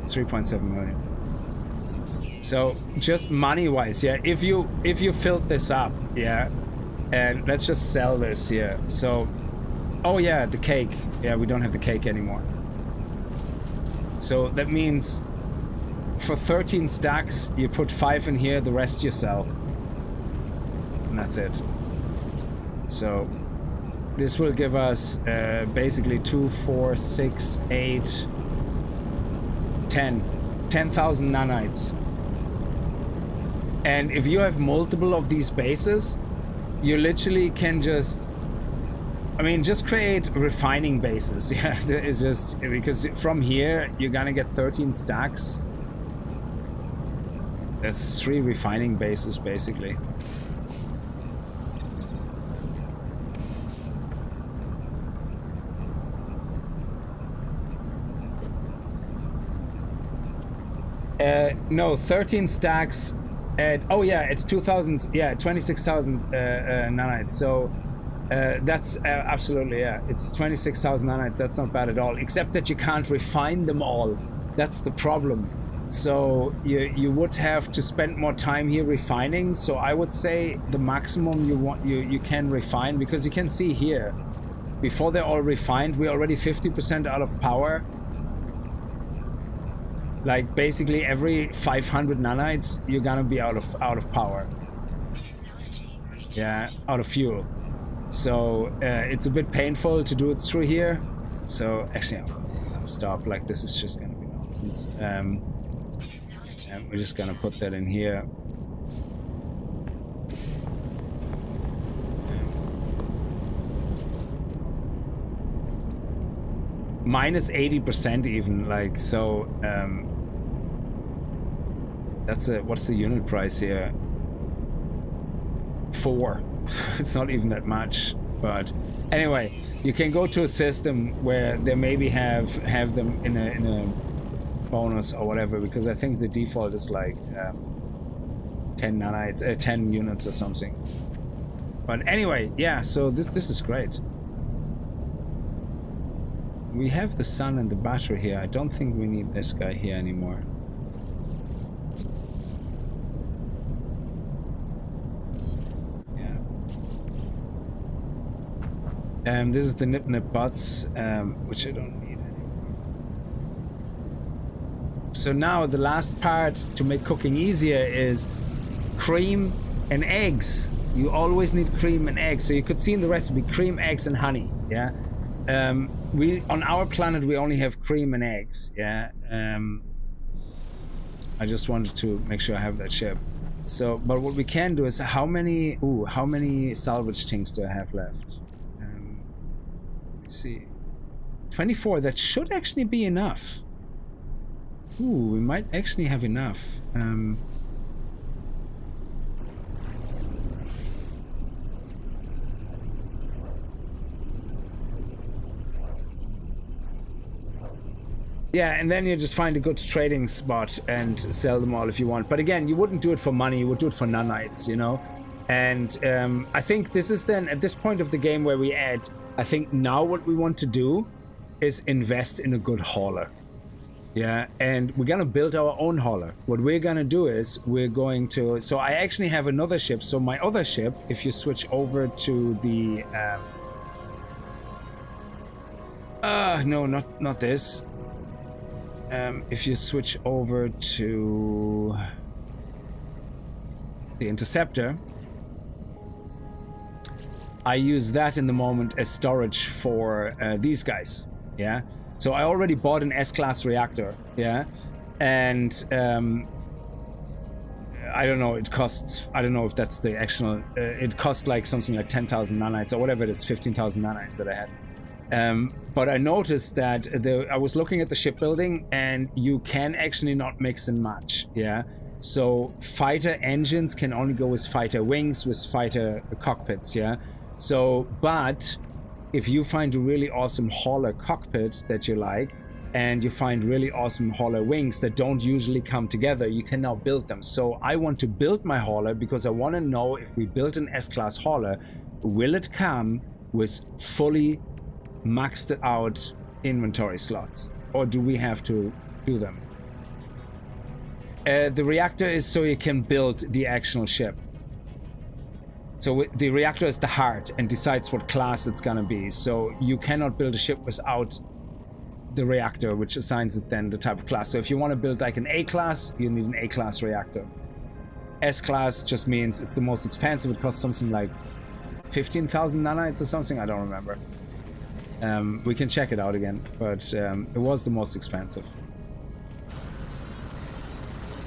3.7 million. So just money wise, yeah, if you filled this up, yeah, and let's just sell this here. So, oh yeah, the cake. Yeah, we don't have the cake anymore. So that means for 13 stacks, you put 5 in here, the rest you sell. And that's it. So this will give us basically 2, 4, 6, 8, 10,000 nanites. And if you have multiple of these bases, you literally can just, I mean, just create refining bases. Yeah, it's just because from here you're gonna get 13 stacks. That's 3 refining bases basically. No, 13 stacks at, oh yeah, it's 2,000, yeah, 26,000 nanites. So that's absolutely, yeah, it's 26,000 nanites. That's not bad at all, except that you can't refine them all. That's the problem. So you would have to spend more time here refining. So I would say the maximum you can refine, because you can see here, before they're all refined, we're already 50% out of power. Like basically every 500 nanites, you're gonna be out of power. Yeah, out of fuel. So it's a bit painful to do it through here. So actually, I'm gonna stop. Like this is just gonna be nonsense. And we're just gonna put that in here. Minus 80% even, like, so that's a, what's the unit price here? 4. It's not even that much. But anyway, you can go to a system where they maybe have them in a bonus or whatever, because I think the default is like 10 nanites, 10 units or something. But anyway, yeah, so this is great. We have the sun and the battery here. I don't think we need this guy here anymore. Yeah. This is the nip butts, which I don't need anymore. So now the last part to make cooking easier is cream and eggs. You always need cream and eggs. So you could see in the recipe, cream, eggs, and honey. Yeah. We on our planet we only have cream and eggs. Yeah. I just wanted to make sure I have that ship. So, but what we can do is how many salvage things do I have left? Let's see, 24. That should actually be enough. Ooh, we might actually have enough. Yeah, and then you just find a good trading spot and sell them all if you want. But again, you wouldn't do it for money, you would do it for nanites, you know? And I think this is then, at this point of the game where we add, I think now what we want to do is invest in a good hauler. Yeah, and we're gonna build our own hauler. What we're gonna do is we're going to, so I actually have another ship. So my other ship, if you switch over to the, no, not this. If you switch over to the Interceptor, I use that in the moment as storage for these guys. Yeah, so I already bought an S-class reactor. Yeah, and I don't know, it costs, I don't know if that's the actual, it cost like something like 10,000 nanites or whatever it is, 15,000 nanites that I had. But I noticed that I was looking at the shipbuilding and you can actually not mix and match. Yeah, so fighter engines can only go with fighter wings, with fighter cockpits. Yeah, so but if you find a really awesome hauler cockpit that you like, and you find really awesome hauler wings that don't usually come together, you can now build them. So I want to build my hauler because I want to know if we build an S-Class hauler, will it come with fully maxed out inventory slots, or do we have to do them? The reactor is so you can build the actual ship. So the reactor is the heart and decides what class it's gonna be. So you cannot build a ship without the reactor, which assigns it then the type of class. So if you want to build like an A class, you need an A class reactor. S class just means it's the most expensive. It costs something like 15,000 nanites or something. I don't remember. We can check it out again, but it was the most expensive.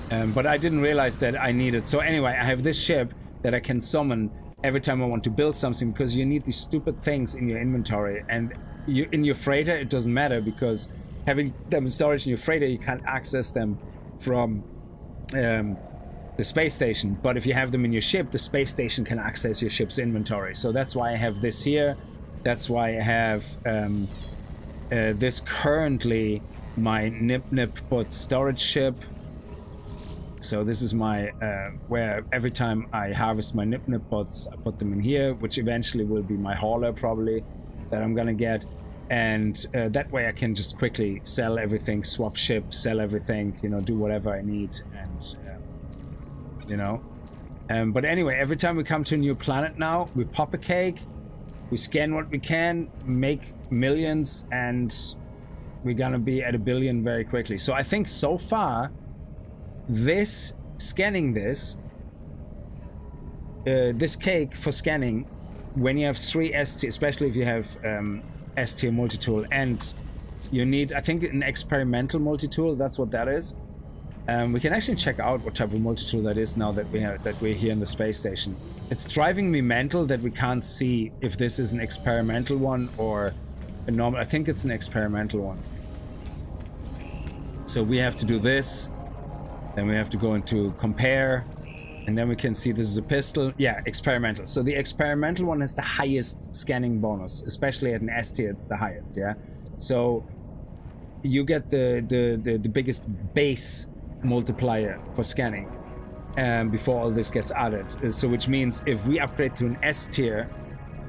But I didn't realize that I needed. So anyway, I have this ship that I can summon every time I want to build something, because you need these stupid things in your inventory, and in your freighter it doesn't matter, because having them in storage in your freighter, you can't access them from the space station. But if you have them in your ship, the space station can access your ship's inventory. So that's why I have this here. That's why I have this currently my Nip storage ship. So this is my where every time I harvest my Nip bots, I put them in here, which eventually will be my hauler probably that I'm gonna get. And that way I can just quickly sell everything, swap ship, sell everything, you know, do whatever I need, and you know. But anyway, every time we come to a new planet now, we pop a cake, we scan what we can, make millions, and we're gonna be at 1 billion very quickly. So I think so far, scanning this cake for scanning, when you have 3 S-tier, especially if you have S-tier multi-tool, and you need, I think, an experimental multi-tool. That's what that is. We can actually check out what type of multi-tool that is now that we're here in the space station. It's driving me mental that we can't see if this is an experimental one or a normal. I think it's an experimental one. So we have to do this, then we have to go into compare, and then we can see this is a pistol. Yeah, experimental. So the experimental one has the highest scanning bonus, especially at an S tier. It's the highest. Yeah. So you get the biggest base multiplier for scanning before all this gets added. So which means if we upgrade to an S tier,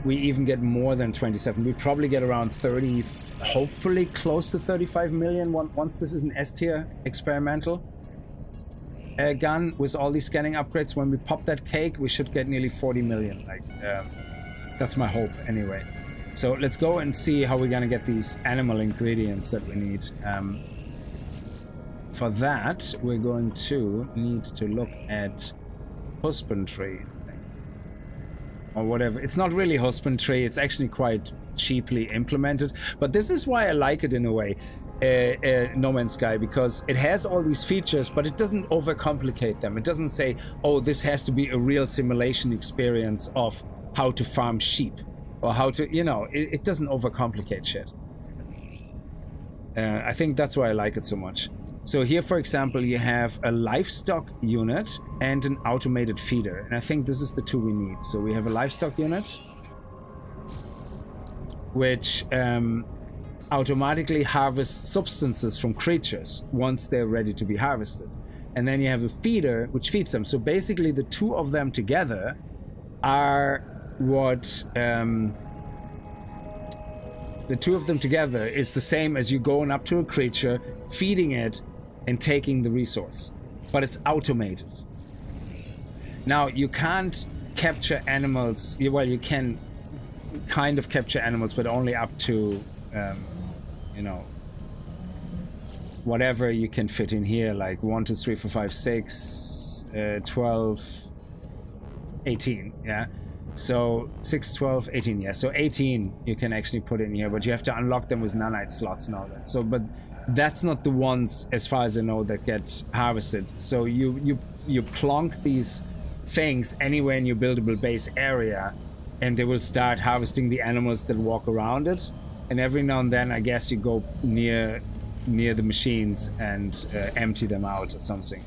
we even get more than 27. We probably get around 30, hopefully close to 35 million once this is an S tier experimental gun with all these scanning upgrades. When we pop that cake, we should get nearly 40 million. Like that's my hope anyway. So let's go and see how we're gonna get these animal ingredients that we need. For that, we're going to need to look at husbandry, or whatever. It's not really husbandry, it's actually quite cheaply implemented, but this is why I like it in a way, No Man's Sky, because it has all these features, but it doesn't overcomplicate them. It doesn't say, oh, this has to be a real simulation experience of how to farm sheep, or how to, you know, it doesn't overcomplicate shit. I think that's why I like it so much. So here, for example, you have a livestock unit and an automated feeder. And I think this is the two we need. So we have a livestock unit, which automatically harvests substances from creatures once they're ready to be harvested. And then you have a feeder, which feeds them. So basically the two of them together are what... the two of them together is the same as you going up to a creature, feeding it, and taking the resource, but it's automated. Now you can't capture animals. Well, you can kind of capture animals, but only up to you know, whatever you can fit in here, like 1 2 3 4 5 6 12 18. Yeah, so 6 12 18. Yeah, so 18 you can actually put in here, but you have to unlock them with nanite slots now. So but that's not the ones, as far as I know, that get harvested. So you plonk these things anywhere in your buildable base area, and they will start harvesting the animals that walk around it. And every now and then, I guess, you go near the machines and empty them out or something.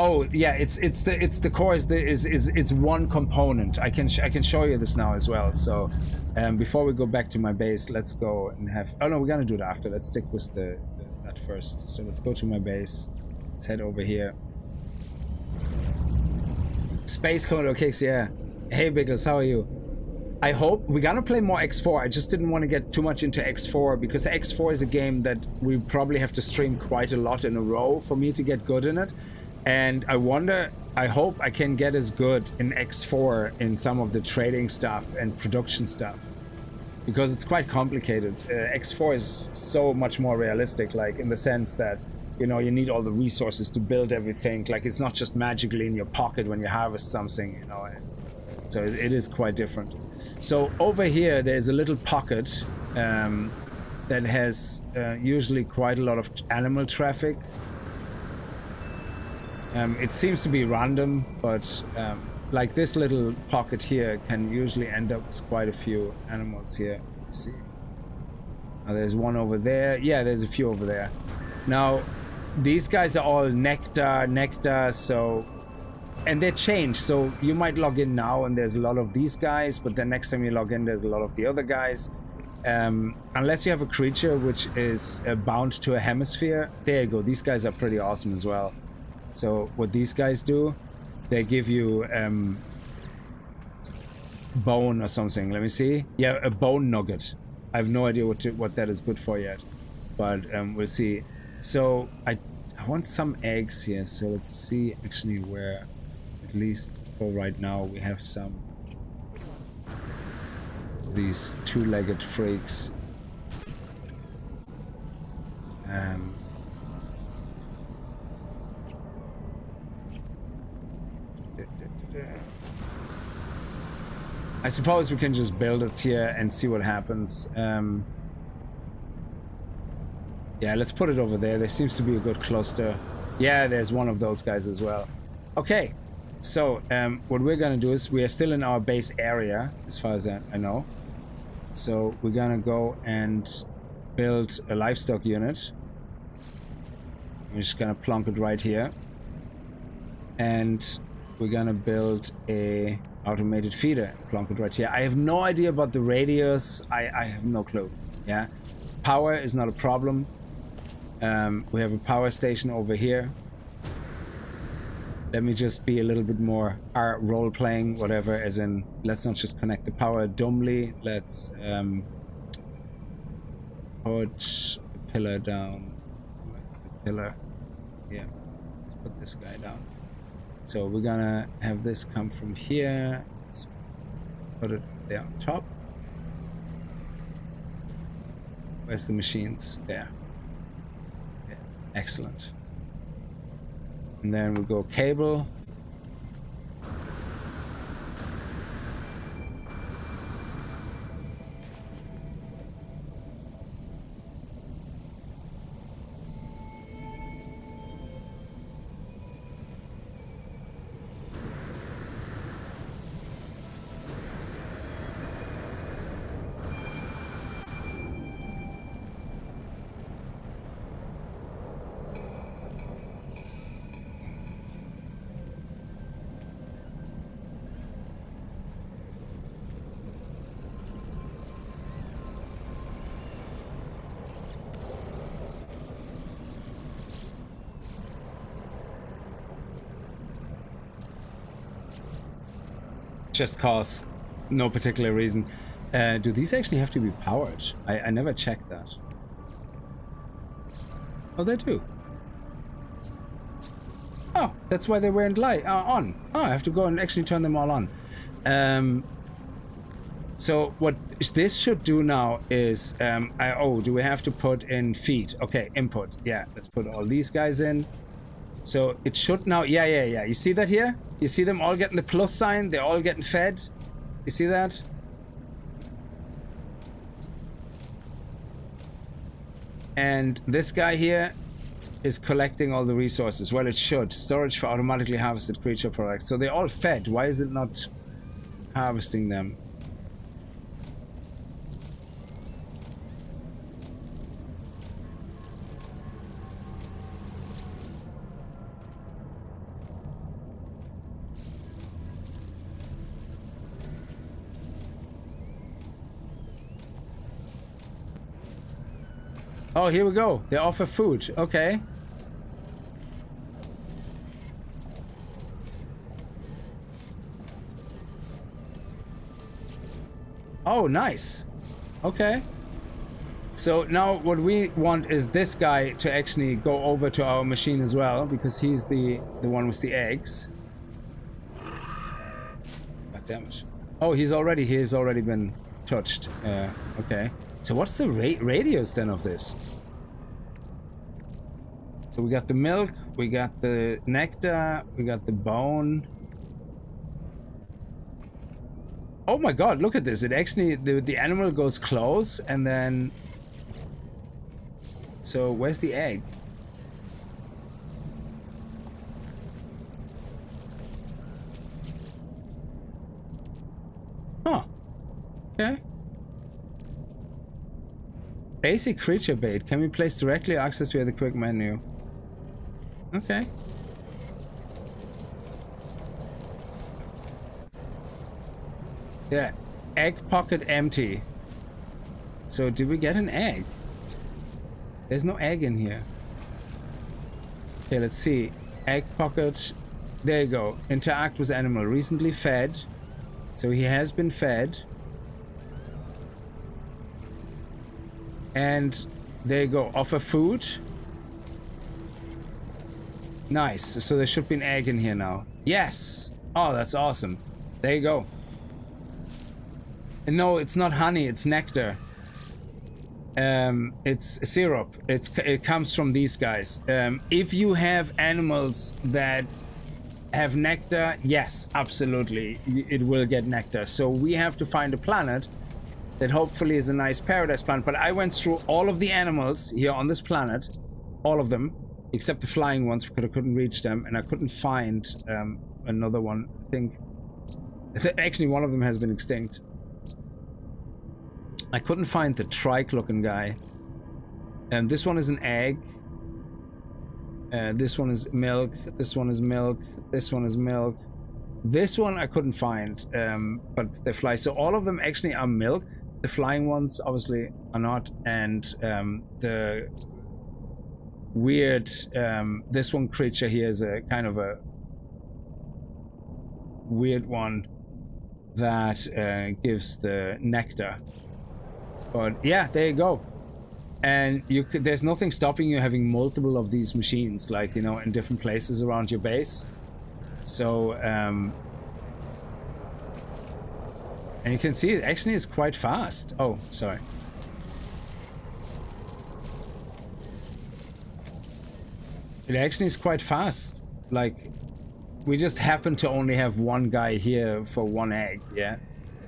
Oh yeah, it's the core is one component. I can show you this now as well. So before we go back to my base, let's go and have. Oh no, we're gonna do it after. Let's stick with that first. So let's go to my base. Let's head over here. Space Commodore Kickz, yeah. Hey Biggles, how are you? I hope we're gonna play more X4. I just didn't want to get too much into X4 because X4 is a game that we probably have to stream quite a lot in a row for me to get good in it. And I hope I can get as good in X4 in some of the trading stuff and production stuff. Because it's quite complicated. X4 is so much more realistic, like in the sense that, you know, you need all the resources to build everything. Like it's not just magically in your pocket when you harvest something, you know. So it is quite different. So over here, there's a little pocket that has usually quite a lot of animal traffic. It seems to be random, but like this little pocket here can usually end up with quite a few animals here. Let's see. Now there's one over there. Yeah, there's a few over there. Now, these guys are all nectar, so... And they change, so you might log in now and there's a lot of these guys, but then next time you log in there's a lot of the other guys. Unless you have a creature which is bound to a hemisphere. There you go, these guys are pretty awesome as well. So what these guys do, they give you bone or something. Let me see. Yeah, a bone nugget. I have no idea what that is good for yet, but we'll see. So I want some eggs here, so let's see actually where, at least for right now, we have some of these two-legged freaks. I suppose we can just build it here and see what happens. Yeah, let's put it over there. There seems to be a good cluster. Yeah, there's one of those guys as well. Okay, so what we're gonna do is we are still in our base area, as far as I know. So we're gonna go and build a livestock unit. We're just gonna plonk it right here. And we're gonna build a automated feeder, plonk it right here. I have no idea about the radius. I have no clue. Yeah, power is not a problem. We have a power station over here. Let me just be a little bit more role-playing, whatever, as in, let's not just connect the power dumbly. Let's put the pillar down. Where's the pillar? Yeah, let's put this guy down. So we're gonna have this come from here. Let's put it there on top. Where's the machines? There. Yeah, excellent. And then we go cable. Just cause, no particular reason. Do these actually have to be powered? I never checked that. Oh, they do. Oh, that's why they weren't on. Oh, I have to go and actually turn them all on. So what this should do now is, do we have to put in feed? Okay, input. Yeah, let's put all these guys in. So it should now, yeah. You see that here? You see them all getting the plus sign? They're all getting fed. You see that? And this guy here is collecting all the resources. Well, it should. Storage for automatically harvested creature products. So they're all fed. Why is it not harvesting them? Oh, here we go. They offer food. Okay. Oh, nice. Okay. So now what we want is this guy to actually go over to our machine as well, because he's the one with the eggs. God damn it. Oh, he has already been touched. Okay. So what's the radius then of this? So we got the milk, we got the nectar, we got the bone. Oh my god, look at this. It actually, the animal goes close and then... So where's the egg? Huh. Okay. Basic creature bait can be placed directly or accessed via the quick menu. Okay. Yeah. Egg pocket empty. So did we get an egg? There's no egg in here. Okay, let's see. Egg pocket. There you go. Interact with animal. Recently fed. So he has been fed. And there you go. Offer food. Nice. So there should be an egg in here now. Yes. Oh, that's awesome. There you go. No, it's not honey. It's nectar. It's syrup. It comes from these guys. If you have animals that have nectar, yes, absolutely, it will get nectar. So we have to find a planet that hopefully is a nice paradise planet. But I went through all of the animals here on this planet, all of them, except the flying ones because I couldn't reach them, and I couldn't find another one. I think actually one of them has been extinct. I couldn't find the trike-looking guy. And this one is an egg. This one is milk. This one is milk. This one is milk. This one I couldn't find, but they fly. So all of them actually are milk. The flying ones obviously are not. And the weird, this one creature here is a kind of a weird one that gives the nectar. But yeah, there you go. And you could, there's nothing stopping you having multiple of these machines, like, you know, in different places around your base. So, and you can see it actually is quite fast. Oh, sorry. It actually is quite fast. Like, we just happen to only have one guy here for one egg, yeah?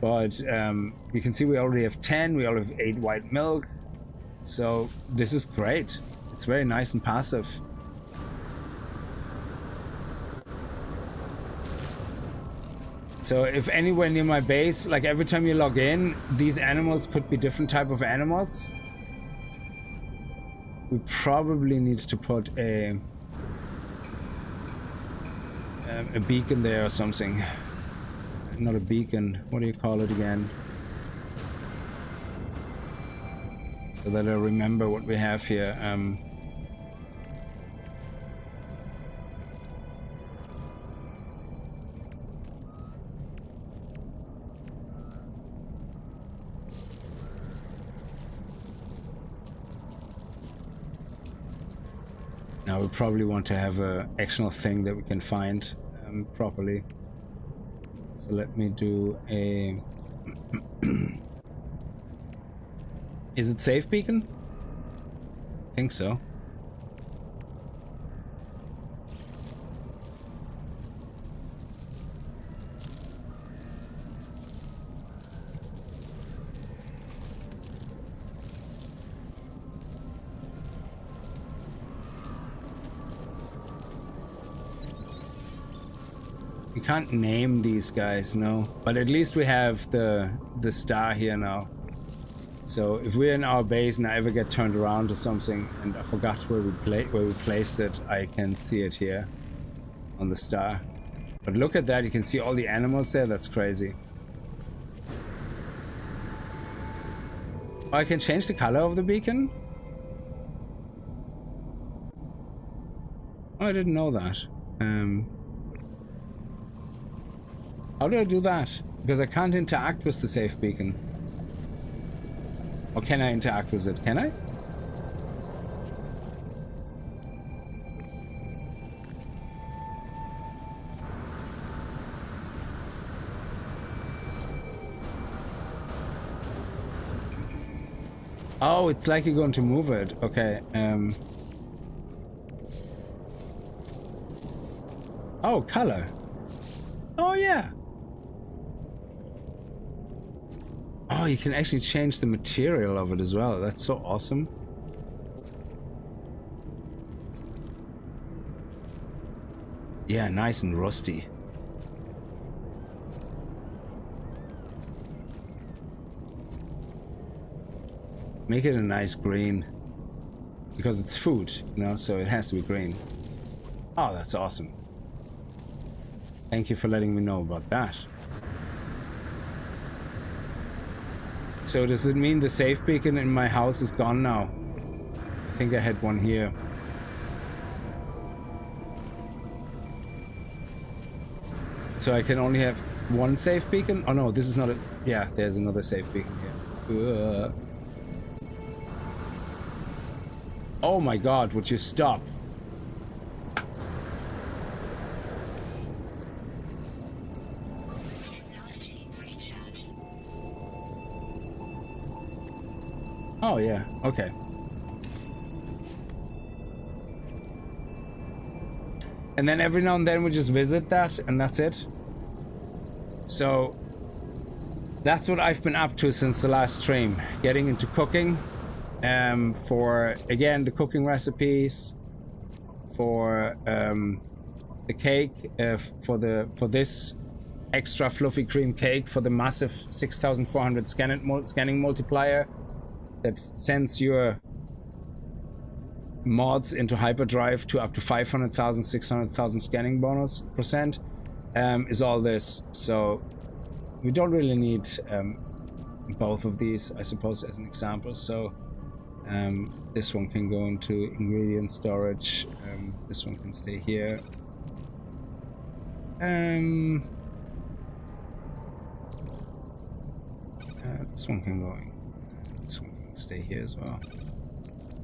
But you can see we already have 10, we already have 8 white milk. So this is great. It's very nice and passive. So if anywhere near my base, like every time you log in, these animals could be different type of animals. We probably need to put a beacon there or something. Not a beacon, what do you call it again? So that I remember what we have here. Now we probably want to have a actional thing that we can find properly. So let me do a... Is it safe beacon? I think so. We can't name these guys, no. But at least we have the star here now. So if we're in our base and I ever get turned around or something and I forgot where we placed it, I can see it here on the star. But look at that, you can see all the animals there. That's crazy. Oh, I can change the color of the beacon? Oh, I didn't know that. How do I do that? Because I can't interact with the safe beacon. Or can I interact with it? Can I? Oh, it's like you're going to move it. Okay. Oh, color. Oh, yeah. Oh, you can actually change the material of it as well. That's so awesome. Yeah, nice and rusty. Make it a nice green. Because it's food, you know, so it has to be green. Oh, that's awesome. Thank you for letting me know about that. So does it mean the safe beacon in my house is gone now? I think I had one here. So I can only have one safe beacon? Oh no, this is not a... Yeah, there's another safe beacon here. Oh my god, would you stop? Oh yeah, okay. And then every now and then we just visit that and that's it. So that's what I've been up to since the last stream. Getting into cooking. For again the cooking recipes, for the cake, for this extra fluffy cream cake, for the massive 6400 scanning multiplier that sends your mods into hyperdrive to up to 500,000, 600,000 scanning bonus percent, is all this. So we don't really need both of these, I suppose, as an example. So this one can go into ingredient storage. This one can stay here. This one can go. This one can stay here as well.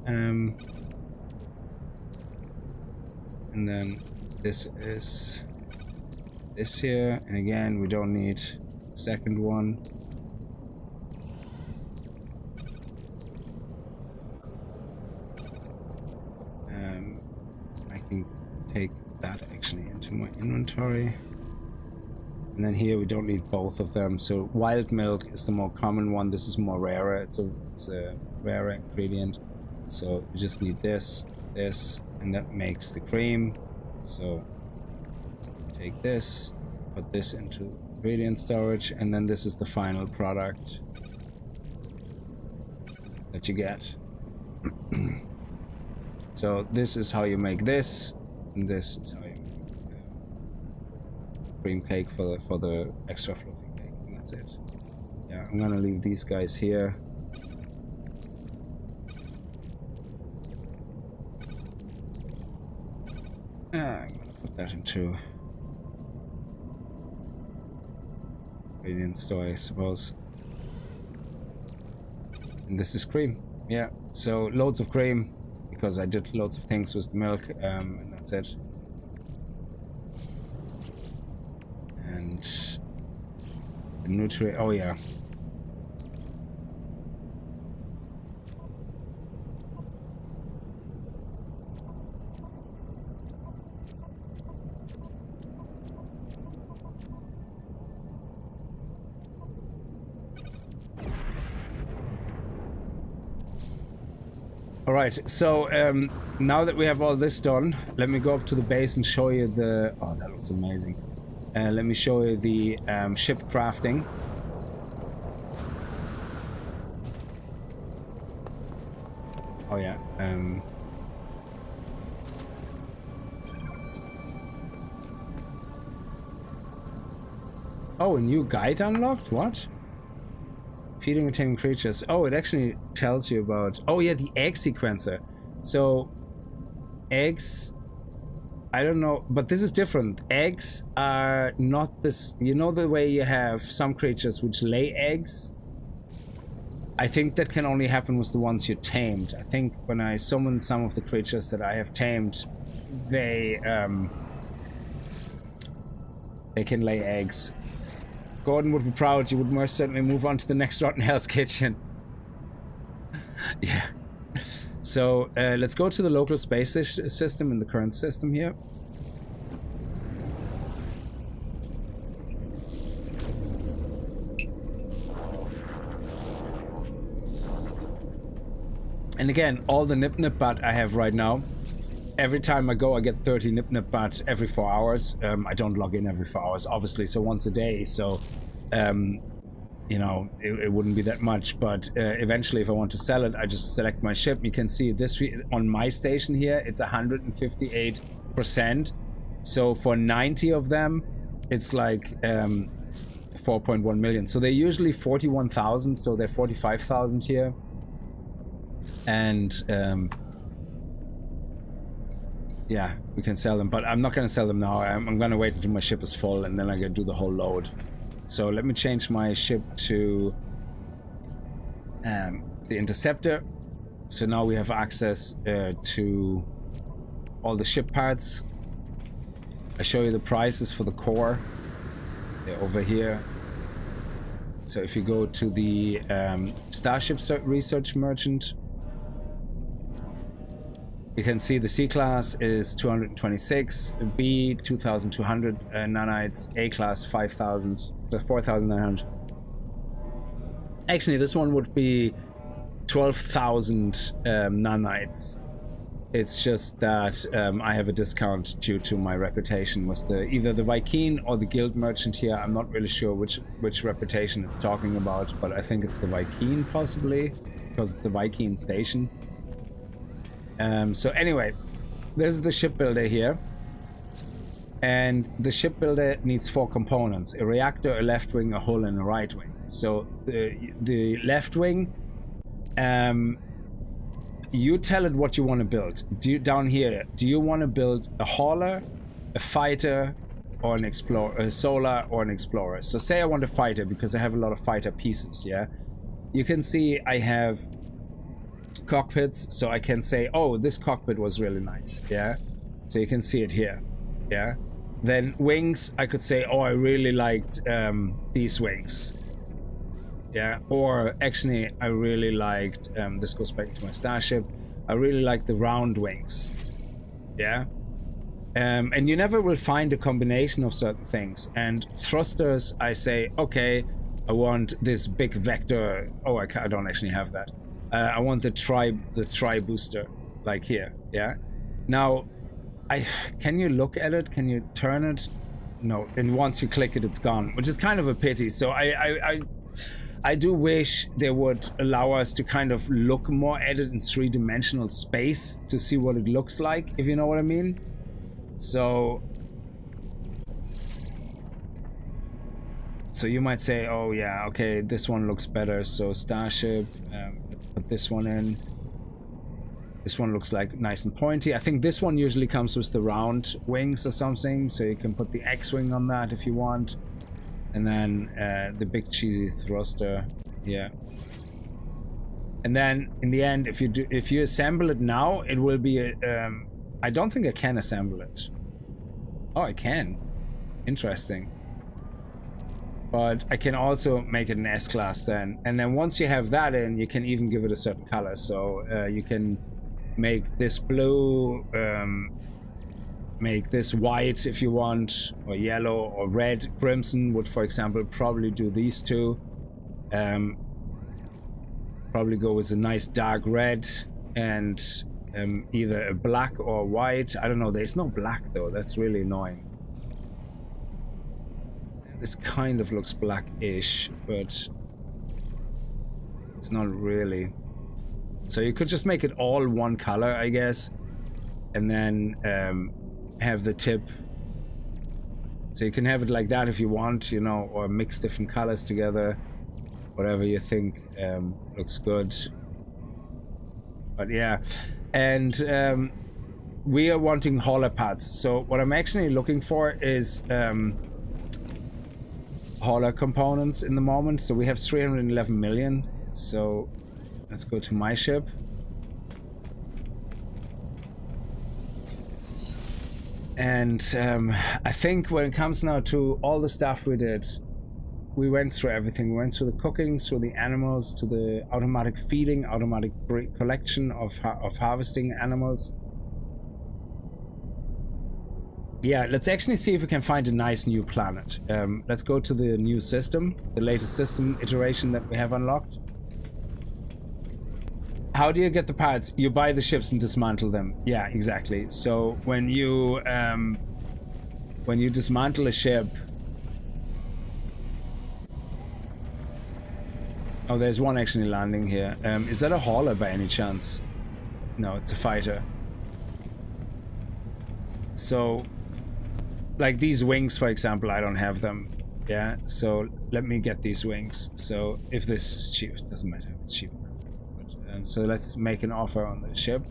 And then this is this here. And again, we don't need the second one. I can take that actually into my inventory. And then here we don't need both of them. So wild milk is the more common one. This is more rarer. It's a rarer ingredient. So we just need this, and that makes the cream. So take this, put this into ingredient storage, and then this is the final product that you get. So this is how you make this, and this is how you make cream cake for the extra fluffy cake, and that's it. Yeah, I'm gonna leave these guys here. I'm gonna put that into ingredient store, I suppose. And this is cream. Yeah, so loads of cream. Because I did loads of things with the milk, and that's it. And the nutrient. Oh yeah. Alright, so now that we have all this done, let me go up to the base and show you the... Oh, that looks amazing. Let me show you the ship crafting. Oh yeah. Oh, a new guide unlocked? What? Feeding and taming creatures. Oh, it actually tells you about... Oh yeah, the egg sequencer. So, eggs I don't know, but this is different. Eggs are not this, you know, the way you have some creatures which lay eggs? I think that can only happen with the ones you tamed. I think when I summon some of the creatures that I have tamed, they can lay eggs. Gordon would be proud. You would most certainly move on to the next Rotten Hell's Kitchen. Yeah. So let's go to the local space system in the current system here. And again, all the nip bat I have right now, every time I go I get 30 nip bat every 4 hours. I don't log in every 4 hours, obviously, so once a day, so you know, it wouldn't be that much, but eventually if I want to sell it, I just select my ship. You can see this on my station here, it's 158%. So for 90 of them, it's like 4.1 million. So they're usually 41,000, so they're 45,000 here. And yeah, we can sell them, but I'm not going to sell them now. I'm going to wait until my ship is full, and then I can do the whole load. So let me change my ship to the Interceptor. So now we have access to all the ship parts. I show you the prices for the core. They're over here. So if you go to the Starship Research Merchant, you can see the C-Class is 226, B 2,200 nanites, A-Class 5,000, 4,900. Actually, this one would be 12,000 nanites. It's just that I have a discount due to my reputation with either the Viking or the Guild Merchant here. I'm not really sure which reputation it's talking about, but I think it's the Viking possibly, because it's the Viking station. So anyway, this is the shipbuilder here, and the shipbuilder needs 4 components: a reactor, a left wing, a hull, and a right wing. So the left wing, you tell it what you want to build. Down here, do you want to build a hauler, a fighter, or an explorer, a solar, or an explorer? So say I want a fighter because I have a lot of fighter pieces. Yeah, you can see I have cockpits, so I can say, oh, this cockpit was really nice. Yeah, so you can see it here. Yeah, then wings, I could say, oh, I really liked these wings. Yeah, or actually I really liked this goes back to my starship, I really like the round wings. Yeah, and you never will find a combination of certain things. And thrusters, I say, okay, I want this big vector. Oh, I don't actually have that. I want the tri booster, like here. Yeah. Now, can you look at it? Can you turn it? No. And once you click it, it's gone, which is kind of a pity. So I do wish they would allow us to kind of look more at it in 3-dimensional space to see what it looks like, if you know what I mean. So you might say, oh yeah, okay, this one looks better. So Starship, let's put this one in. This one looks like nice and pointy. I think this one usually comes with the round wings or something, so you can put the X-wing on that if you want. And then the big cheesy thruster here. And then in the end, if you assemble it now, it will be a, I don't think I can assemble it. Oh, I can. Interesting. But I can also make it an S-Class then. And then once you have that in, you can even give it a certain color. So you can make this blue, make this white if you want, or yellow, or red. Crimson would, for example, probably do these two. Probably go with a nice dark red and either a black or white. I don't know, there's no black though, that's really annoying. This kind of looks black-ish, but it's not really. So you could just make it all one color, I guess, and then have the tip. So you can have it like that if you want, you know, or mix different colors together, whatever you think looks good. But yeah, and we are wanting hauler pads. So what I'm actually looking for is hauler components in the moment. So we have 311 million. So let's go to my ship. And I think when it comes now to all the stuff we did, we went through everything. We went through the cooking, through the animals, to the automatic feeding, automatic collection of harvesting animals. Yeah, let's actually see if we can find a nice new planet. Let's go to the new system, the latest system iteration that we have unlocked. How do you get the parts? You buy the ships and dismantle them. Yeah, exactly. So when you dismantle a ship, oh, there's one actually landing here. Is that a hauler by any chance? No, it's a fighter. So, like these wings, for example, I don't have them. Yeah, so let me get these wings. So if this is cheap, it doesn't matter if it's cheap. But, so let's make an offer on the ship.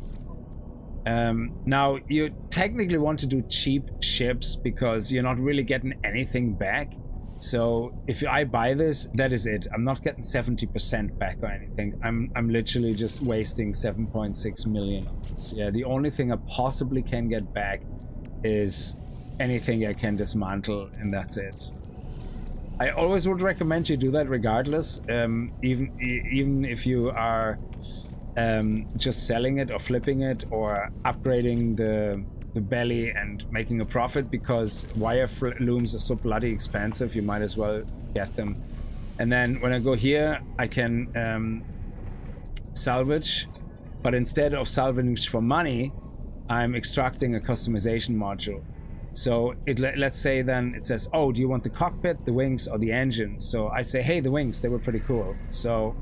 Now, you technically want to do cheap ships because you're not really getting anything back. So if I buy this, that is it. I'm not getting 70% back or anything. I'm literally just wasting 7.6 million. Yeah, the only thing I possibly can get back is anything I can dismantle, and that's it. I always would recommend you do that regardless, even if you are just selling it or flipping it or upgrading the belly and making a profit, because wire looms are so bloody expensive. You might as well get them. And then when I go here, I can salvage, but instead of salvaging for money, I'm extracting a customization module. So let's say then it says, oh, do you want the cockpit, the wings, or the engine? So I say, hey, the wings, they were pretty cool. So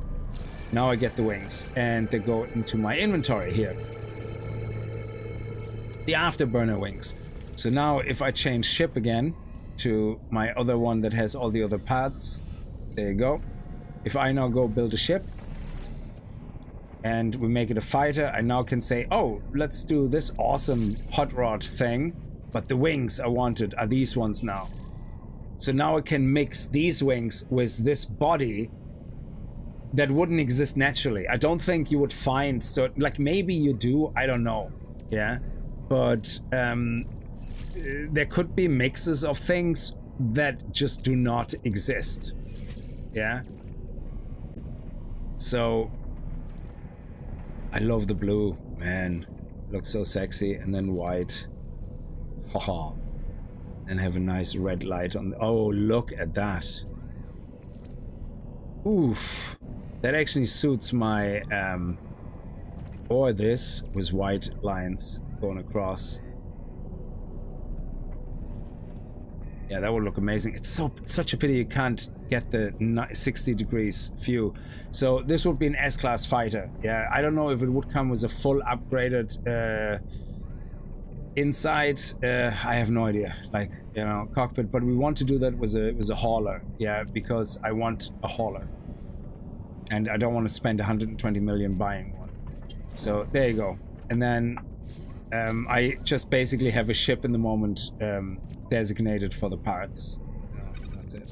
now I get the wings and they go into my inventory here. The afterburner wings. So now if I change ship again to my other one that has all the other pads, there you go. If I now go build a ship and we make it a fighter, I now can say, oh, let's do this awesome hot rod thing, but the wings I wanted are these ones now. So now I can mix these wings with this body that wouldn't exist naturally. I don't think you would find certain, like maybe you do, I don't know. Yeah. But there could be mixes of things that just do not exist. Yeah. So I love the blue, man. Looks so sexy. And then white. Haha. And have a nice red light on. Oh, look at that. Oof. That actually suits my or this with white lines going across. Yeah, that would look amazing. It's such a pity you can't get the 60 degrees view. So this would be an S-class fighter. Yeah, I don't know if it would come with a full upgraded inside. I have no idea. Like, you know, cockpit. But we want to do that with a hauler. Yeah, because I want a hauler, and I don't want to spend 120 million buying one. So there you go. And then I just basically have a ship in the moment designated for the parts. That's it.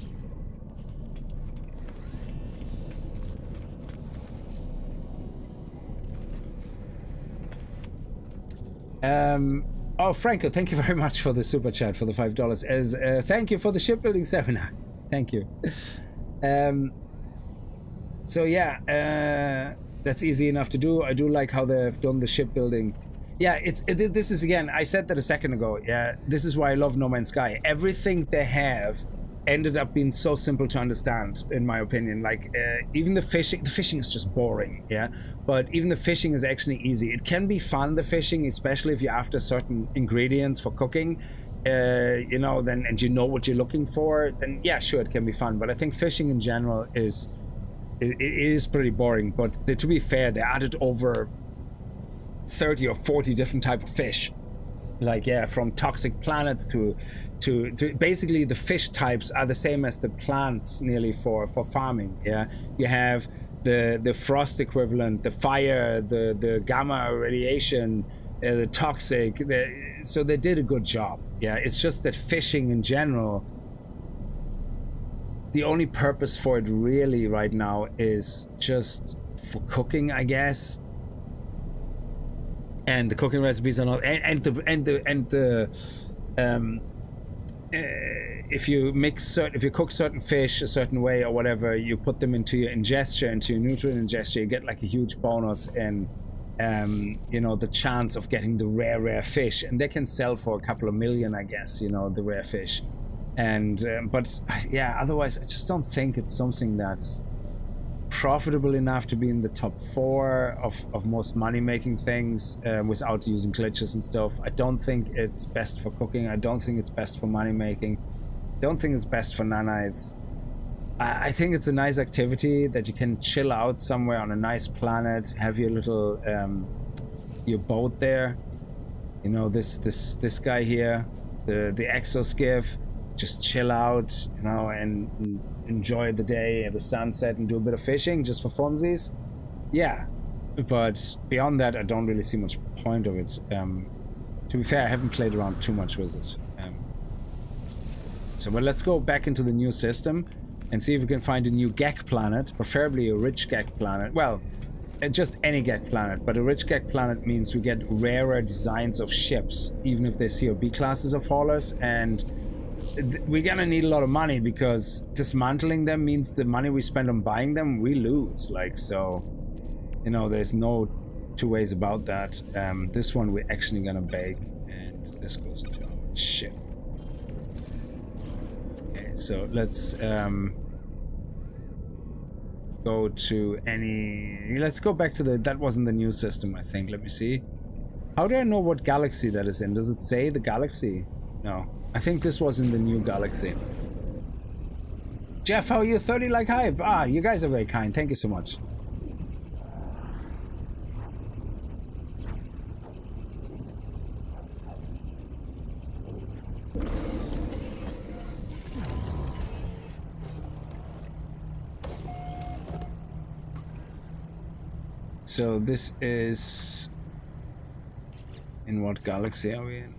Oh, Franco, thank you very much for the super chat for the $5. As thank you for the shipbuilding seminar. Thank you. So yeah, that's easy enough to do. I do like how they've done the shipbuilding. Yeah, this is, again, I said that a second ago. Yeah, this is why I love No Man's Sky. Everything they have ended up being so simple to understand, in my opinion. Like even the fishing is just boring. Yeah, but even the fishing is actually easy. It can be fun, the fishing, especially if you're after certain ingredients for cooking. You know, then, and you know what you're looking for, then yeah, sure, it can be fun. But I think fishing in general is pretty boring. But to be fair, they added over 30 or 40 different type of fish, like, yeah, from toxic planets to basically the fish types are the same as the plants nearly for farming. Yeah, you have the frost equivalent, the fire, the gamma radiation, the toxic. So they did a good job. Yeah, it's just that fishing in general, the only purpose for it really right now is just for cooking, I guess. And the cooking recipes are not, if you cook certain fish a certain way or whatever, you put them into your ingestion, into your nutrient ingestion, you get like a huge bonus in you know, the chance of getting the rare fish, and they can sell for a couple of million, I guess, you know, the rare fish. And but yeah, otherwise I just don't think it's something that's profitable enough to be in the top 4 of most money-making things without using glitches and stuff. I don't think it's best for cooking. I don't think it's best for money-making. Don't think it's best for nanites. I think it's a nice activity that you can chill out somewhere on a nice planet, have your little your boat there. You know, this guy here, the exoskiff. Just chill out, you know, and enjoy the day at the sunset and do a bit of fishing just for funsies. Yeah, but beyond that, I don't really see much point of it. To be fair, I haven't played around too much with it. But let's go back into the new system and see if we can find a new Gek planet, preferably a rich Gek planet. Well, just any Gek planet, but a rich Gek planet means we get rarer designs of ships, even if they're COB classes of haulers, and we're gonna need a lot of money because dismantling them means the money we spend on buying them, we lose. Like, so, you know, there's no two ways about that. This one we're actually gonna bake, and this goes into our ship. Okay, so let's go to let's go back to that wasn't the new system, I think. Let me see. How do I know what galaxy that is in? Does it say the galaxy? No. I think this was in the new galaxy. Jeff, how are you? 30 like hype. Ah, you guys are very kind. Thank you so much. So this is... In what galaxy are we in?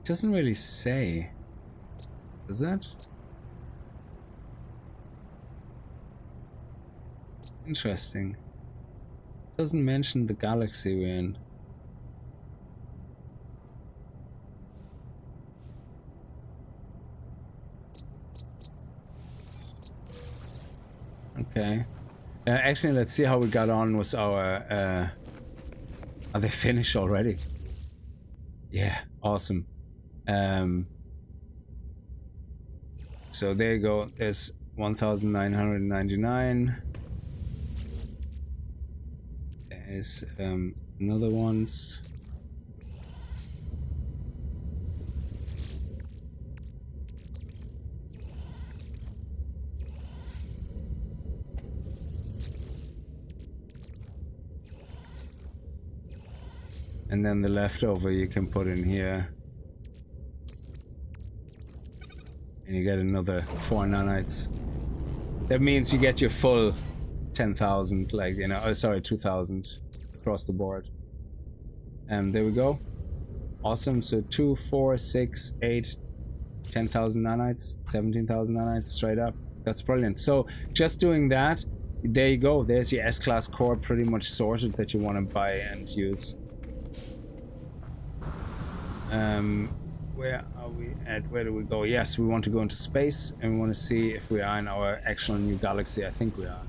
Doesn't really say, does that? Interesting. Doesn't mention the galaxy we're in. Okay. Actually, let's see how we got on with our... Are they finished already? Yeah, awesome. So there you go. There's 1,999. There's another ones. And then the leftover you can put in here. And you get another 4 nanites. That means you get your full 10,000, like, you know, oh, sorry, 2,000 across the board. And there we go. Awesome. So 2, 4, 6, 8, 10,000 nanites, 17,000 nanites straight up. That's brilliant. So just doing that, there you go. There's your S-Class core pretty much sorted that you want to buy and use. Where are we at? Where do we go? Yes, we want to go into space and we want to see if we are in our actual new galaxy. I think we are.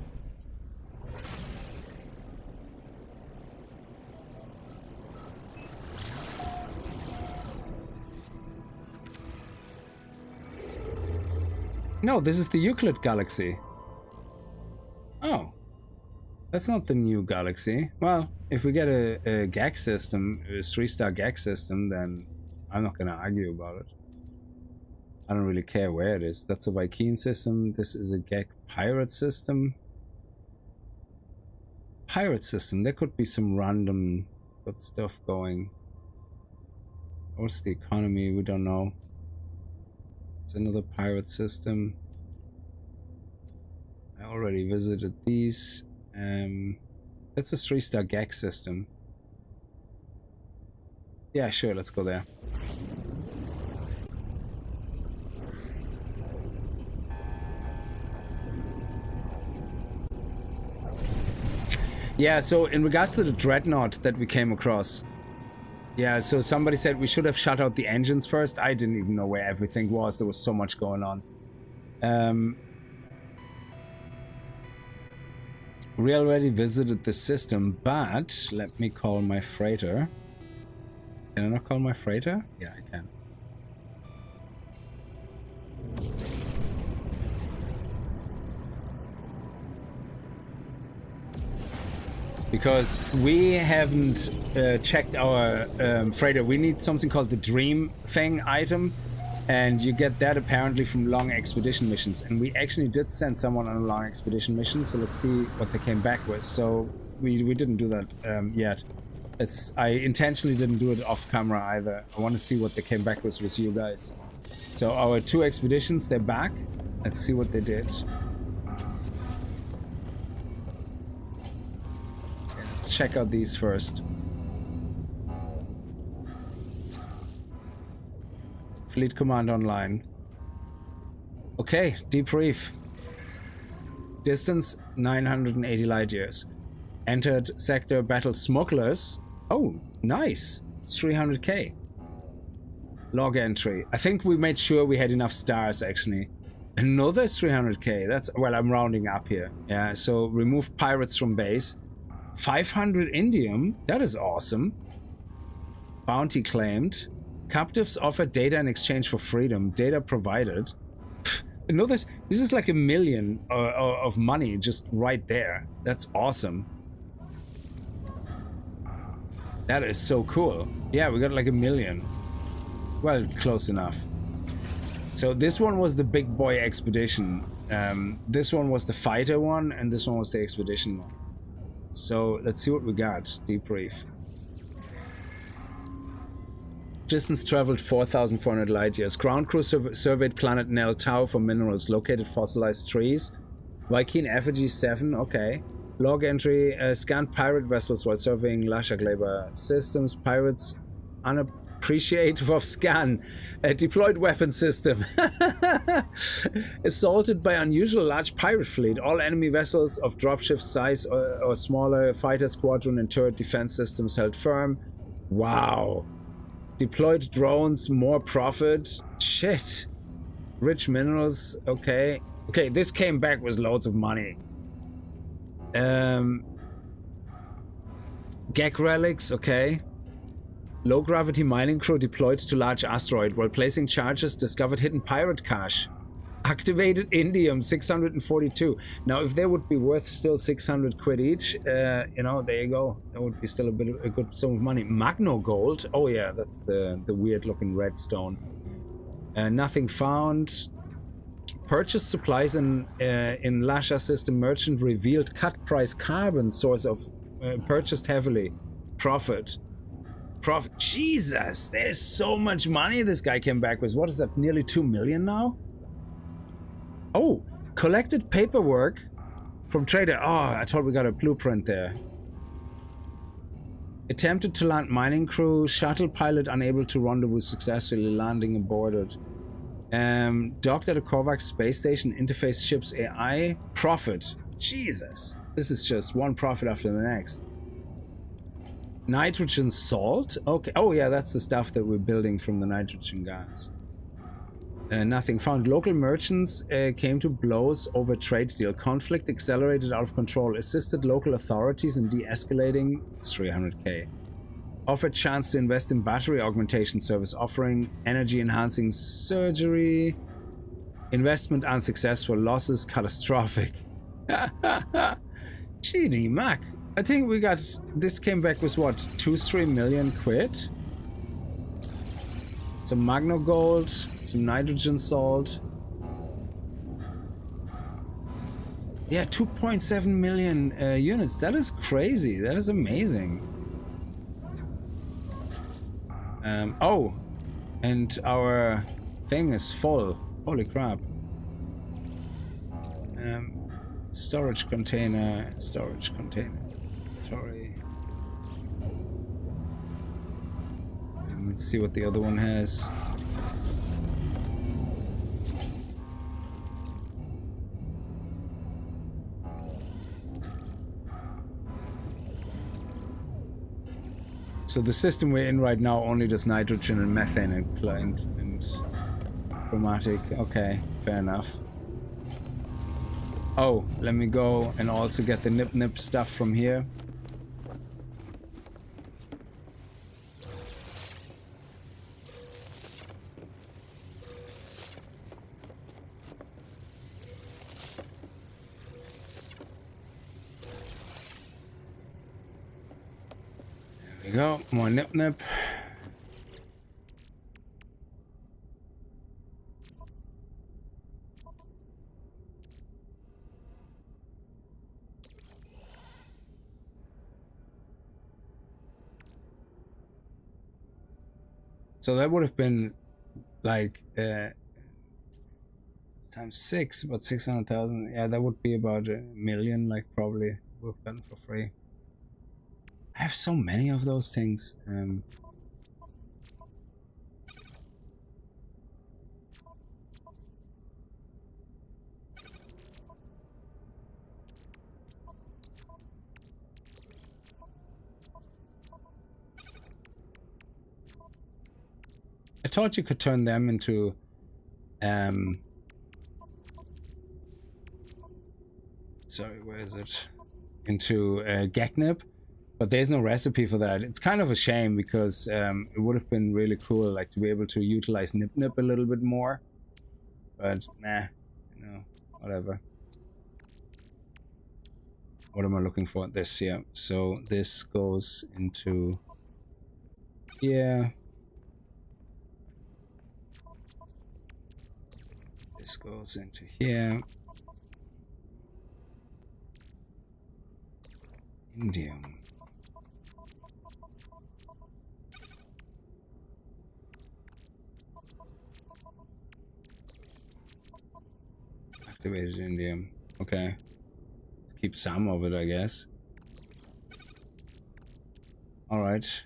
No, this is the Euclid galaxy. Oh. That's not the new galaxy. Well, if we get a gag system, a 3-star gag system, then I'm not gonna argue about it. I don't really care where it is. That's a Vy'keen system. This is a gag pirate system. Pirate system. There could be some random good stuff going. What's the economy? We don't know. It's another pirate system. I already visited these. That's a 3-star gag system. Yeah, sure, let's go there. Yeah, so in regards to the dreadnought that we came across, yeah, so somebody said we should have shut out the engines first. I didn't even know where everything was. There was so much going on. We already visited the system, but let me call my freighter. Can I not call my freighter? Yeah, I can. Because we haven't checked our freighter. We need something called the dream thing item, and you get that apparently from long expedition missions. And we actually did send someone on a long expedition mission, so let's see what they came back with. So we didn't do that yet. I intentionally didn't do it off camera either. I want to see what they came back with you guys. So our 2 expeditions, they're back. Let's see what they did. Check out these first. Fleet Command Online. Okay, debrief. Distance 980 light years. Entered sector battle smugglers. Oh, nice. 300k. Log entry. I think we made sure we had enough stars actually. Another 300k. That's, well, I'm rounding up here. Yeah, so remove pirates from base. 500 indium, that is awesome. Bounty claimed. Captives offer data in exchange for freedom. Data provided. No, this is like 1 million of money just right there. That's awesome. That is so cool. Yeah, we got like 1 million. Well, close enough. So this one was the big boy expedition. This one was the fighter one, and this one was the expedition one. So let's see what we got. Debrief. Distance traveled 4,400 light years. Ground crew surveyed planet Nel Tau for minerals. Located fossilized trees. Viking effigy 7. Okay. Log entry. Scanned pirate vessels while surveying Lashagleber systems. Pirates unappreciative of scan. Deployed weapon system. Assaulted by unusual large pirate fleet. All enemy vessels of dropship size or smaller. Fighter squadron and turret defense systems held firm. Wow. Deployed drones, more profit. Shit. Rich minerals. Okay. Okay, this came back with loads of money. Gag relics. Okay. Low gravity mining crew deployed to large asteroid while placing charges. Discovered hidden pirate cache. Activated indium 642. Now, if they would be worth still 600 quid each, you know, there you go. That would be still a good sum of money. Magno gold. Oh yeah, that's the weird looking redstone. Nothing found. Purchased supplies in Lasha system. Merchant revealed cut price carbon source of purchased heavily. Profit. Jesus, there's so much money this guy came back with. What is that? Nearly 2 million now? Oh, collected paperwork from trader. Oh, I thought we got a blueprint there. Attempted to land mining crew. Shuttle pilot unable to rendezvous successfully. Landing aborted. Docked at a Korvax space station. Interface ships AI. Profit. Jesus. This is just one profit after the next. Nitrogen salt? Okay. Oh yeah, that's the stuff that we're building from the nitrogen gas. Nothing found. Local merchants came to blows over trade deal. Conflict accelerated out of control. Assisted local authorities in de-escalating. 300k. Offered chance to invest in battery augmentation service. Offering energy enhancing surgery. Investment unsuccessful. Losses catastrophic. GD Mac. I think we got, this came back with what, 2-3 million quid? Some magno gold, some nitrogen salt. Yeah, 2.7 million units. That is crazy. That is amazing. Oh, and our thing is full. Holy crap. Storage container, storage container. Sorry. Let's see what the other one has. So the system we're in right now only does nitrogen and methane and chromatic. Okay, fair enough. Oh, let me go and also get the nip stuff from here. There we go, more nip. So that would have been like times 6, about 600,000. Yeah, that would be about $1 million, like probably would have gotten for free. I have so many of those things. I thought you could turn them into sorry, where is it? Into Gagnip, but there's no recipe for that. It's kind of a shame because it would have been really cool, like, to be able to utilize nip a little bit more. But nah, you know, whatever. What am I looking for? This, yeah. So this goes into here. This goes into here. Indium. Activated indium. Okay. Let's keep some of it, I guess. All right.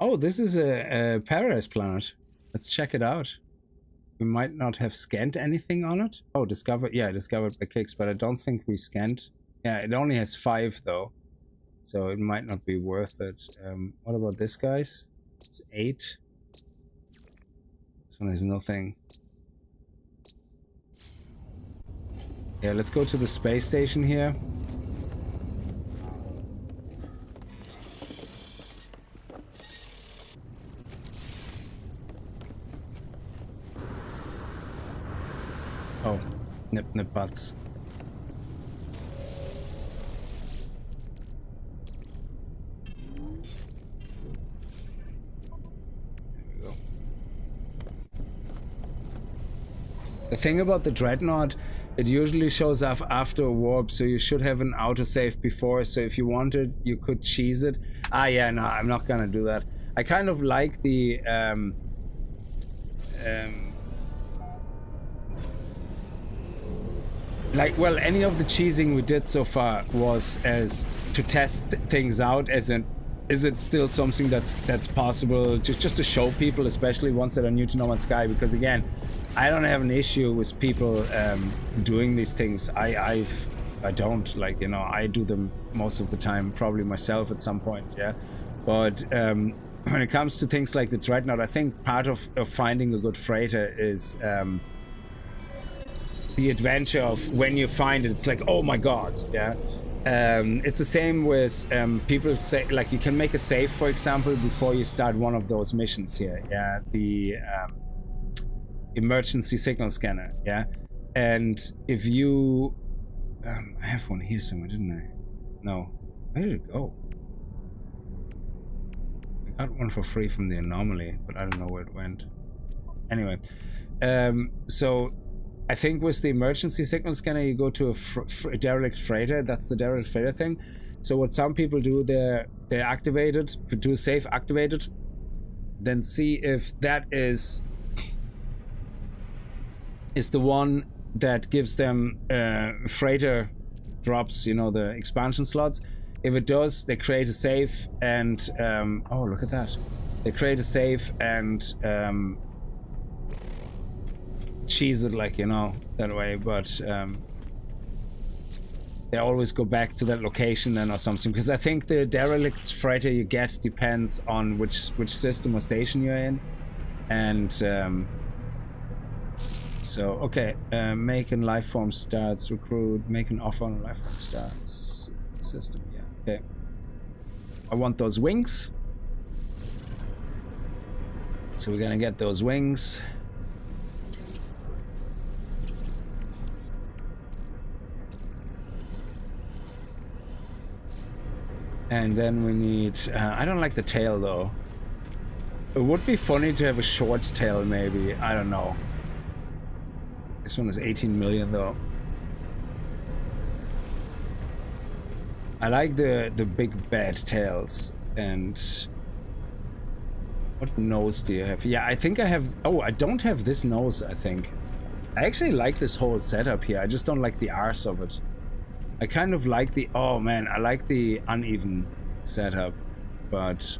Oh, this is a paradise planet. Let's check it out. We might not have scanned anything on it. Oh, discovered. Yeah, discovered by Kickz, but I don't think we scanned. Yeah, it only has 5 though, so it might not be worth it. What about this, guys? It's 8. This one has nothing. Yeah, let's go to the space station here. Oh, nip butts. There we go. The thing about the Dreadnought, it usually shows up after a warp, so you should have an autosave before, so if you wanted, you could cheese it. Ah, yeah, no, I'm not gonna do that. I kind of like the, like, well, any of the cheesing we did so far was as to test things out, as in, is it still something that's possible, just to show people, especially ones that are new to No Man's Sky, because again, I don't have an issue with people doing these things. I don't, like, you know, I do them most of the time, probably myself at some point, yeah. But when it comes to things like the Dreadnought, I think part of finding a good freighter is the adventure of when you find it, it's like, oh my god, yeah. It's the same with people say, like, you can make a save, for example, before you start one of those missions here, yeah, the emergency signal scanner, yeah. And if you I have one here somewhere, didn't I? No, where did it go? I got one for free from the anomaly, but I don't know where it went. Anyway, so I think with the emergency signal scanner, you go to a derelict freighter. That's the derelict freighter thing. So what some people do, they activate it, do safe activate it, then see if that is the one that gives them freighter drops, you know, the expansion slots. If it does, they create a save and oh, look at that. They create a save and cheese it, like, you know, that way, but they always go back to that location then or something, because I think the derelict freighter you get depends on which system or station you're in. And so okay, make an life form starts, recruit, make an offer on a life form starts system. Yeah, okay, I want those wings, so we're gonna get those wings. And then we need, I don't like the tail though. It would be funny to have a short tail maybe, I don't know. This one is 18 million though. I like the big bad tails. And what nose do you have? Yeah, I think I have, oh, I don't have this nose, I think. I actually like this whole setup here, I just don't like the arse of it. I kind of like the, oh man, I like the uneven setup, but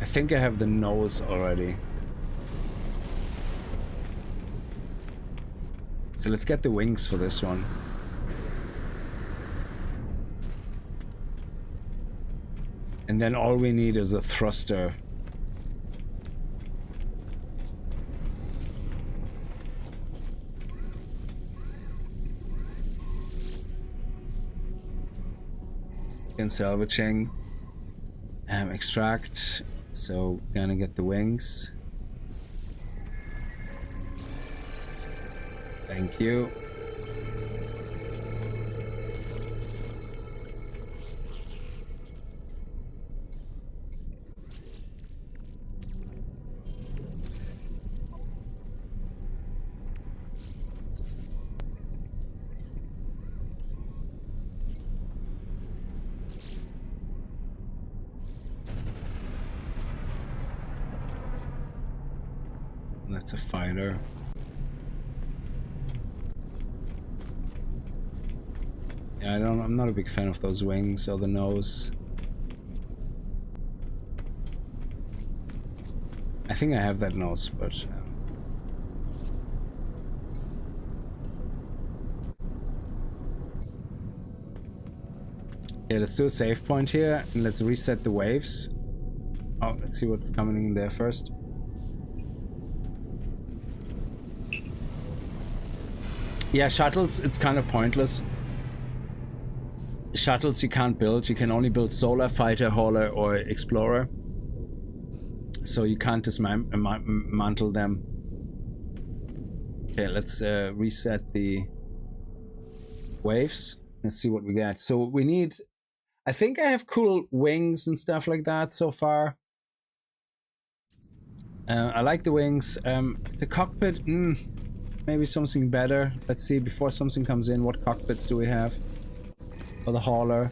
I think I have the nose already. So let's get the wings for this one. And then all we need is a thruster. And salvaging, extract, so gonna get the wings. Thank you. That's a fighter. Yeah, I'm not a big fan of those wings or the nose. I think I have that nose, but yeah, let's do a save point here and let's reset the waves. Oh, let's see what's coming in there first. Yeah, shuttles, it's kind of pointless. Shuttles you can't build. You can only build solar, fighter, hauler, or explorer. So you can't dismantle them. Okay, let's reset the waves. Let's see what we get. So we need... I think I have cool wings and stuff like that so far. I like the wings. The cockpit... maybe something better. Let's see, before something comes in, what cockpits do we have? For the hauler.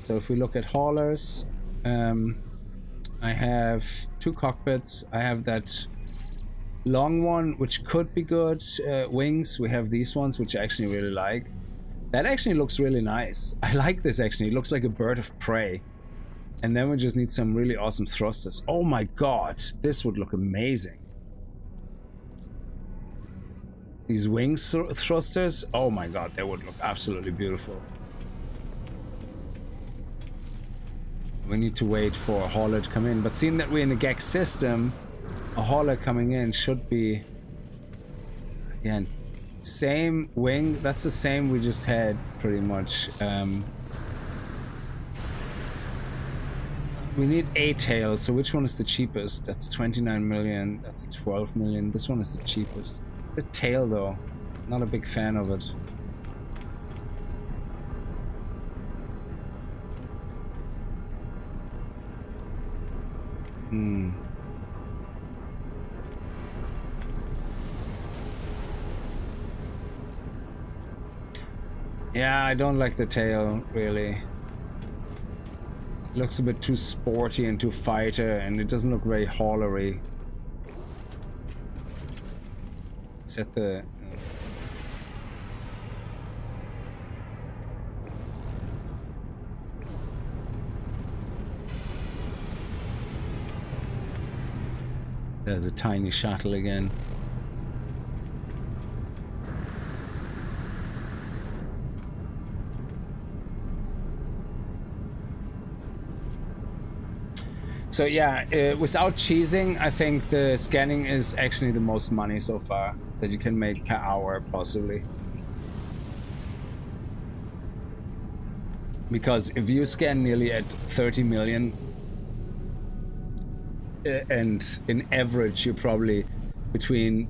So if we look at haulers, I have 2 cockpits. I have that long one, which could be good. Wings, we have these ones, which I actually really like. That actually looks really nice. I like this actually. It looks like a bird of prey. And then we just need some really awesome thrusters. Oh my god, this would look amazing. These wing thrusters, oh my god, they would look absolutely beautiful. We need to wait for a hauler to come in, but seeing that we're in the Kickz system, a hauler coming in should be, again, same wing. That's the same we just had pretty much. We need a tail, so which one is the cheapest? That's 29 million, that's 12 million. This one is the cheapest. The tail though, not a big fan of it. Yeah, I don't like the tail, really. It looks a bit too sporty and too fighter, and it doesn't look very haulery. Set the... There's a tiny shuttle again. So yeah, without cheesing, I think the scanning is actually the most money so far that you can make per hour, possibly. Because if you scan nearly at 30 million, and in average you're probably between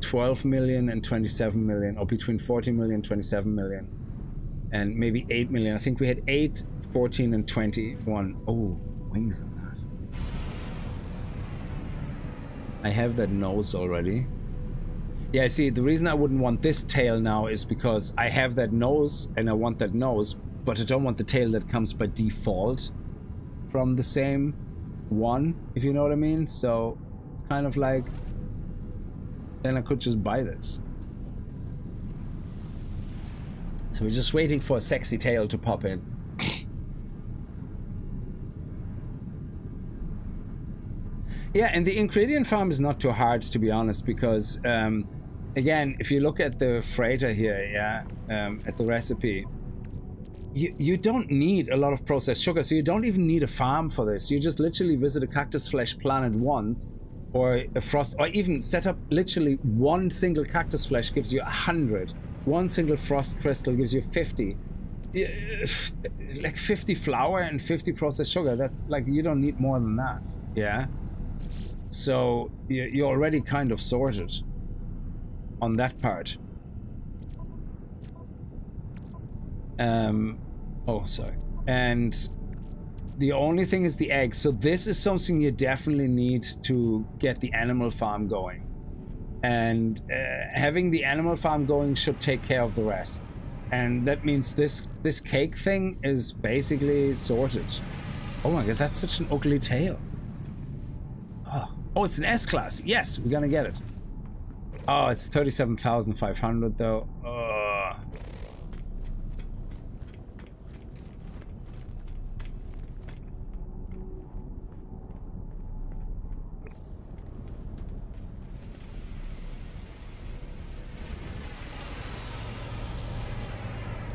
12 million and 27 million, or between 40 million and 27 million, and maybe 8 million. I think we had 8, 14 and 21. Oh, wings on that. I have that nose already. Yeah, see, the reason I wouldn't want this tail now is because I have that nose and I want that nose, but I don't want the tail that comes by default from the same one, if you know what I mean. So it's kind of like, then I could just buy this. So we're just waiting for a sexy tail to pop in. Yeah, and the ingredient farm is not too hard, to be honest, because again, if you look at the freighter here, yeah, at the recipe, you don't need a lot of processed sugar, so you don't even need a farm for this. You just literally visit a cactus flesh planet once, or a frost, or even set up literally one single cactus flesh gives you 100. One single frost crystal gives you 50. Like 50 flour and 50 processed sugar. That, like, you don't need more than that. Yeah. So you're already kind of sorted on that part. Oh, sorry. And the only thing is the eggs. So this is something you definitely need to get the animal farm going. And having the animal farm going should take care of the rest. And that means this cake thing is basically sorted. Oh my god, that's such an ugly tail. Oh, it's an S-Class. Yes, we're gonna get it. Oh, it's 37,500 though. Oh,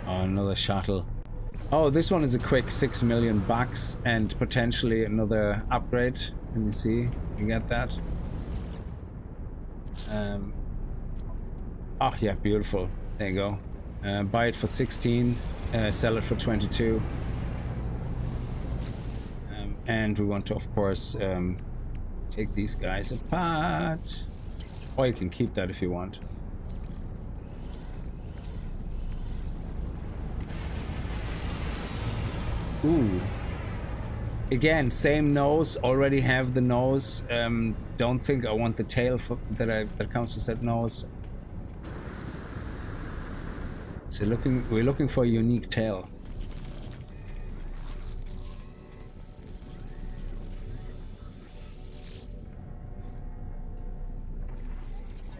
another shuttle. Oh, this one is a quick 6 million bucks and potentially another upgrade. Let me see. You get that? Oh yeah, beautiful. There you go. Buy it for 16, sell it for 22. And we want to, of course, take these guys apart. Or you can keep that if you want. Ooh. Again, same nose, already have the nose. Don't think I want the tail that comes with that nose. So we're looking for a unique tail.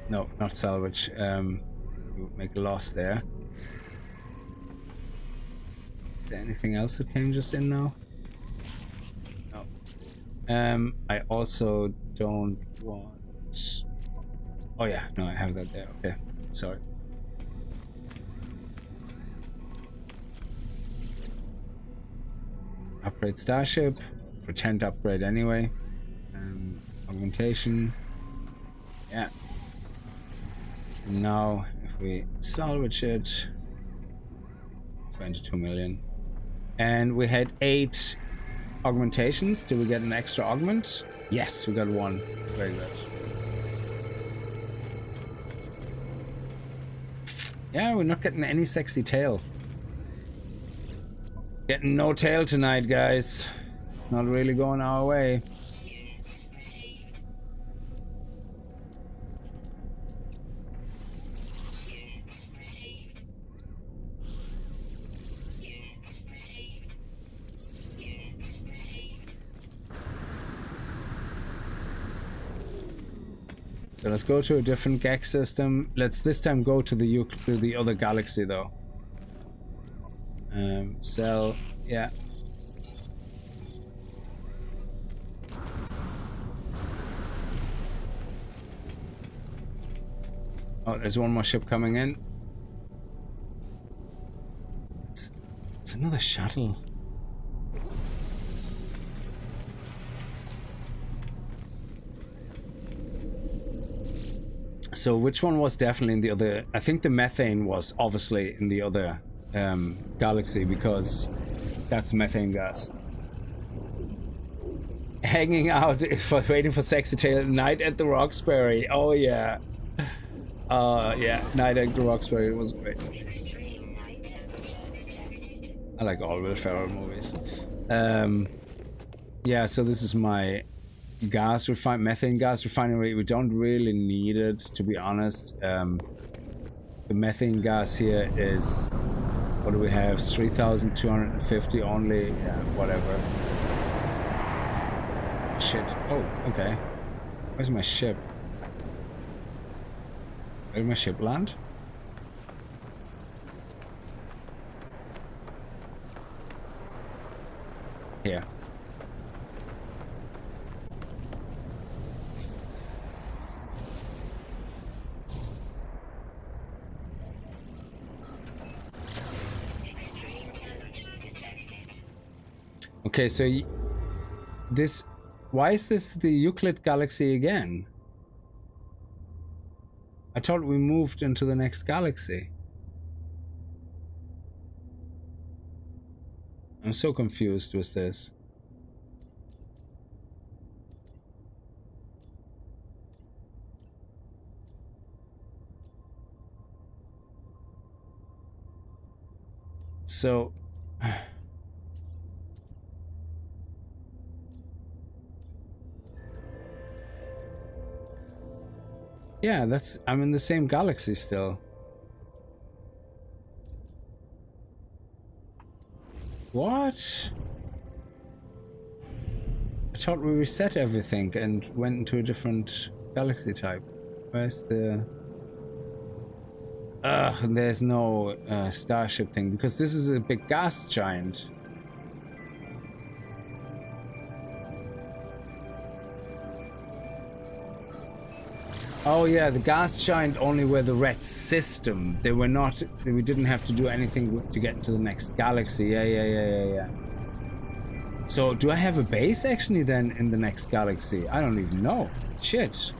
No, not salvage. We'll make a loss there. Is there anything else that came just in now? I also don't want... Oh yeah, no, I have that there. Okay, sorry. Upgrade Starship. Pretend upgrade anyway. Augmentation. Yeah. And now, if we salvage it... 22 million. And we had 8... augmentations. Did we get an extra augment? Yes, we got one. Very good. Yeah, we're not getting any sexy tail. Getting no tail tonight, guys. It's not really going our way. So let's go to a different Kickz system. Let's this time go to the other galaxy though. Sell, yeah. Oh, there's one more ship coming in. It's another shuttle. So which one was definitely in the other? I think the methane was obviously in the other galaxy because that's methane gas. Hanging out for waiting for sexy tail night at the Roxbury. Oh yeah. Yeah, Night at the Roxbury was great. I like all Will Ferrell movies. Yeah, so this is my methane gas refinery. We don't really need it, to be honest. The methane gas here is, what do we have? 3,250 only. Yeah, whatever. Shit. Oh, okay. Where's my ship? Where did my ship land? Here.
Extreme temperature detected.
Okay, so this... Why is this the Euclid galaxy again? I thought we moved into the next galaxy. I'm so confused with this. So... Yeah, I'm in the same galaxy still. What? I thought we reset everything and went into a different galaxy type. Where's the... there's no starship thing because this is a big gas giant. Oh yeah, the gas giant only were the red system. They were not... We didn't have to do anything to get into the next galaxy. Yeah. So, do I have a base actually then in the next galaxy? I don't even know. Shit.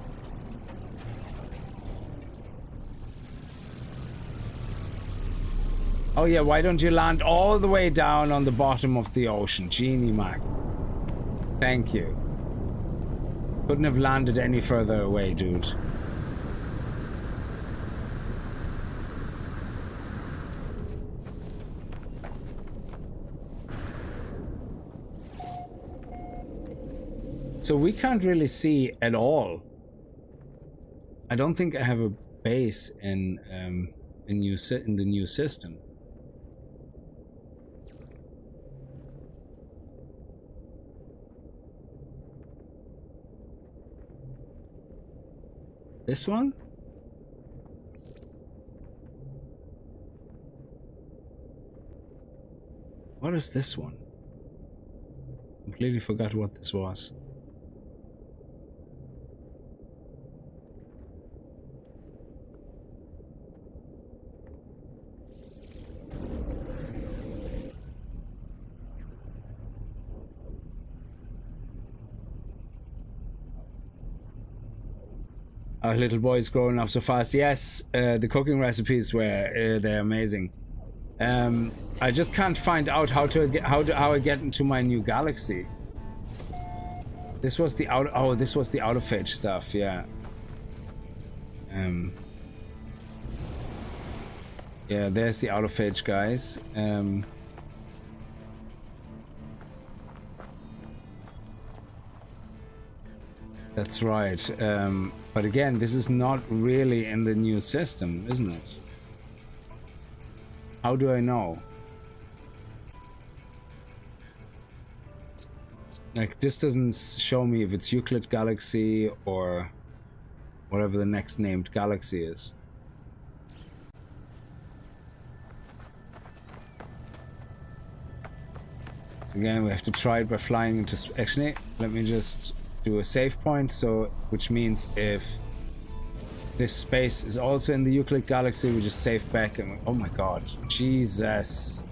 Oh yeah, why don't you land all the way down on the bottom of the ocean? Genie Mac. Thank you. Couldn't have landed any further away, dude. So we can't really see at all. I don't think I have a base in the new system. This one? What is this one? Completely forgot what this was. Our little boy's growing up so fast. Yes, the cooking recipes were they're amazing. I just can't find out how I get into my new galaxy. This was the this was the autophage stuff, yeah. Yeah, there's the autophage guys. That's right. But again, this is not really in the new system, isn't it? How do I know? Like, this doesn't show me if it's Euclid Galaxy or whatever the next named galaxy is. So again, we have to try it by flying into... Actually, let me just do a save point, so which means if this space is also in the Euclid galaxy, we just save back and... Oh my god. Jesus.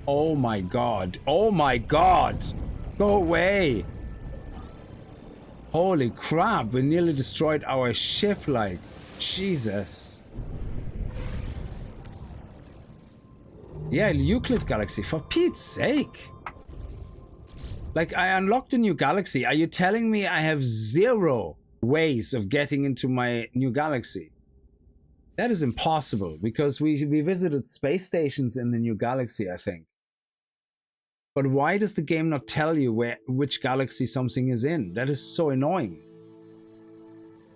Oh my god. Oh my god! Go away! Holy crap, we nearly destroyed our ship, like... Jesus. Yeah, Euclid galaxy, for Pete's sake! Like, I unlocked a new galaxy. Are you telling me I have 0 ways of getting into my new galaxy? That is impossible, because we visited space stations in the new galaxy, I think. But why does the game not tell you which galaxy something is in? That is so annoying.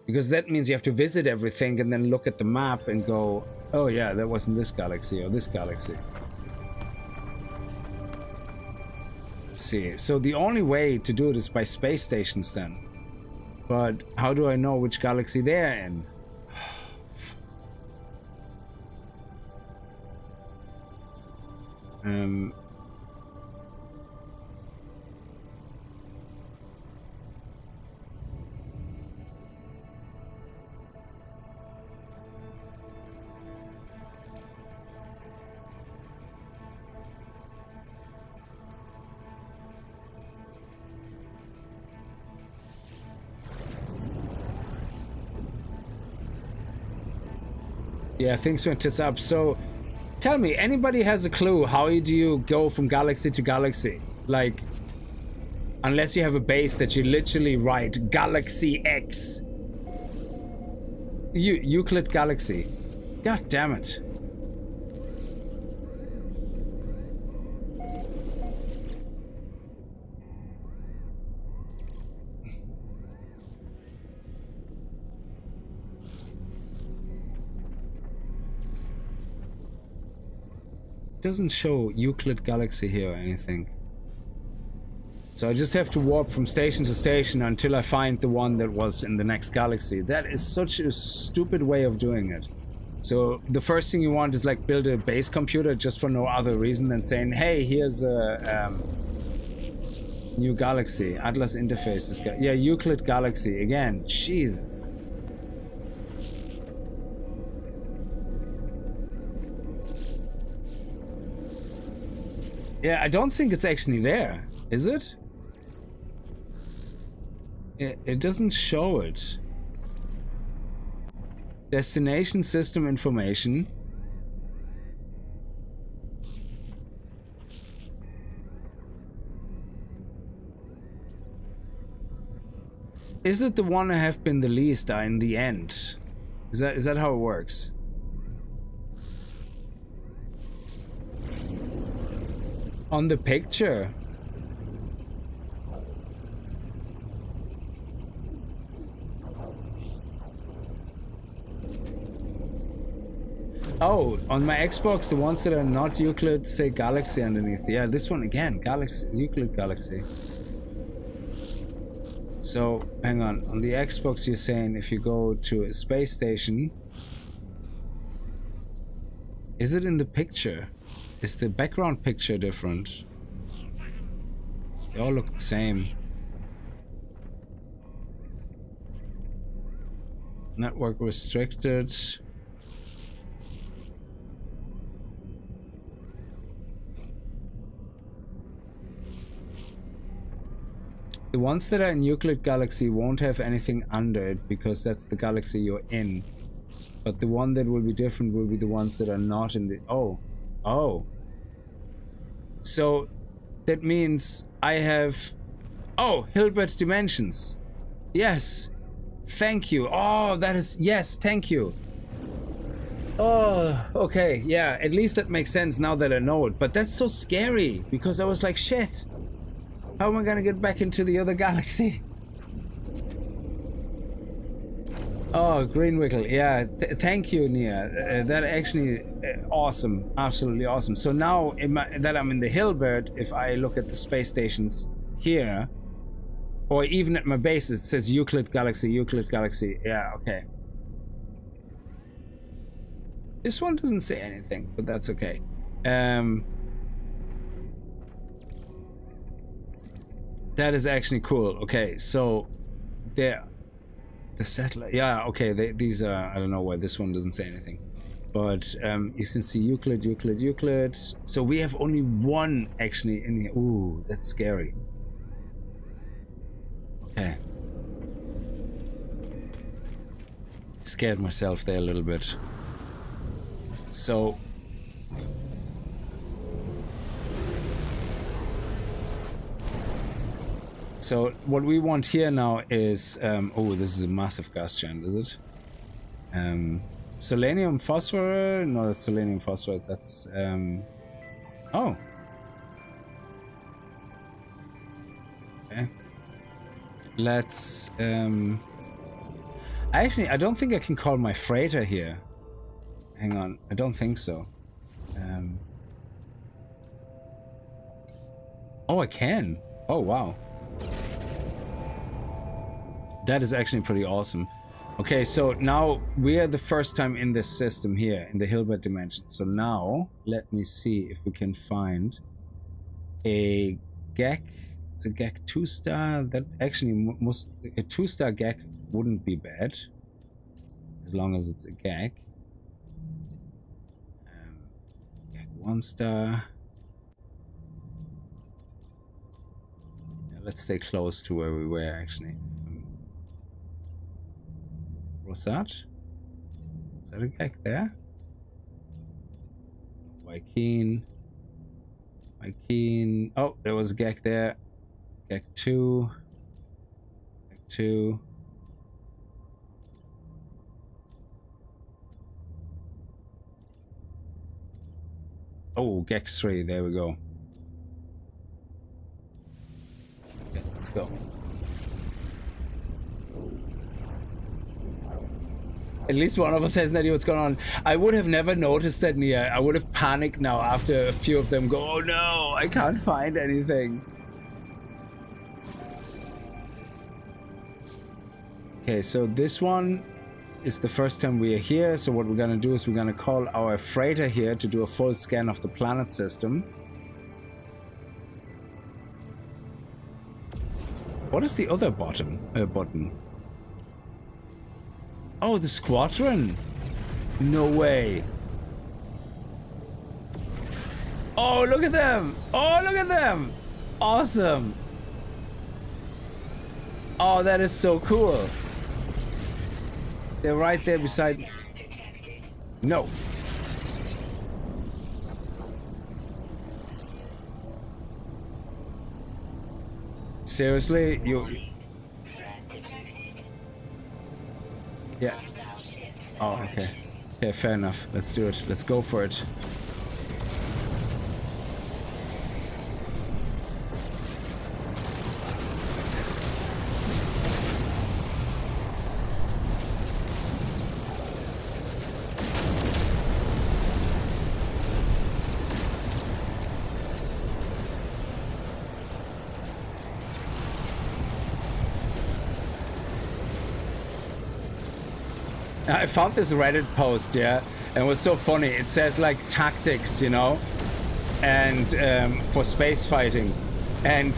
Because that means you have to visit everything and then look at the map and go, oh yeah, that was in this galaxy or this galaxy. Let's see, so the only way to do it is by space stations then. But how do I know which galaxy they're in? Yeah, things went tits up. So, tell me, anybody has a clue how do you go from galaxy to galaxy? Like, unless you have a base that you literally write Galaxy X. Euclid Galaxy. God damn it. Doesn't show Euclid Galaxy here or anything. So I just have to warp from station to station until I find the one that was in the next galaxy. That is such a stupid way of doing it. So the first thing you want is like build a base computer just for no other reason than saying, hey, here's a new galaxy. Atlas interface. This guy. Yeah, Euclid Galaxy. Again, Jesus. Yeah, I don't think it's actually there, is it? It doesn't show it. Destination system information. Is it the one I have been the least in the end? Is that how it works? On the picture. Oh, on my Xbox, the ones that are not Euclid say Galaxy underneath. Yeah, this one again, Galaxy, Euclid Galaxy. So, hang on the Xbox you're saying if you go to a space station, is it in the picture? Is the background picture different? They all look the same. Network restricted. The ones that are in Euclid Galaxy won't have anything under it because that's the galaxy you're in. But the one that will be different will be the ones that are not in the... Oh. So that means I have... Oh, Hilbert Dimensions. Yes. Thank you. Oh, that is... Yes, thank you. Oh, okay. Yeah, at least that makes sense now that I know it. But that's so scary because I was like, shit. How am I gonna get back into the other galaxy? Oh, Green Wiggle. Yeah, thank you, Nia. That actually awesome. Absolutely awesome. So now that I'm in the Hilbert, if I look at the space stations here, Or even at my base, it says Euclid Galaxy, Euclid Galaxy. Yeah, okay. This one doesn't say anything, but that's okay. That is actually cool. Okay, so the satellite. Yeah, okay. These are. I don't know why this one doesn't say anything, but you can see Euclid, Euclid, Euclid. So we have only one actually in here. Ooh, that's scary. Okay. Scared myself there a little bit. So. So what we want here now is, oh, this is a massive gas giant, is it? Selenium phosphor? No, that's selenium phosphorate. That's, oh. Okay. Let's, actually, I don't think I can call my freighter here. Hang on, I don't think so. Oh, I can. Oh, wow. That is actually pretty awesome. Okay, so now we are the first time in this system here, in the Hilbert dimension. So now, let me see if we can find a GEC. It's a GEC 2-star. That actually must... A 2-star GEC wouldn't be bad. As long as it's a GEC. GEC 1-star. Yeah, let's stay close to where we were, actually. What's that? Is that a GEC there? Wykeen. Wykeen. Oh, there was a GEC there. GEC 2. GEC 2. Oh, GEC 3. There we go. Okay, let's go. At least one of us has no idea what's going on. I would have never noticed that, Nia. I would have panicked now after a few of them go, oh no, I can't find anything. Okay, so this one is the first time we are here. So what we're gonna do is we're gonna call our freighter here to do a full scan of the planet system. What is the other button? Oh, the squadron! No way! Oh, look at them! Oh, look at them! Awesome! Oh, that is so cool! They're right there beside... No! Seriously? You... Yeah. Oh, okay. Okay, fair enough. Let's do it. Let's go for it. I found this Reddit post, yeah, and it was so funny. It says like tactics, you know, and for space fighting, and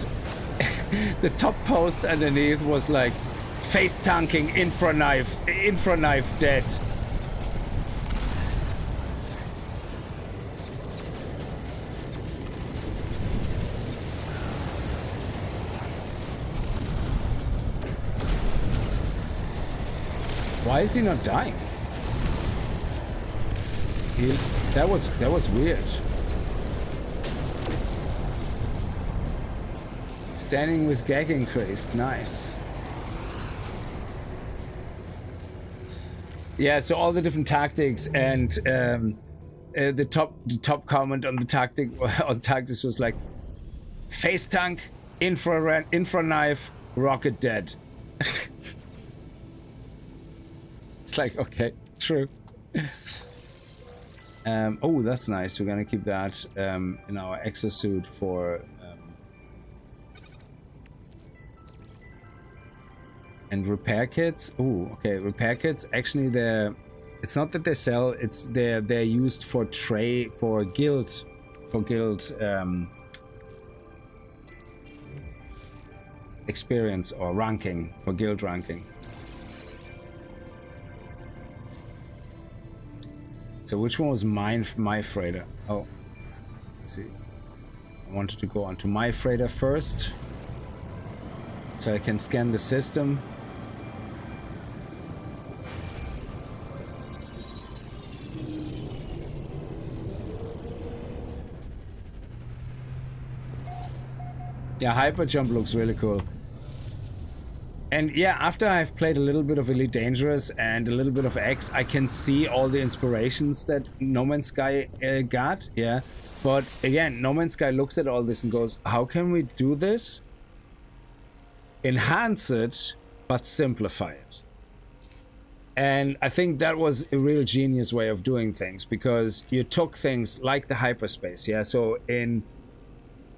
the top post underneath was like face tanking, infra knife dead. Why is he not dying? That was weird. Standing with gag increased, nice. Yeah, so all the different tactics and the top comment on the tactics was like face tank, infra knife, rocket dead. It's like, okay, true. Oh, that's nice. We're gonna keep that in our exosuit for And repair kits. Ooh, okay. Repair kits. Actually, they're. It's not that they sell. It's they're used for guild, experience or ranking, for guild ranking. So which one was my freighter? Oh, let's see. I wanted to go onto my freighter first, so I can scan the system. Yeah, Hyper Jump looks really cool. And yeah, after I've played a little bit of Elite Dangerous and a little bit of X, I can see all the inspirations that No Man's Sky got, yeah. But again, No Man's Sky looks at all this and goes, how can we do this? Enhance it, but simplify it. And I think that was a real genius way of doing things, because you took things like the hyperspace, yeah. So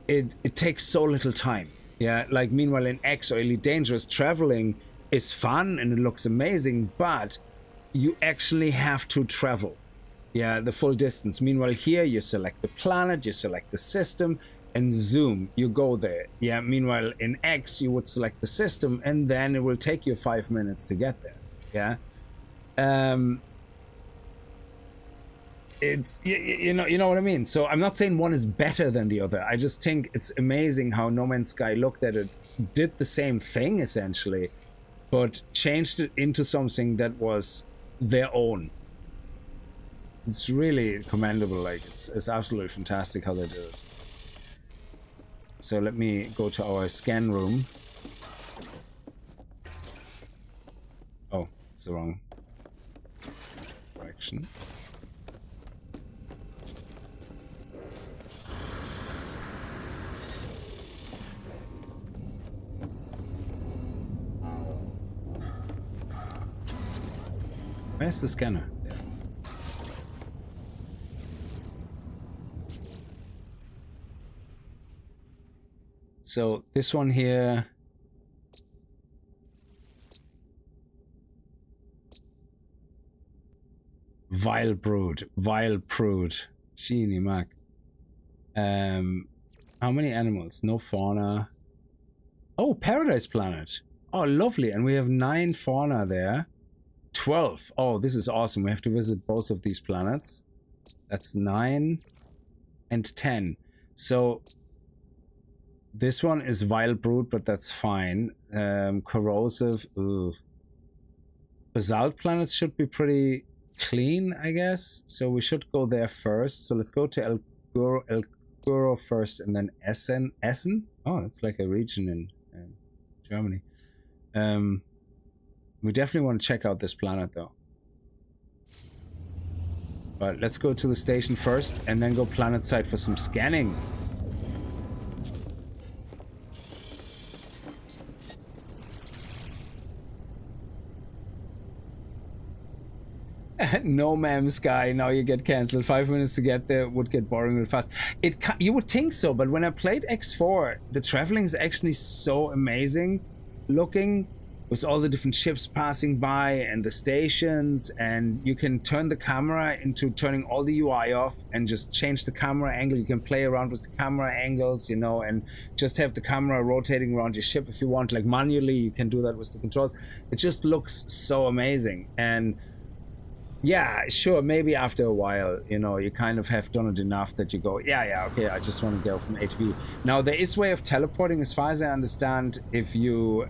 it takes so little time, yeah. Like meanwhile in X or Elite Dangerous, traveling is fun and it looks amazing, but you actually have to travel, yeah, the full distance. Meanwhile here, you select the planet, you select the system, and zoom, you go there, yeah. Meanwhile in X, you would select the system and then it will take you 5 minutes to get there, yeah. It's you know what I mean. So I'm not saying one is better than the other. I just think it's amazing how No Man's Sky looked at it, did the same thing essentially, but changed it into something that was their own. It's really commendable. Like it's absolutely fantastic how they did it. So let me go to our scan room. Oh, it's the wrong direction. Where's the scanner? There. So this one here. Vile brood. Genie Mac. How many animals? No fauna. Oh, Paradise Planet. Oh, lovely. And we have 9 fauna there. 12. Oh, this is awesome. We have to visit both of these planets. That's 9 and 10. So this one is Vile Brood, but that's fine. Corrosive. Ooh. Basalt planets should be pretty clean, I guess. So we should go there first. So let's go to El Guro first, and then Essen. Essen? Oh, it's like a region in Germany. We definitely want to check out this planet though. But let's go to the station first and then go planet side for some scanning. No Man's Sky, now you get cancelled. 5 minutes to get there would get boring real fast. You would think so, but when I played X4, the traveling is actually so amazing looking, with all the different ships passing by and the stations, and you can turn the camera into turning all the UI off and just change the camera angle. You can play around with the camera angles, you know, and just have the camera rotating around your ship if you want, like manually. You can do that with the controls. It just looks so amazing. And yeah, sure, maybe after a while, you know, you kind of have done it enough that you go, yeah, okay, I just want to go from A to B. Now, there is a way of teleporting, as far as I understand, if you,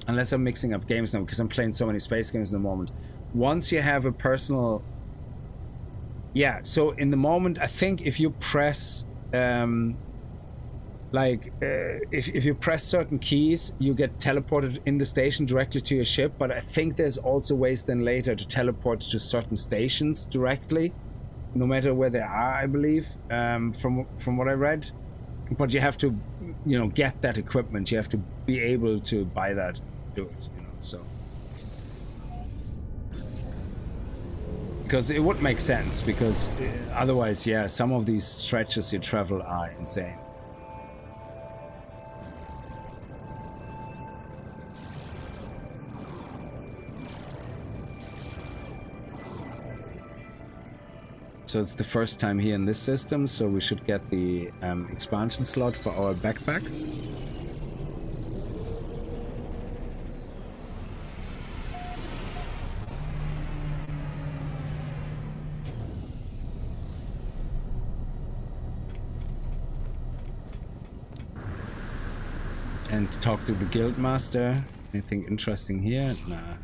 unless I'm mixing up games now, because I'm playing so many space games in the moment. Once you have a personal... Yeah, so in the moment, I think if you press... if you press certain keys, you get teleported in the station directly to your ship, but I think there's also ways then later to teleport to certain stations directly, no matter where they are, I believe, from what I read. But you have to, you know, get that equipment. You have to be able to buy that, do it, you know, so. Because it would make sense, because otherwise, yeah, some of these stretches you travel are insane. So it's the first time here in this system, so we should get the expansion slot for our backpack. And talk to the guild master. Anything interesting here? Nah.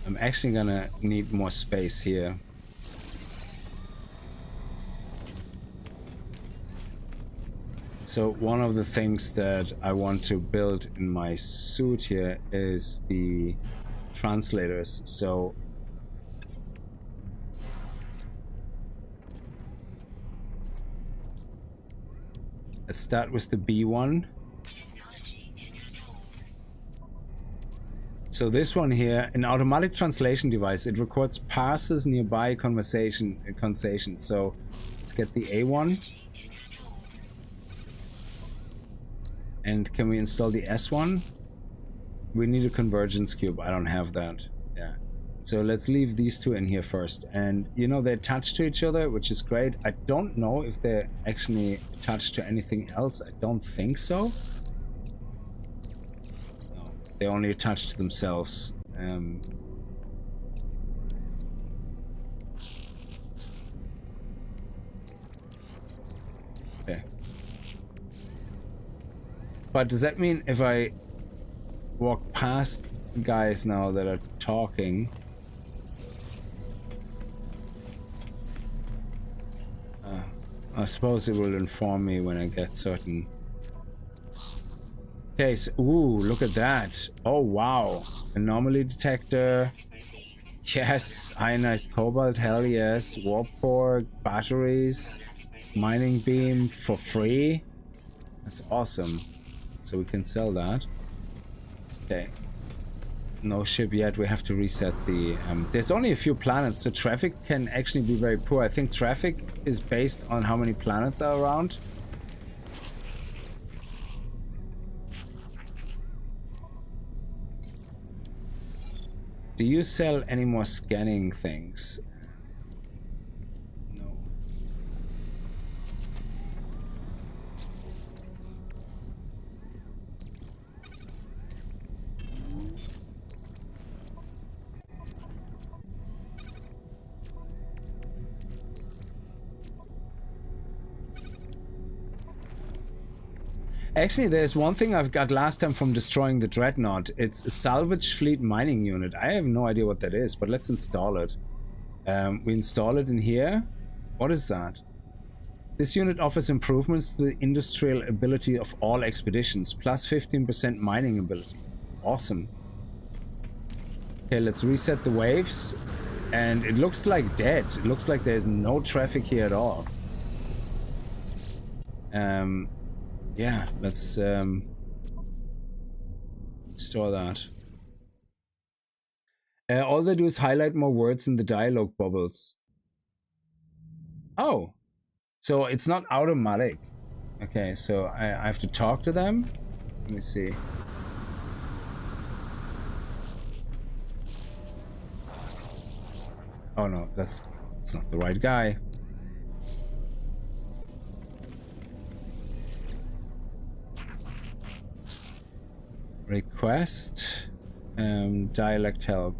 I'm actually gonna need more space here. So one of the things that I want to build in my suit here is the translators. So let's start with the B1. So this one here, an automatic translation device. It records passes nearby conversations. So let's get the A1. And can we install the S1? We need a convergence cube. I don't have that. Yeah. So let's leave these two in here first. And you know, they're attached to each other, which is great. I don't know if they're actually attached to anything else. I don't think so. No, they only attach to themselves. Okay. But does that mean if I walk past guys now that are talking, I suppose it will inform me when I get certain. Okay, so, ooh, look at that. Oh, wow. Anomaly detector. Yes. Ionized cobalt. Hell yes. Warp core. Batteries. Mining beam for free. That's awesome. So we can sell that. Okay. No ship yet. We have to reset the... there's only a few planets, so traffic can actually be very poor. I think traffic is based on how many planets are around. Do you sell any more scanning things? No. Actually, there's one thing I've got last time from destroying the Dreadnought. It's a salvage fleet mining unit. I have no idea what that is, but let's install it. We install it in here. What is that? This unit offers improvements to the industrial ability of all expeditions, plus 15% mining ability. Awesome. Okay, let's reset the waves. And it looks like dead. It looks like there's no traffic here at all. Yeah, let's store that. All they do is highlight more words in the dialogue bubbles. Oh, so it's not automatic. Okay, so I have to talk to them. Let me see. Oh no, that's not the right guy. Request dialect help.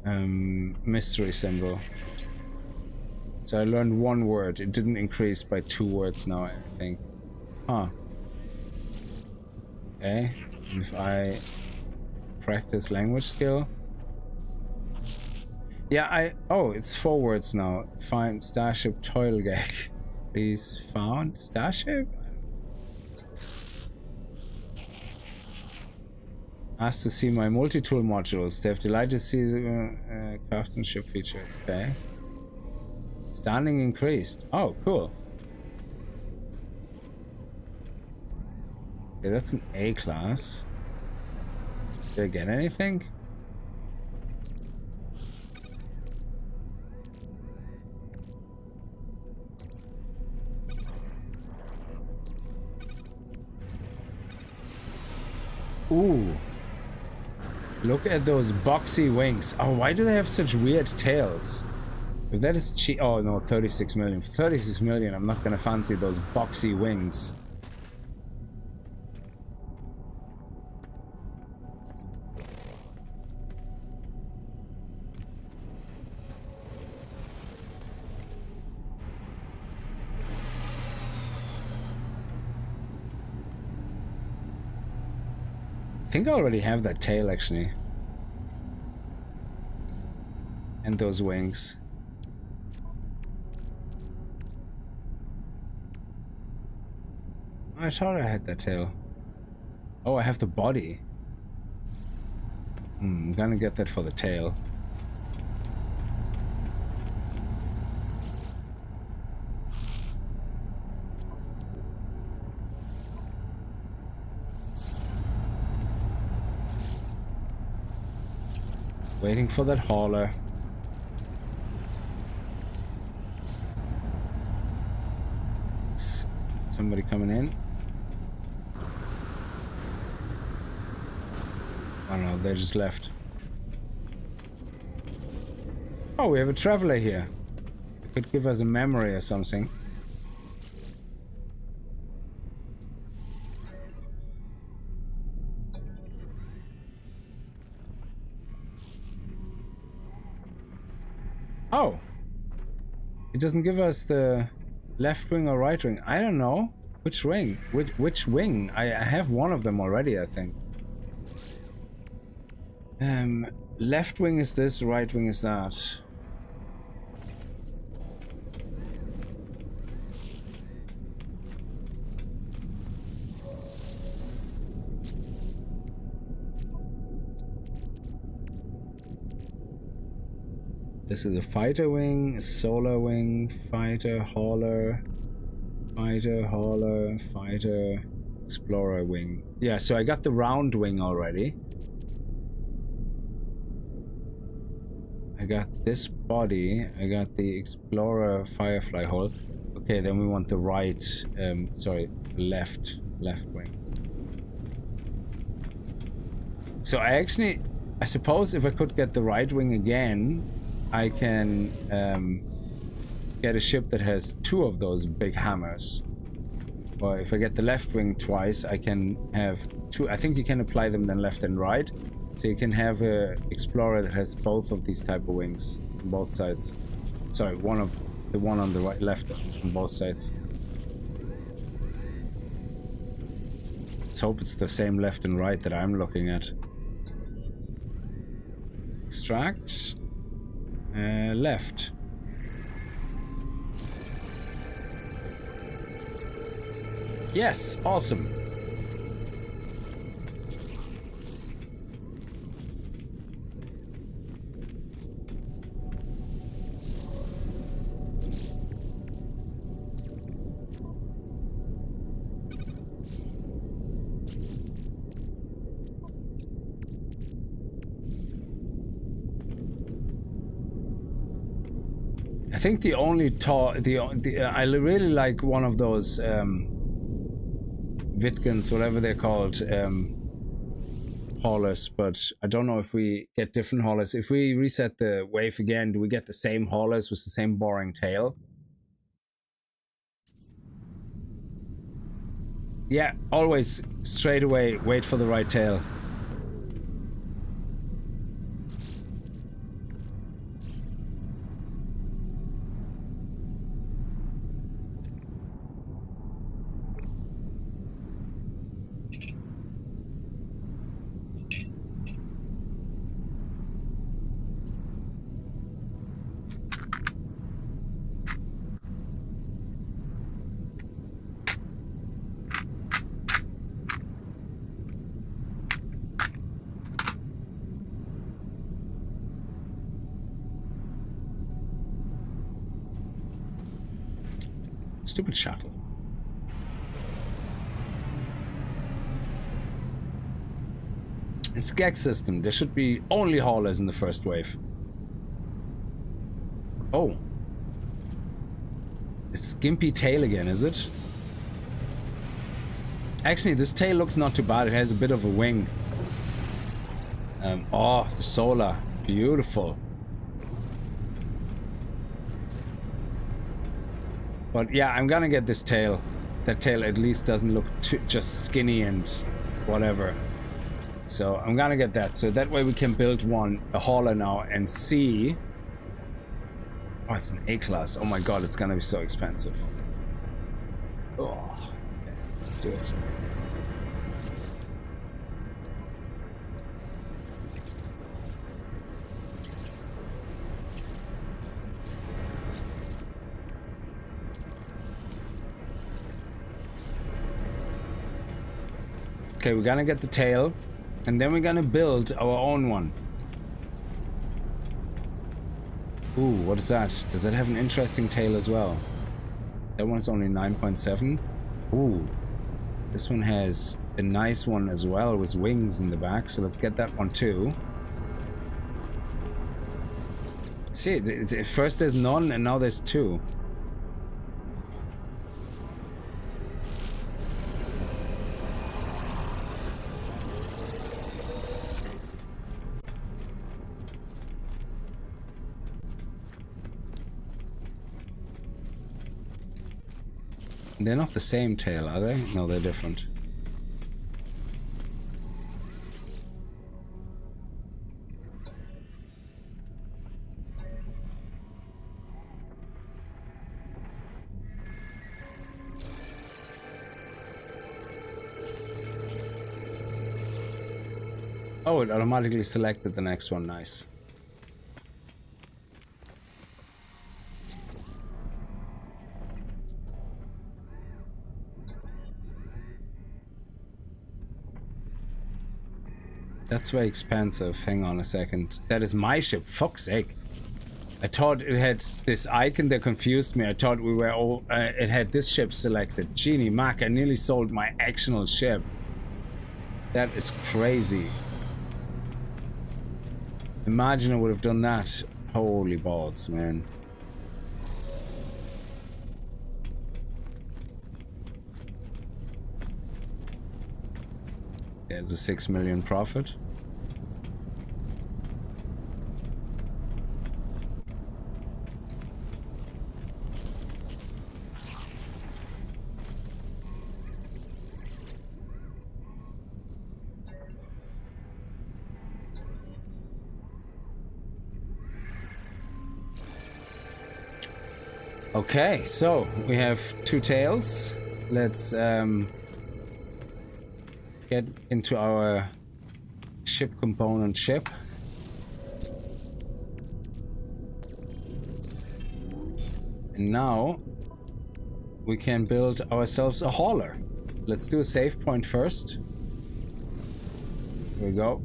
Mystery symbol. So I learned one word. It didn't increase by 2 words now, I think. Huh. Okay. If I practice language skill. Yeah, oh, it's 4 words now. Find Starship Toil Gag. Please found Starship? Asked to see my multi-tool modules. They have delighted to see the craftsmanship feature. Okay. Standing increased. Oh, cool. Okay, that's an A class. Did I get anything? Ooh. Look at those boxy wings. Oh, why do they have such weird tails? If that is cheap. Oh no, 36 million. For 36 million, I'm not gonna fancy those boxy wings. I think I already have that tail actually. And those wings. I thought I had that tail. Oh, I have the body. I'm gonna get that for the tail. Waiting for that hauler. Somebody coming in? I don't know, they just left. Oh, we have a traveler here. It could give us a memory or something. Oh. It doesn't give us the left wing or right wing. I don't know. Which wing? Which wing? I have one of them already, I think. Left wing is this, right wing is that. This is a fighter wing, a solar wing, fighter, hauler, fighter, explorer wing. Yeah, so I got the round wing already. I got this body, I got the explorer firefly hull. Okay, then we want the right, sorry, left wing. So I suppose if I could get the right wing again, I can get a ship that has 2 of those big hammers. Or if I get the left wing twice, I can have 2. I think you can apply them then left and right. So you can have a explorer that has both of these type of wings on both sides. Sorry, the one on the right, left on both sides. Let's hope it's the same left and right that I'm looking at. Extract. Left. Yes, awesome. I think the only I really like one of those Wittgens, whatever they're called, haulers, but I don't know if we get different haulers. If we reset the wave again, do we get the same haulers with the same boring tail? Yeah, always straight away wait for the right tail. Stupid shuttle. It's a Kickz system. There should be only haulers in the first wave. Oh. It's skimpy tail again, is it? Actually, this tail looks not too bad. It has a bit of a wing. Oh, the solar. Beautiful. But yeah, I'm gonna get this tail. That tail at least doesn't look too just skinny and whatever. So I'm gonna get that. So that way we can build a hauler now and see. Oh, it's an A-class. Oh my god, it's gonna be so expensive. Oh, okay, let's do it. Okay, we're gonna get the tail, and then we're gonna build our own one. Ooh, what is that? Does that have an interesting tail as well? That one's only 9.7. Ooh, this one has a nice one as well with wings in the back, so let's get that one too. See, first there's none and now there's two. They're not the same tail, are they? No, they're different. Oh, it automatically selected the next one. Nice. That's very expensive. Hang on a second. That is my ship. Fuck's sake. I thought it had this icon that confused me. I thought we were all... it had this ship selected. Genie Mac, I nearly sold my actual ship. That is crazy. Imagine I would have done that. Holy balls, man. There's a 6 million profit. Okay, so we have two tails. Let's get into our ship component ship. And now we can build ourselves a hauler. Let's do a save point first. Here we go.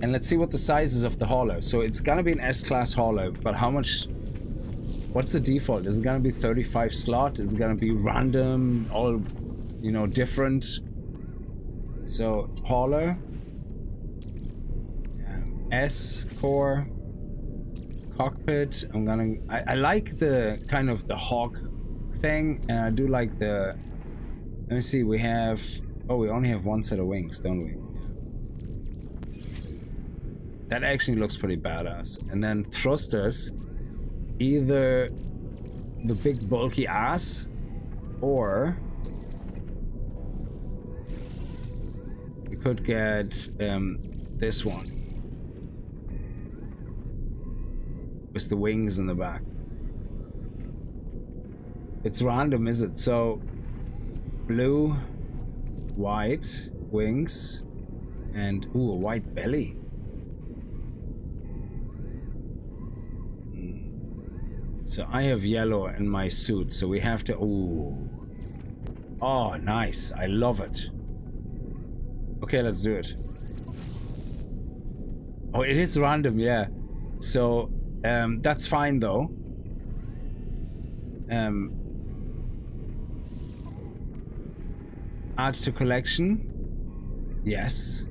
And let's see what the size is of the hauler. So it's gonna be an S-class hauler, but how much... What's the default? Is it gonna be 35 slot? Is it gonna be random? All, you know, different? So, hauler. S core. Cockpit. I like the kind of the hawk thing, and I do like the... Let me see, we have... Oh, we only have one set of wings, don't we? That actually looks pretty badass. And then thrusters. Either the big bulky ass, or we could get this one with the wings in the back. It's random, is it? So blue, white wings, and ooh, a white belly. So I have yellow in my suit, so we have to... Ooh. Oh, nice. I love it. Okay, let's do it. Oh, it is random, yeah. So, that's fine, though. Add to collection. Yes.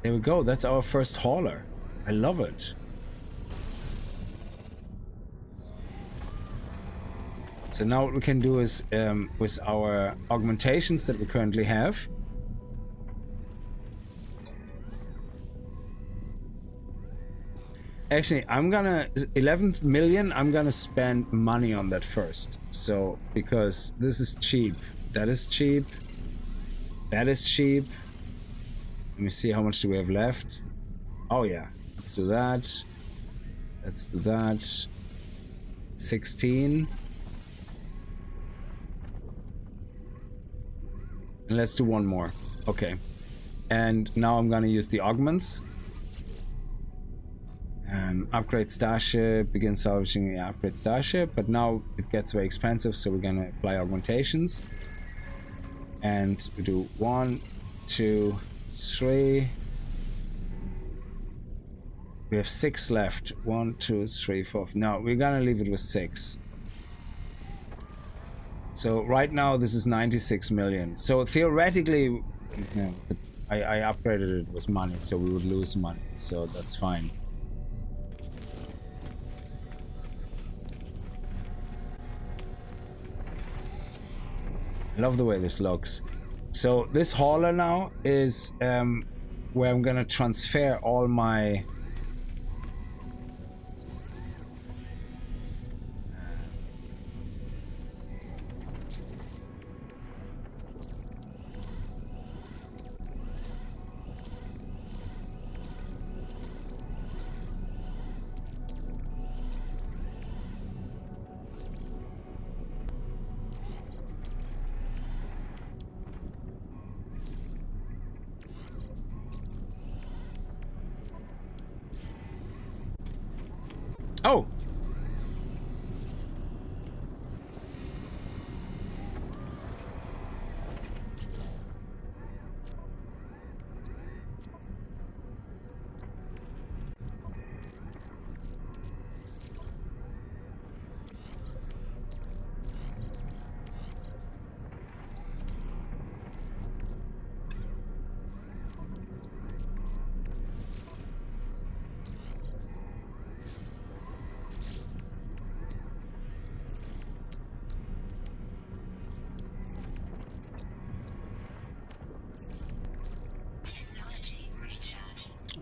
There we go. That's our first hauler. I love it. So now what we can do is with our augmentations that we currently have. Actually, I'm gonna 11 million. I'm gonna spend money on that first. So because this is cheap, that is cheap, that is cheap. Let me see how much do we have left. Oh yeah, let's do that. Let's do that. 16. And let's do one more. Okay. And now I'm gonna use the augments. Upgrade Starship, begin salvaging the upgrade Starship, but now it gets very expensive, so we're gonna apply augmentations. And we do 1, 2, 3. We have 6 left. 1, 2, 3, 4. No, we're gonna leave it with 6. So right now this is 96 million. So theoretically, no, I upgraded it with money, so we would lose money. So that's fine. I love the way this looks. So this hauler now is where I'm gonna transfer all my oh!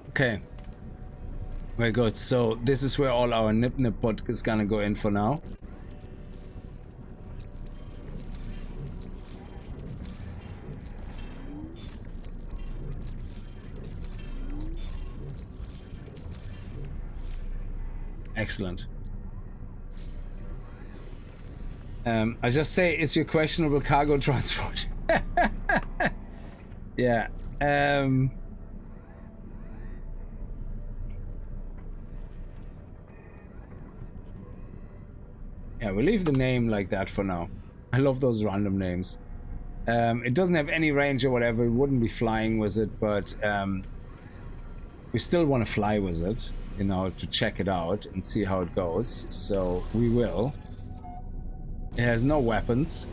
Okay, very good. So this is where all our nip pod is gonna go in for now. Excellent. I just say it's your questionable cargo transport. Yeah. Yeah, we'll leave the name like that for now. I love those random names. It doesn't have any range or whatever. We wouldn't be flying with it, but we still want to fly with it, you know, to check it out and see how it goes. So we will. It has no weapons.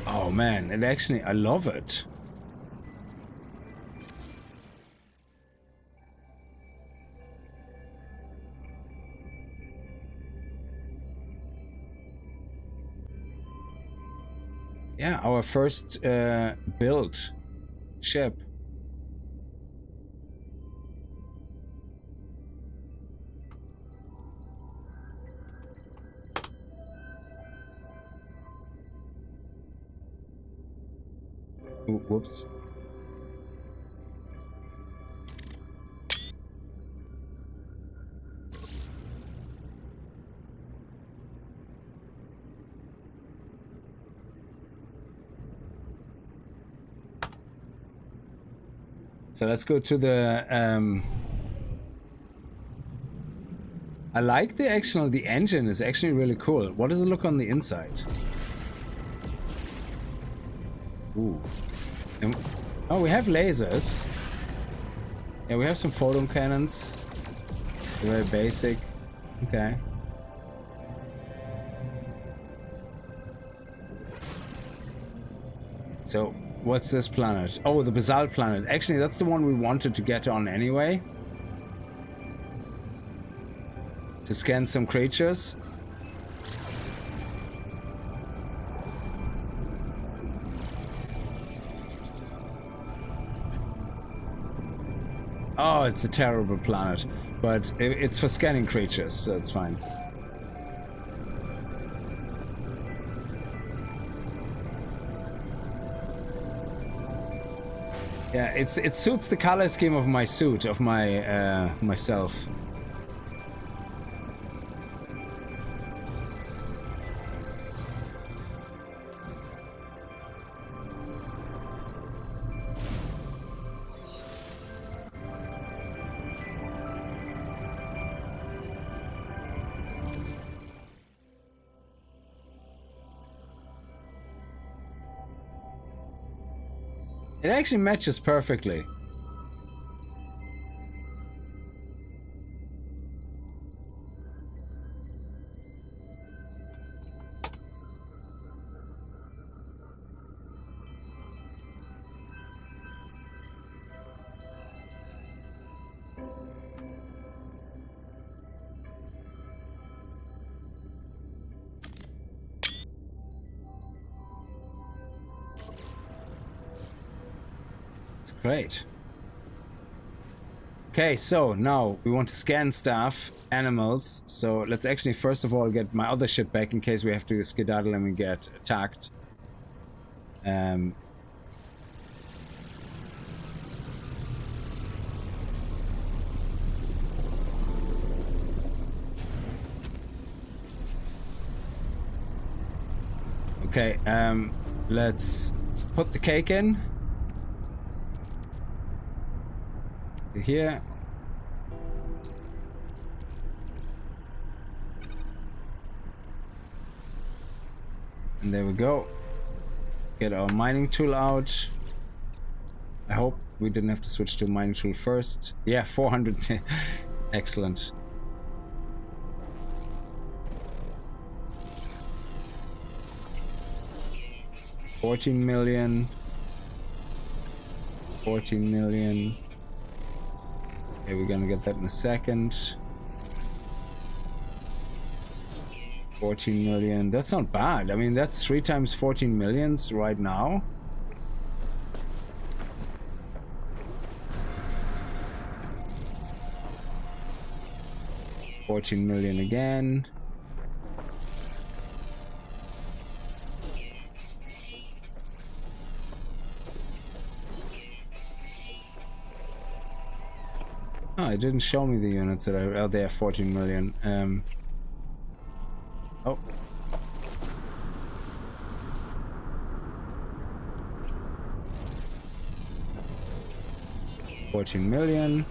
Oh man, it actually, I love it. Yeah, our first built ship. Ooh, whoops. So let's go to the I like the engine is actually really cool. What does it look on the inside? Ooh. And, oh, we have lasers. Yeah, we have some photon cannons. They're very basic. Okay. So what's this planet? Oh, the Basalt planet. Actually, that's the one we wanted to get on anyway. to scan some creatures. Oh, it's a terrible planet, but it's for scanning creatures, so it's fine. Yeah, it suits the color scheme of my suit, of my myself. It actually matches perfectly. Great. Okay, so now we want to scan stuff, animals. So let's actually first of all get my other ship back in case we have to skedaddle and we get attacked. Okay, let's put the cake in. Here. And there we go. Get our mining tool out. I hope we didn't have to switch to a mining tool first. Yeah, 400. Excellent. $14 million. 14 million. Okay, we're gonna get that in a second. 14 million. That's not bad. I mean, that's 3 times 14 millions right now. $14 million again. Oh, it didn't show me the units that are out there. 14 million. Oh. $14 million.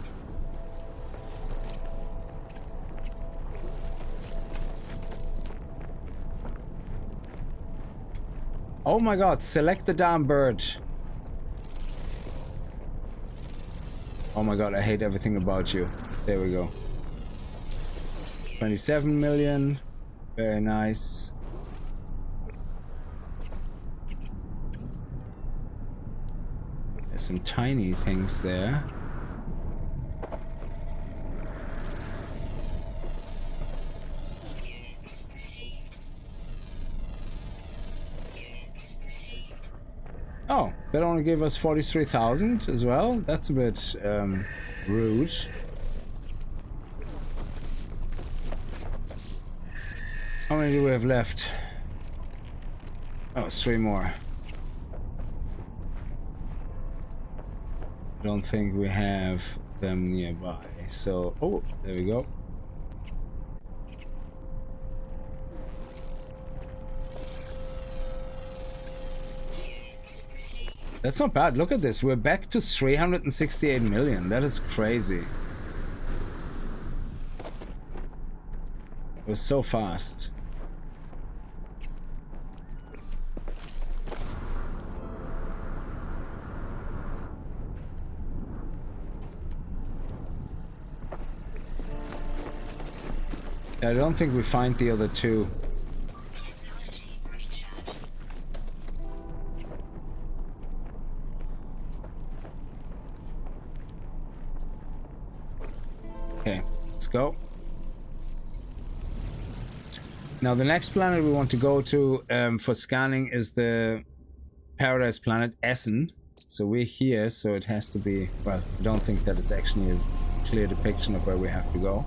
Oh my god, select the damn bird. Oh my god, I hate everything about you. There we go. 27 million. Very nice. There's some tiny things there. Oh, that only gave us 43,000 as well. That's a bit rude. How many do we have left? Oh, it's 3 more. I don't think we have them nearby. So, oh, there we go. That's not bad. Look at this. We're back to 368 million. That is crazy. It was so fast. I don't think we find the other 2. Okay, let's go. Now the next planet we want to go to for scanning is the Paradise planet Essen. So we're here, so it has to be, well, I don't think that it's actually a clear depiction of where we have to go.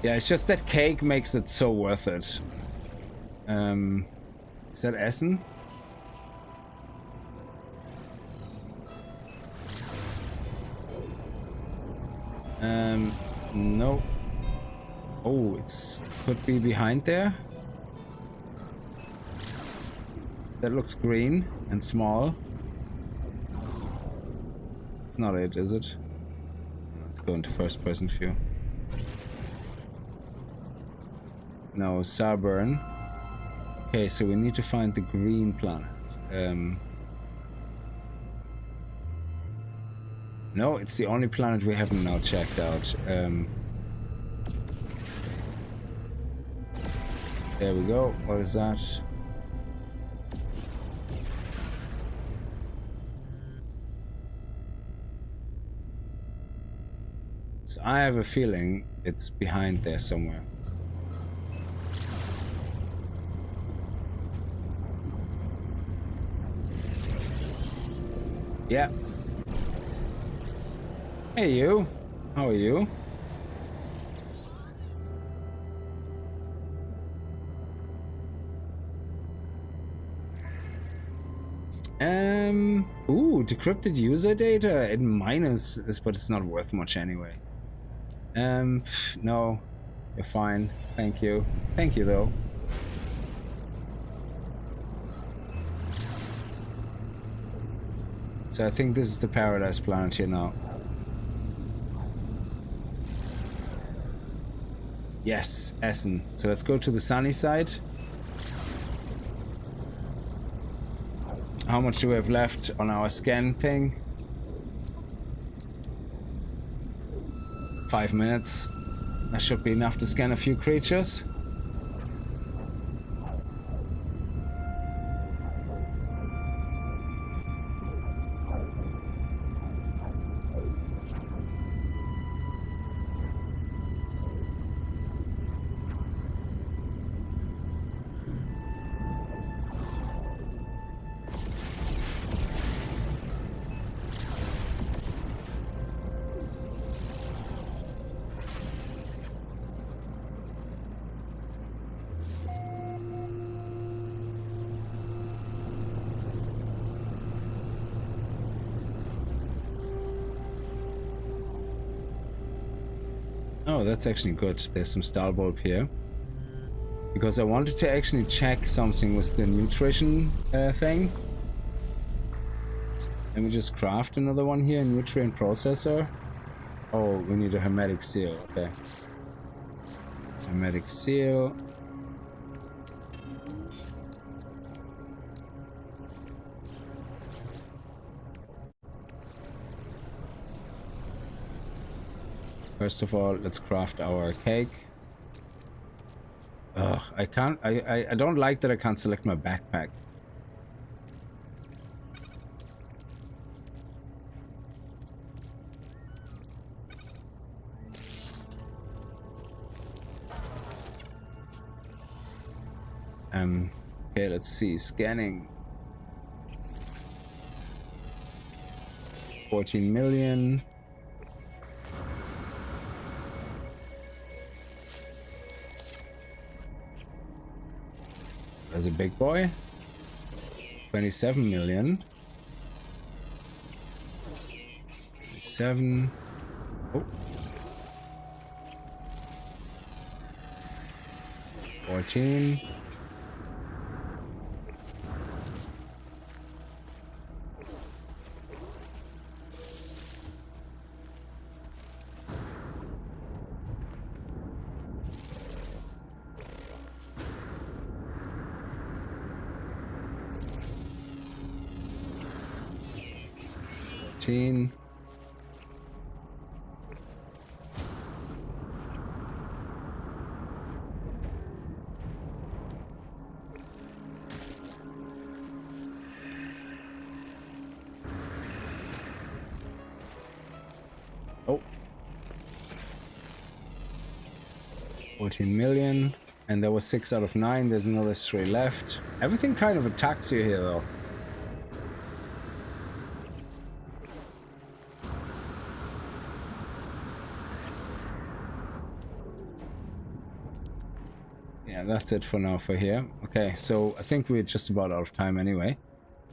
Yeah, it's just that cake makes it so worth it. Is that Essen? No. Oh, it's could be behind there. That looks green and small. It's not it, is it? Let's go into first person view. No, Sarburn. Okay, so we need to find the green planet. No, it's the only planet we haven't now checked out. There we go. What is that? So I have a feeling it's behind there somewhere. Yeah. Hey you. How are you? Ooh, decrypted user data in minus is, but it's not worth much anyway. No, you're fine. Thank you. Thank you though. So I think this is the Paradise planet here now. Yes, Essen. So let's go to the sunny side. How much do we have left on our scan thing? 5 minutes. That should be enough to scan a few creatures. Oh, that's actually good. There's some star bulb here. Because I wanted to actually check something with the nutrition thing. Let me just craft another one here, nutrient processor. Oh, we need a hermetic seal. Okay. Hermetic seal. First of all, let's craft our cake. Ugh, I can't, I don't like that I can't select my backpack. Okay, let's see, scanning. 14 million. There's a big boy. 27 million. 27. Oh. 14. Oh, 14 million. And there was 6 out of 9. There's another 3 left. Everything kind of attacks you here, though. Yeah, that's it for now for here. Okay, so I think we're just about out of time anyway.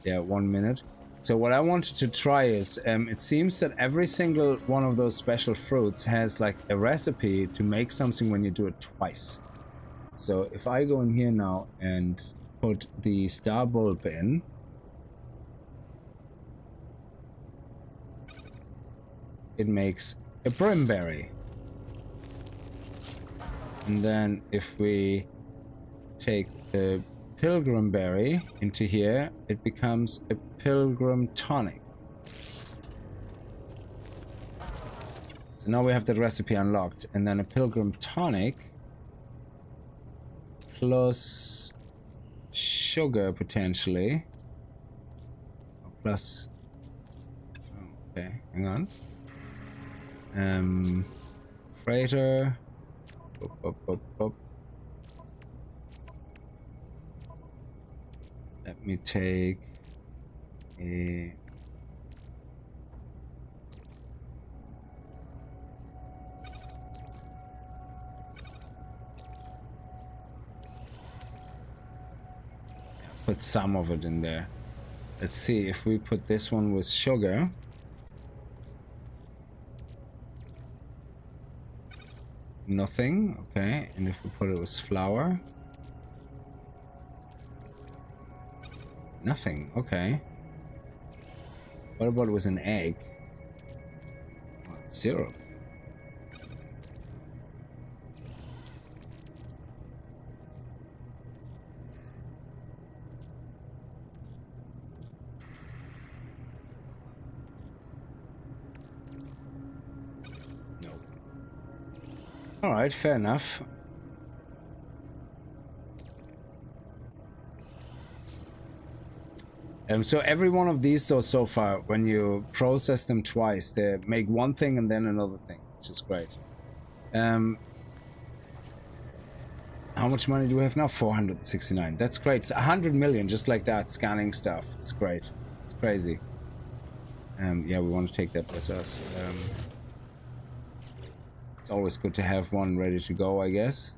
Yeah, 1 minute. So what I wanted to try is, it seems that every single one of those special fruits has like a recipe to make something when you do it twice. So if I go in here now and put the star bulb in, it makes a brimberry. And then if we take the pilgrim berry into here, it becomes a pilgrim tonic. So now we have the recipe unlocked, and then a pilgrim tonic plus sugar potentially, or plus, okay, hang on, freighter, let me take a put some of it in there. Let's see if we put this one with sugar. Nothing. Okay, and if we put it with flour, nothing. Okay, what about with an egg? 0. Alright, fair enough. So every one of these though so far, when you process them twice, they make one thing and then another thing, which is great. How much money do we have now? 469. That's great. It's 100 million just like that, scanning stuff. It's great. It's crazy. Yeah, we want to take that with us. It's always good to have one ready to go, I guess.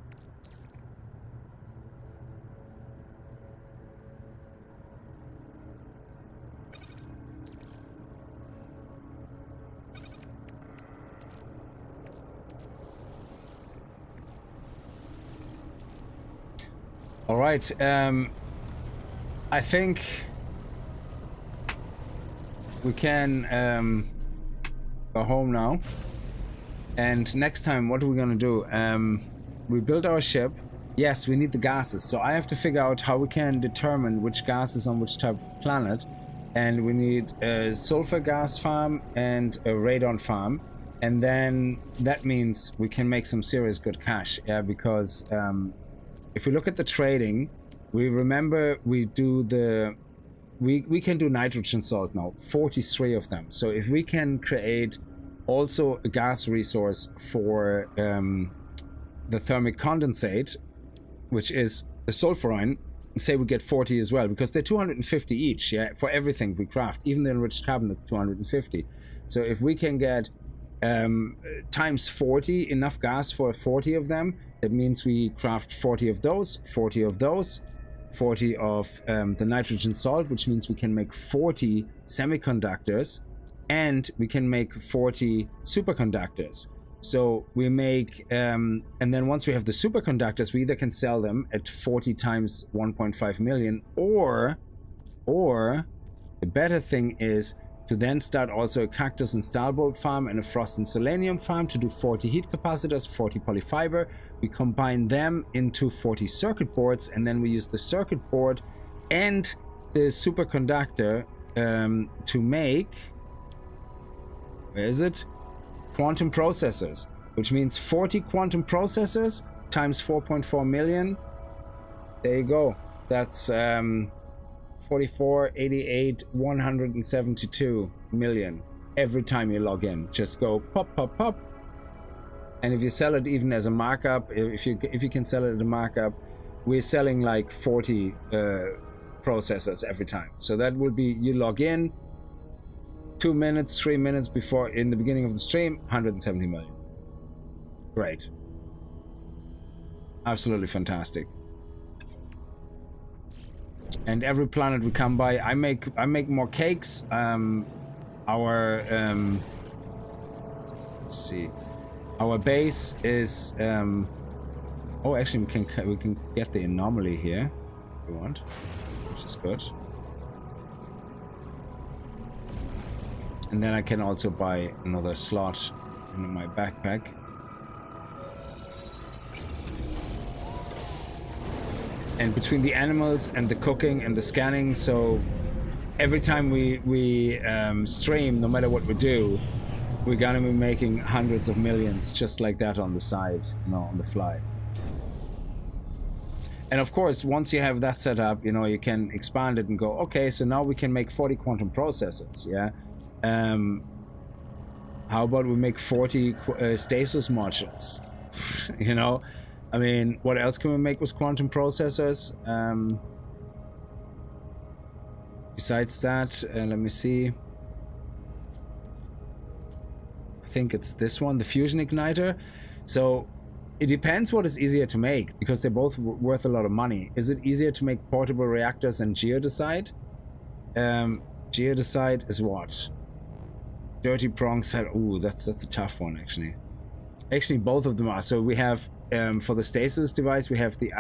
All right. I think we can go home now. And next time, what are we gonna do? We build our ship. Yes, we need the gases. So I have to figure out how we can determine which gas is on which type of planet. And we need a sulfur gas farm and a radon farm. And then that means we can make some serious good cash. Yeah, because if we look at the trading, we remember we do the... We can do nitrogen salt now, 43 of them. So if we can create also a gas resource for the thermic condensate, which is the sulfurine, say we get 40 as well, because they're 250 each, yeah, for everything we craft. Even the enriched carbon, that's 250. So if we can get times 40 enough gas for 40 of them, that means we craft 40 of those, 40 of those, 40 of the nitrogen salt, which means we can make 40 semiconductors, and we can make 40 superconductors. So we make, and then once we have the superconductors, we either can sell them at 40 times 1.5 million, or the better thing is to then start also a cactus and starbolt farm and a frost and selenium farm to do 40 heat capacitors, 40 polyfiber. We combine them into 40 circuit boards, and then we use the circuit board and the superconductor to make, where is it? Quantum processors, which means 40 quantum processors times 4.4 million. There you go. That's 44, 88, 172 million every time you log in. Just go pop, pop, pop. And if you sell it even as a markup, if you can sell it at a markup, we're selling like 40 processors every time. So that would be, you log in 2 minutes, 3 minutes before, in the beginning of the stream, 170 million. Great. Absolutely fantastic. And every planet we come by, I make more cakes. Let's see, our base is oh, actually we can get the anomaly here if we want, which is good. And then I can also buy another slot in my backpack. And between the animals and the cooking and the scanning, so every time we stream, no matter what we do, we're gonna be making hundreds of millions just like that on the side, you know, on the fly. And of course, once you have that set up, you know, you can expand it and go, okay, so now we can make 40 quantum processors, yeah? How about we make 40 stasis modules? You know? I mean, what else can we make with quantum processors? Besides that, let me see. I think it's this one, the fusion igniter. So it depends what is easier to make, because they're both worth a lot of money. Is it easier to make portable reactors than geodesite? Geodesite is what? Dirty prong set. Ooh, that's a tough one actually. Actually, both of them are. So we have for the stasis device, we have the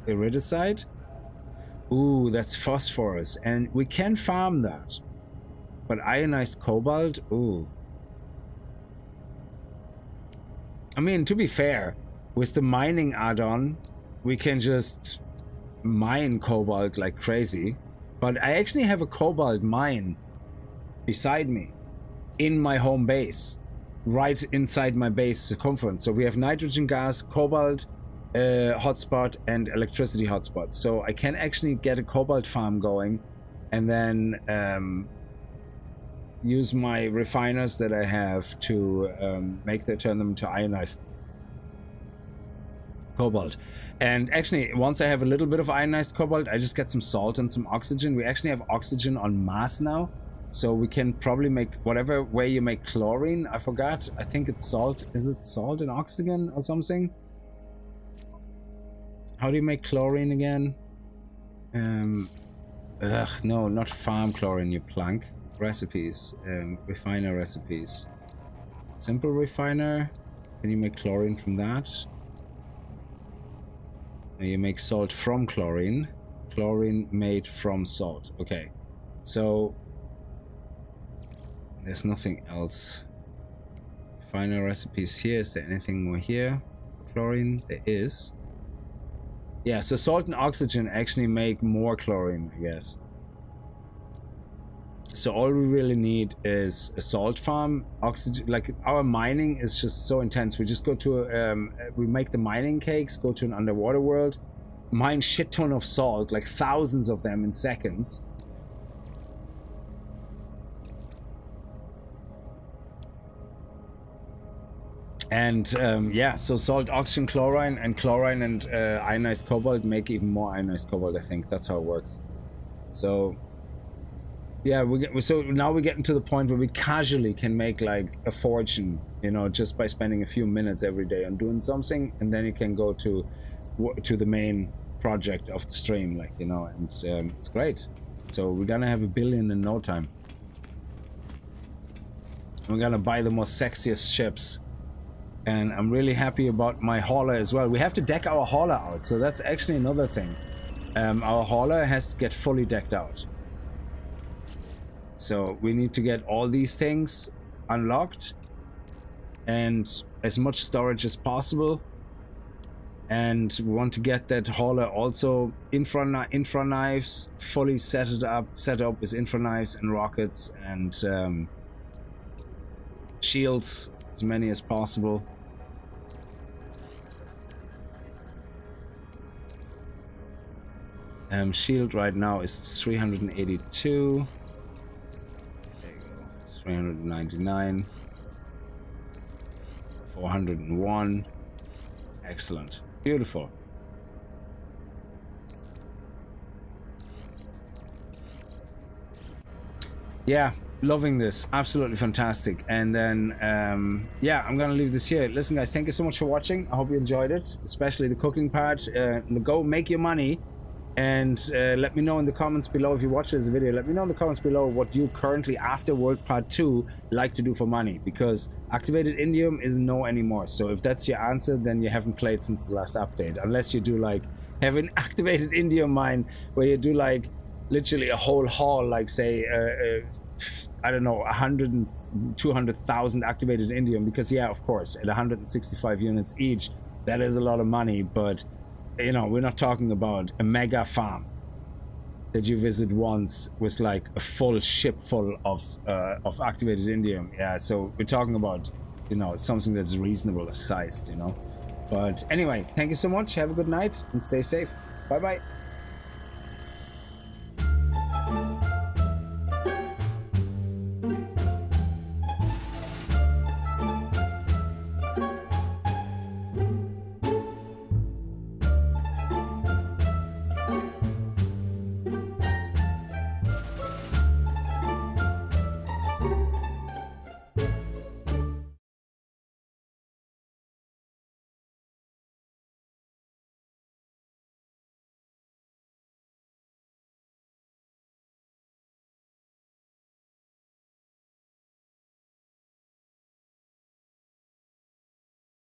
iridesite. Ooh, that's phosphorus, and we can farm that. But ionized cobalt, ooh. I mean, to be fair, with the mining add-on, we can just mine cobalt like crazy. But I actually have a cobalt mine beside me in my home base, right inside my base circumference. So we have nitrogen gas, cobalt hotspot, and electricity hotspot. So I can actually get a cobalt farm going, and then use my refiners that I have to turn them into ionized cobalt. And actually, once I have a little bit of ionized cobalt, I just get some salt and some oxygen. We actually have oxygen on mass now, so we can probably make whatever way you make chlorine. I forgot. I think it's salt. Is it salt and oxygen or something? How do you make chlorine again? No, not farm chlorine, you plunk. Recipes, refiner recipes. Simple refiner. Can you make chlorine from that? You make salt from chlorine. Chlorine made from salt. Okay, so there's nothing else. Refiner recipes here. Is there anything more here? Chlorine, there is. Yeah, so salt and oxygen actually make more chlorine, I guess. So all we really need is a salt farm. Oxygen, like our mining is just so intense. We just go to we make the mining cakes, go to an underwater world, mine shit ton of salt, like thousands of them in seconds. And yeah, so salt, oxygen, chlorine, and ionized cobalt make even more ionized cobalt. I think that's how it works. So yeah, so now we're getting to the point where we casually can make like a fortune, you know, just by spending a few minutes every day on doing something, and then you can go to the main project of the stream, like, you know, and it's great. So we're gonna have 1 billion in no time. We're gonna buy the most sexiest ships, and I'm really happy about my hauler as well. We have to deck our hauler out, so that's actually another thing. Our hauler has to get fully decked out. So we need to get all these things unlocked and as much storage as possible. And we want to get that hauler also infra knives fully set up with infra knives and rockets and shields, as many as possible. Shield right now is 382. 399. 401. Excellent. Beautiful. Yeah, loving this. Absolutely fantastic. And then, yeah, I'm gonna leave this here. Listen, guys, thank you so much for watching. I hope you enjoyed it, especially the cooking part. Go make your money, and let me know in the comments below if you watch this video. Let me know in the comments below what you currently, after World Part 2, like to do for money, because activated indium is no anymore. So if that's your answer, then you haven't played since the last update, unless you do like have an activated indium mine where you do like literally a whole haul, like say I don't know, 100 and 200,000 activated indium, because yeah, of course, at 165 units each, that is a lot of money. But you know, we're not talking about a mega farm that you visit once with like a full ship full of activated indium. Yeah, so we're talking about, you know, something that's reasonable sized, you know. But anyway, thank you so much. Have a good night and stay safe. Bye bye.